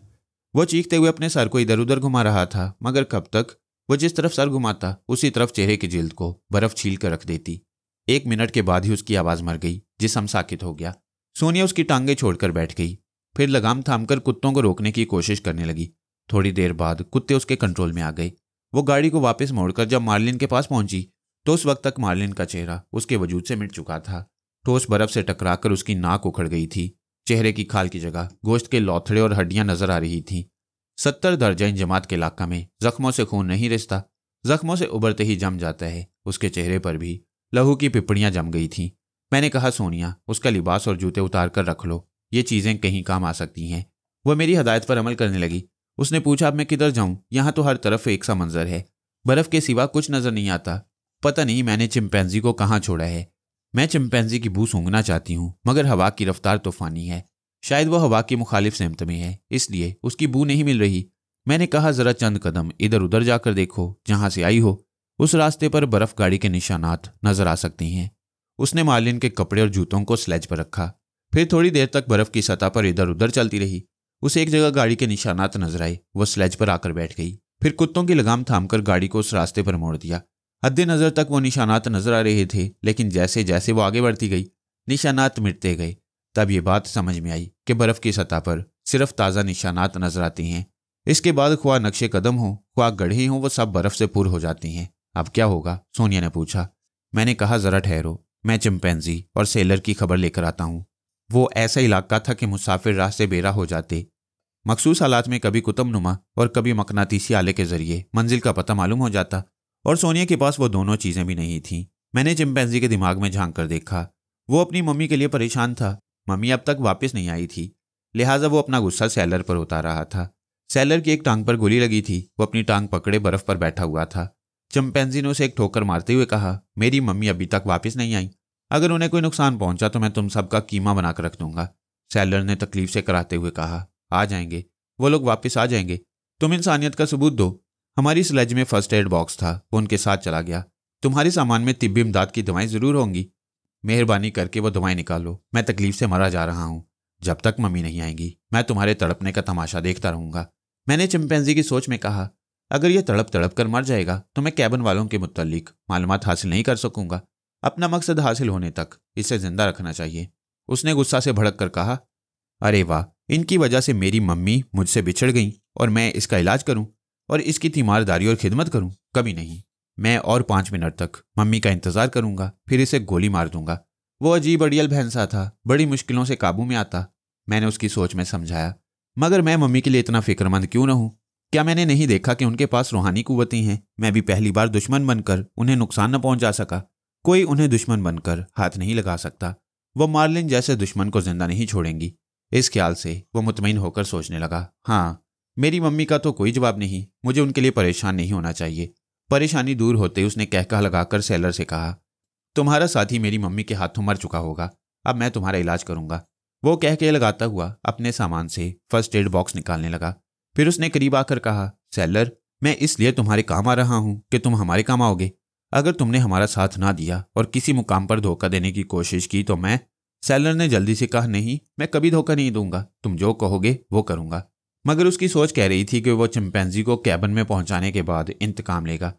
वो चीखते हुए अपने सर को इधर उधर घुमा रहा था, मगर कब तक? वो जिस तरफ सर घुमाता उसी तरफ चेहरे की जिल्द को बर्फ छील कर रख देती। 1 मिनट के बाद ही उसकी आवाज मर गई, जिस्म साकित हो गया। सोनिया उसकी टांगें छोड़कर बैठ गई, फिर लगाम थामकर कुत्तों को रोकने की कोशिश करने लगी। थोड़ी देर बाद कुत्ते उसके कंट्रोल में आ गए। वो गाड़ी को वापस मोड़कर जब मार्लिन के पास पहुंची तो उस वक्त तक मार्लिन का चेहरा उसके वजूद से मिट चुका था। ठोस बर्फ से टकराकर उसकी नाक उखड़ गई थी। चेहरे की खाल की जगह गोश्त के लौथड़े और हड्डियां नजर आ रही थीं। 70 दर्जा जमात के इलाका में जख्मों से खून नहीं रिसता, जख्मों से उबरते ही जम जाता है। उसके चेहरे पर भी लहू की पिपड़ियां जम गई थीं। मैंने कहा, सोनिया, उसका लिबास और जूते उतार कर रख लो, ये चीजें कहीं काम आ सकती हैं। वह मेरी हदायत पर अमल करने लगी। उसने पूछा, अब मैं किधर जाऊं? यहां तो हर तरफ एक सा मंजर है, बर्फ के सिवा कुछ नजर नहीं आता। पता नहीं मैंने चिंपैंजी को कहां छोड़ा है। मैं चिंपैंजी की बू सूंघना चाहती हूं, मगर हवा की रफ्तार तूफानी है। शायद वह हवा की मुखालिफ सेमत में है, इसलिए उसकी बू नहीं मिल रही। मैंने कहा, जरा चंद कदम इधर उधर जाकर देखो, जहां से आई हो उस रास्ते पर बर्फ गाड़ी के निशानात नजर आ सकती हैं। उसने मार्लिन के कपड़े और जूतों को स्लेज पर रखा, फिर थोड़ी देर तक बर्फ की सतह पर इधर उधर चलती रही। उसे एक जगह गाड़ी के निशानात नजर आए। वह स्लेज पर आकर बैठ गई, फिर कुत्तों की लगाम थामकर गाड़ी को उस रास्ते पर मोड़ दिया। हद्दे नजर तक वो निशानात नजर आ रहे थे, लेकिन जैसे जैसे वो आगे बढ़ती गई निशानात मिटते गए। तब ये बात समझ में आई कि बर्फ की सतह पर सिर्फ ताज़ा निशानात नजर आती हैं। इसके बाद ख्वाह नक्शे कदम हो ख्वाह गढ़े हों, वो सब बर्फ से पुर हो जाती हैं। अब क्या होगा? सोनिया ने पूछा। मैंने कहा, जरा ठहरो, मैं चिंपैंजी और सेलर की खबर लेकर आता हूँ। वो ऐसा इलाका था कि मुसाफिर राह से बेरा हो जाते। मखसूस हालात में कभी कुतुबनुमा और कभी मकनातीसी आले के जरिए मंजिल का पता मालूम हो जाता, और सोनिया के पास वो दोनों चीजें भी नहीं थीं। मैंने चिंपैंजी के दिमाग में झांक कर देखा। वो अपनी मम्मी के लिए परेशान था। मम्मी अब तक वापस नहीं आई थी, लिहाजा वो अपना गुस्सा सैलर पर उतार रहा था। सैलर की एक टांग पर गोली लगी थी। वो अपनी टांग पकड़े बर्फ पर बैठा हुआ था। चिंपैंजी ने उसे एक ठोकर मारते हुए कहा, मेरी मम्मी अभी तक वापस नहीं आई। अगर उन्हें कोई नुकसान पहुंचा तो मैं तुम सबका कीमा बनाकर रख दूंगा। सैलर ने तकलीफ से कराते हुए कहा, आ जाएंगे, वो लोग वापस आ जाएंगे। तुम इंसानियत का सबूत दो। हमारी स्लेज में फर्स्ट एड बॉक्स था, वो उनके साथ चला गया। तुम्हारे सामान में तिब्बी इमदाद की दवाएं जरूर होंगी। मेहरबानी करके वो दवाएं निकालो, मैं तकलीफ से मरा जा रहा हूं। जब तक मम्मी नहीं आएंगी मैं तुम्हारे तड़पने का तमाशा देखता रहूंगा। मैंने चिंपैंजी की सोच में कहा, अगर यह तड़प तड़प कर मर जाएगा तो मैं कैबिन वालों के मुत्तल्लिक मालूमात हासिल नहीं कर सकूंगा। अपना मकसद हासिल होने तक इसे जिंदा रखना चाहिए। उसने गुस्सा से भड़क कर कहा, अरे वाह, इनकी वजह से मेरी मम्मी मुझसे बिछड़ गई और मैं इसका इलाज करूं और इसकी तीमारदारी और खिदमत करूं? कभी नहीं। मैं और 5 मिनट तक मम्मी का इंतजार करूंगा, फिर इसे गोली मार दूंगा। वो अजीब अड़ियल भैंसा था, बड़ी मुश्किलों से काबू में आता। मैंने उसकी सोच में समझाया, मगर मैं मम्मी के लिए इतना फिक्रमंद क्यों न हूं? क्या मैंने नहीं देखा कि उनके पास रूहानी कुव्वतें हैं? मैं भी पहली बार दुश्मन बनकर उन्हें नुकसान न पहुंचा सका। कोई उन्हें दुश्मन बनकर हाथ नहीं लगा सकता। वो मार्लिन जैसे दुश्मन को जिंदा नहीं छोड़ेंगी। इस ख्याल से वो मुतमईन होकर सोचने लगा, हाँ, मेरी मम्मी का तो कोई जवाब नहीं, मुझे उनके लिए परेशान नहीं होना चाहिए। परेशानी दूर होते उसने कहका लगाकर सैलर से कहा, तुम्हारा साथी मेरी मम्मी के हाथों मर चुका होगा, अब मैं तुम्हारा इलाज करूंगा। वो कह के लगाता हुआ अपने सामान से फर्स्ट एड बॉक्स निकालने लगा। फिर उसने करीब आकर कहा, सैलर, मैं इसलिए तुम्हारे काम आ रहा हूं कि तुम हमारे काम आओगे। अगर तुमने हमारा साथ ना दिया और किसी मुकाम पर धोखा देने की कोशिश की तो मैं। सैलर ने जल्दी से कहा, नहीं, मैं कभी धोखा नहीं दूंगा, तुम जो कहोगे वो करूंगा। मगर उसकी सोच कह रही थी कि वो चिंपैंजी को कैबिन में पहुंचाने के बाद इंतकाम लेगा।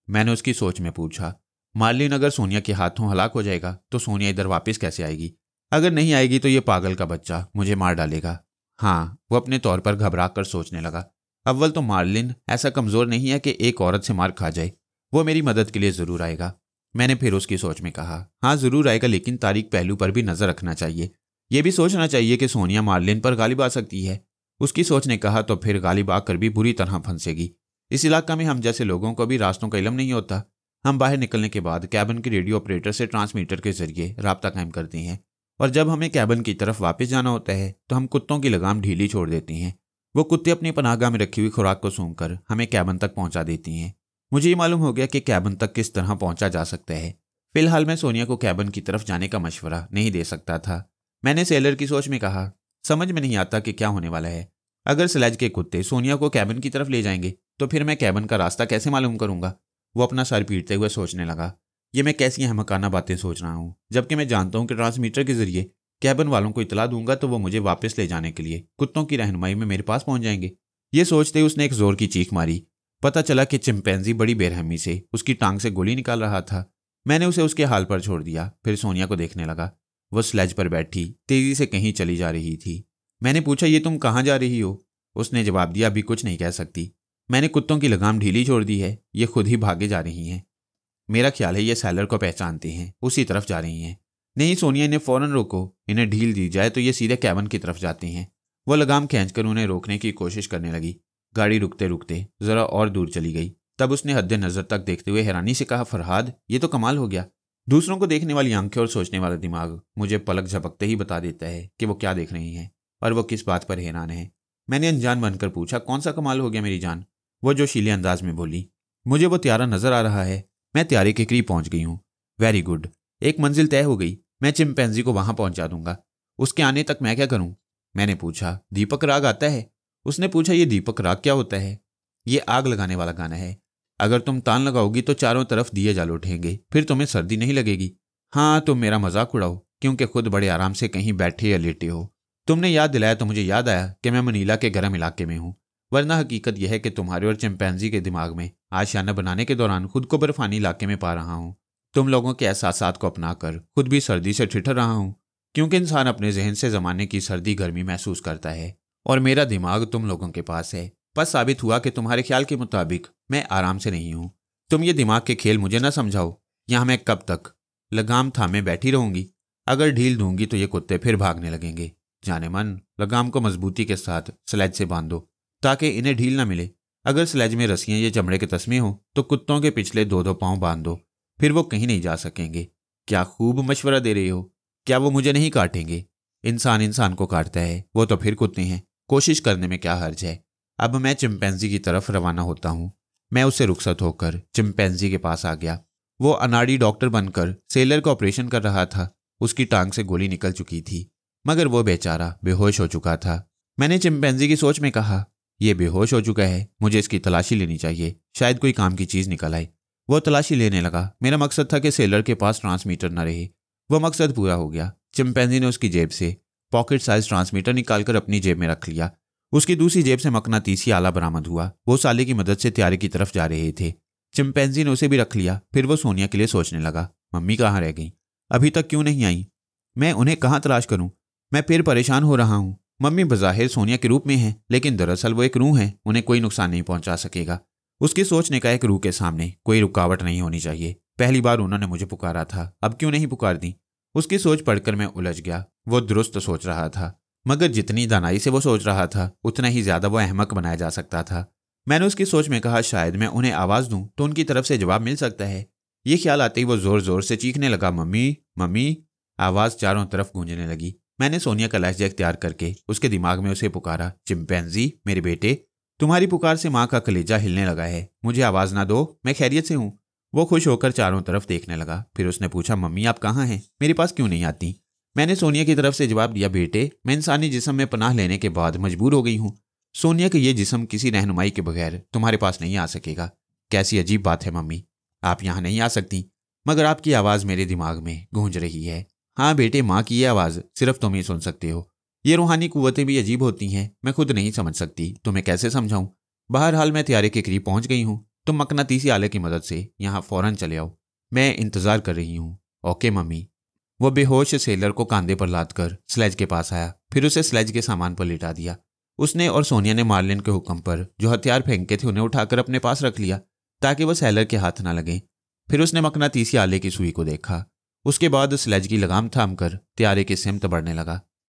मैंने उसकी सोच में पूछा, मार्लिन अगर सोनिया के हाथों हलाक हो जाएगा तो सोनिया इधर वापस कैसे आएगी? अगर नहीं आएगी तो ये पागल का बच्चा मुझे मार डालेगा। हाँ, वो अपने तौर पर घबरा कर सोचने लगा। अव्वल तो मार्लिन ऐसा कमज़ोर नहीं है कि एक औरत से मार खा जाए। वो मेरी मदद के लिए ज़रूर आएगा। मैंने फिर उसकी सोच में कहा, हाँ ज़रूर आएगा, लेकिन तारीख पहलू पर भी नज़र रखना चाहिए। ये भी सोचना चाहिए कि सोनिया मार्लिन पर गालिब आ सकती है। उसकी सोच ने कहा, तो फिर गालिब आकर भी बुरी तरह फंसेगी। इस इलाका में हम जैसे लोगों को भी रास्तों का इल्म नहीं होता। हम बाहर निकलने के बाद कैबिन के रेडियो ऑपरेटर से ट्रांसमीटर के जरिए राब्ता कायम करते हैं, और जब हमें कैबिन की तरफ वापस जाना होता है तो हम कुत्तों की लगाम ढीली छोड़ देती हैं। वो कुत्ते अपनी पनाहगाह में रखी हुई खुराक को सूंघकर हमें कैबिन तक पहुंचा देती हैं। मुझे ये मालूम हो गया कि कैबिन तक किस तरह पहुंचा जा सकता है। फिलहाल मैं सोनिया को कैबिन की तरफ जाने का मशवरा नहीं दे सकता था। मैंने सेलर की सोच में कहा, समझ में नहीं आता कि क्या होने वाला है। अगर स्लेज के कुत्ते सोनिया को कैबिन की तरफ ले जाएंगे तो फिर मैं कैबिन का रास्ता कैसे मालूम करूंगा? वो अपना सर पीटते हुए सोचने लगा, ये मैं कैसी अहमकाना बातें सोच रहा हूँ, जबकि मैं जानता हूँ कि ट्रांसमीटर के जरिए कैबिन वालों को इतला दूंगा तो वो मुझे वापस ले जाने के लिए कुत्तों की रहनुमाई में मेरे पास पहुंच जाएंगे। ये सोचते ही उसने एक जोर की चीख मारी। पता चला कि चिंपैंजी बड़ी बेरहमी से उसकी टांग से गोली निकाल रहा था। मैंने उसे उसके हाल पर छोड़ दिया, फिर सोनिया को देखने लगा। वो स्लेज पर बैठी तेजी से कहीं चली जा रही थी। मैंने पूछा, ये तुम कहाँ जा रही हो? उसने जवाब दिया, अभी कुछ नहीं कह सकती। मैंने कुत्तों की लगाम ढीली छोड़ दी है, ये खुद ही भागे जा रही हैं। मेरा ख्याल है ये सैलर को पहचानती हैं, उसी तरफ जा रही हैं। नहीं सोनिया, इन्हें फौरन रोको, इन्हें ढील दी जाए तो ये सीधे कैबिन की तरफ जाती हैं। वो लगाम खींचकर उन्हें रोकने की कोशिश करने लगी। गाड़ी रुकते रुकते जरा और दूर चली गई। तब उसने हद्दे नजर तक देखते हुए हैरानी से कहा, फरहाद, ये तो कमाल हो गया। दूसरों को देखने वाली आंखें और सोचने वाला दिमाग मुझे पलक झपकते ही बता देता है कि वो क्या देख रही हैं और वो किस बात पर हैरान है। मैंने अनजान बनकर पूछा, कौन सा कमाल हो गया मेरी जान? वो जोशीले अंदाज में बोली, मुझे वो त्यारा नजर आ रहा है। मैं त्यारे के करीब पहुंच गई हूँ। वेरी गुड, एक मंजिल तय हो गई। मैं चिंपैंजी को वहां पहुंचा दूंगा। उसके आने तक मैं क्या करूं? मैंने पूछा, दीपक राग आता है? उसने पूछा, ये दीपक राग क्या होता है? ये आग लगाने वाला गाना है। अगर तुम तान लगाओगी तो चारों तरफ दिए जल उठेंगे, फिर तुम्हें सर्दी नहीं लगेगी। हाँ, तुम मेरा मजाक उड़ाओ, क्योंकि खुद बड़े आराम से कहीं बैठे या लेटे हो। तुमने याद दिलाया तो मुझे याद आया कि मैं मनीला के गर्म इलाके में हूँ, वरना हकीकत यह है कि तुम्हारे और चिंपैंजी के दिमाग में आशियाना बनाने के दौरान खुद को बर्फानी इलाके में पा रहा हूँ। तुम लोगों के एहसासात को अपनाकर खुद भी सर्दी से ठिठर रहा हूँ, क्योंकि इंसान अपने जहन से ज़माने की सर्दी गर्मी महसूस करता है, और मेरा दिमाग तुम लोगों के पास है। बस साबित हुआ कि तुम्हारे ख्याल के मुताबिक मैं आराम से नहीं हूँ। तुम ये दिमाग के खेल मुझे ना समझाओ। यहाँ मैं कब तक लगाम थामे बैठी रहूंगी? अगर ढील दूंगी तो ये कुत्ते फिर भागने लगेंगे। जाने मन, लगाम को मजबूती के साथ स्लेज से बांधो ताकि इन्हें ढील ना मिले। अगर स्लेज में रस्सियां या चमड़े के तस्मे हो तो कुत्तों के पिछले 2-2 पांव बांध दो, फिर वो कहीं नहीं जा सकेंगे। क्या खूब मशवरा दे रही हो। क्या वो मुझे नहीं काटेंगे? इंसान इंसान को काटता है, वो तो फिर कुत्ते हैं, कोशिश करने में क्या हर्ज है। अब मैं चिंपैंजी की तरफ रवाना होता हूँ। मैं उससे रुखसत होकर चिंपैंजी के पास आ गया। वो अनाड़ी डॉक्टर बनकर सेलर का ऑपरेशन कर रहा था। उसकी टांग से गोली निकल चुकी थी, मगर वो बेचारा बेहोश हो चुका था। मैंने चिंपैंजी की सोच में कहा, यह बेहोश हो चुका है, मुझे इसकी तलाशी लेनी चाहिए, शायद कोई काम की चीज निकल आए। वो तलाशी लेने लगा। मेरा मकसद था कि सेलर के पास ट्रांसमीटर न रहे। वह मकसद पूरा हो गया। चिंपैंजी ने उसकी जेब से पॉकेट साइज ट्रांसमीटर निकालकर अपनी जेब में रख लिया। उसकी दूसरी जेब से मकनातीसी आला बरामद हुआ। वो साले की मदद से त्यारे की तरफ जा रहे थे। चिंपैंजी ने उसे भी रख लिया। फिर वो सोनिया के लिए सोचने लगा, मम्मी कहाँ रह गई, अभी तक क्यों नहीं आई, मैं उन्हें कहाँ तलाश करूं। मैं फिर परेशान हो रहा हूं। मम्मी बज़ाहिर सोनिया के रूप में है, लेकिन दरअसल वो एक रूह है, उन्हें कोई नुकसान नहीं पहुंचा सकेगा। उसकी सोचने का एक रूह के सामने कोई रुकावट नहीं होनी चाहिए। पहली बार उन्होंने मुझे पुकारा था, अब क्यों नहीं पुकार दी। उसकी सोच पढ़कर मैं उलझ गया। वो दुरुस्त सोच रहा था, मगर जितनी दानाई से वो सोच रहा था उतना ही ज्यादा वो अहमक बनाया जा सकता था। मैंने उसकी सोच में कहा, शायद मैं उन्हें आवाज दूं तो उनकी तरफ से जवाब मिल सकता है। ये ख्याल आते ही वो जोर जोर से चीखने लगा, मम्मी मम्मी। आवाज चारों तरफ गूंजने लगी। मैंने सोनिया का लहजा इख्तियार करके उसके दिमाग में उसे पुकारा, चिंपैंजी मेरे बेटे, तुम्हारी पुकार से माँ का कलेजा हिलने लगा है, मुझे आवाज ना दो, मैं खैरियत से हूँ। वो खुश होकर चारों तरफ देखने लगा। फिर उसने पूछा, मम्मी आप कहाँ हैं, मेरे पास क्यों नहीं आती। मैंने सोनिया की तरफ से जवाब दिया, बेटे मैं इंसानी जिस्म में पनाह लेने के बाद मजबूर हो गई हूँ। सोनिया का ये जिस्म किसी रहनुमाई के बगैर तुम्हारे पास नहीं आ सकेगा। कैसी अजीब बात है मम्मी, आप यहाँ नहीं आ सकती, मगर आपकी आवाज़ मेरे दिमाग में गूंज रही है। हाँ बेटे, माँ की ये आवाज़ सिर्फ तुम ही सुन सकते हो। ये रूहानी कुव्वतें भी अजीब होती हैं, मैं खुद नहीं समझ सकती, तुम्हें कैसे समझाऊं। बहरहाल मैं त्यारे के करीब पहुंच गई हूँ। तुम मकनातीसी आले की मदद से यहाँ फौरन चले आओ, मैं इंतज़ार कर रही हूँ। Okay mummy. वो बेहोश सेलर को कांधे पर लाद कर स्लेज के पास आया, फिर उसे स्लेज के सामान पर लिटा दिया। उसने और सोनिया ने मार्लिन के हुक्म पर जो हथियार फेंके थे उन्हें उठाकर अपने पास रख लिया ताकि वह सेलर के हाथ न लगे। फिर उसने मकनातीसी आले की सुई को देखा। उसके बाद स्लेज की लगाम थाम कर त्यारे की सिमत बढ़ने लगा।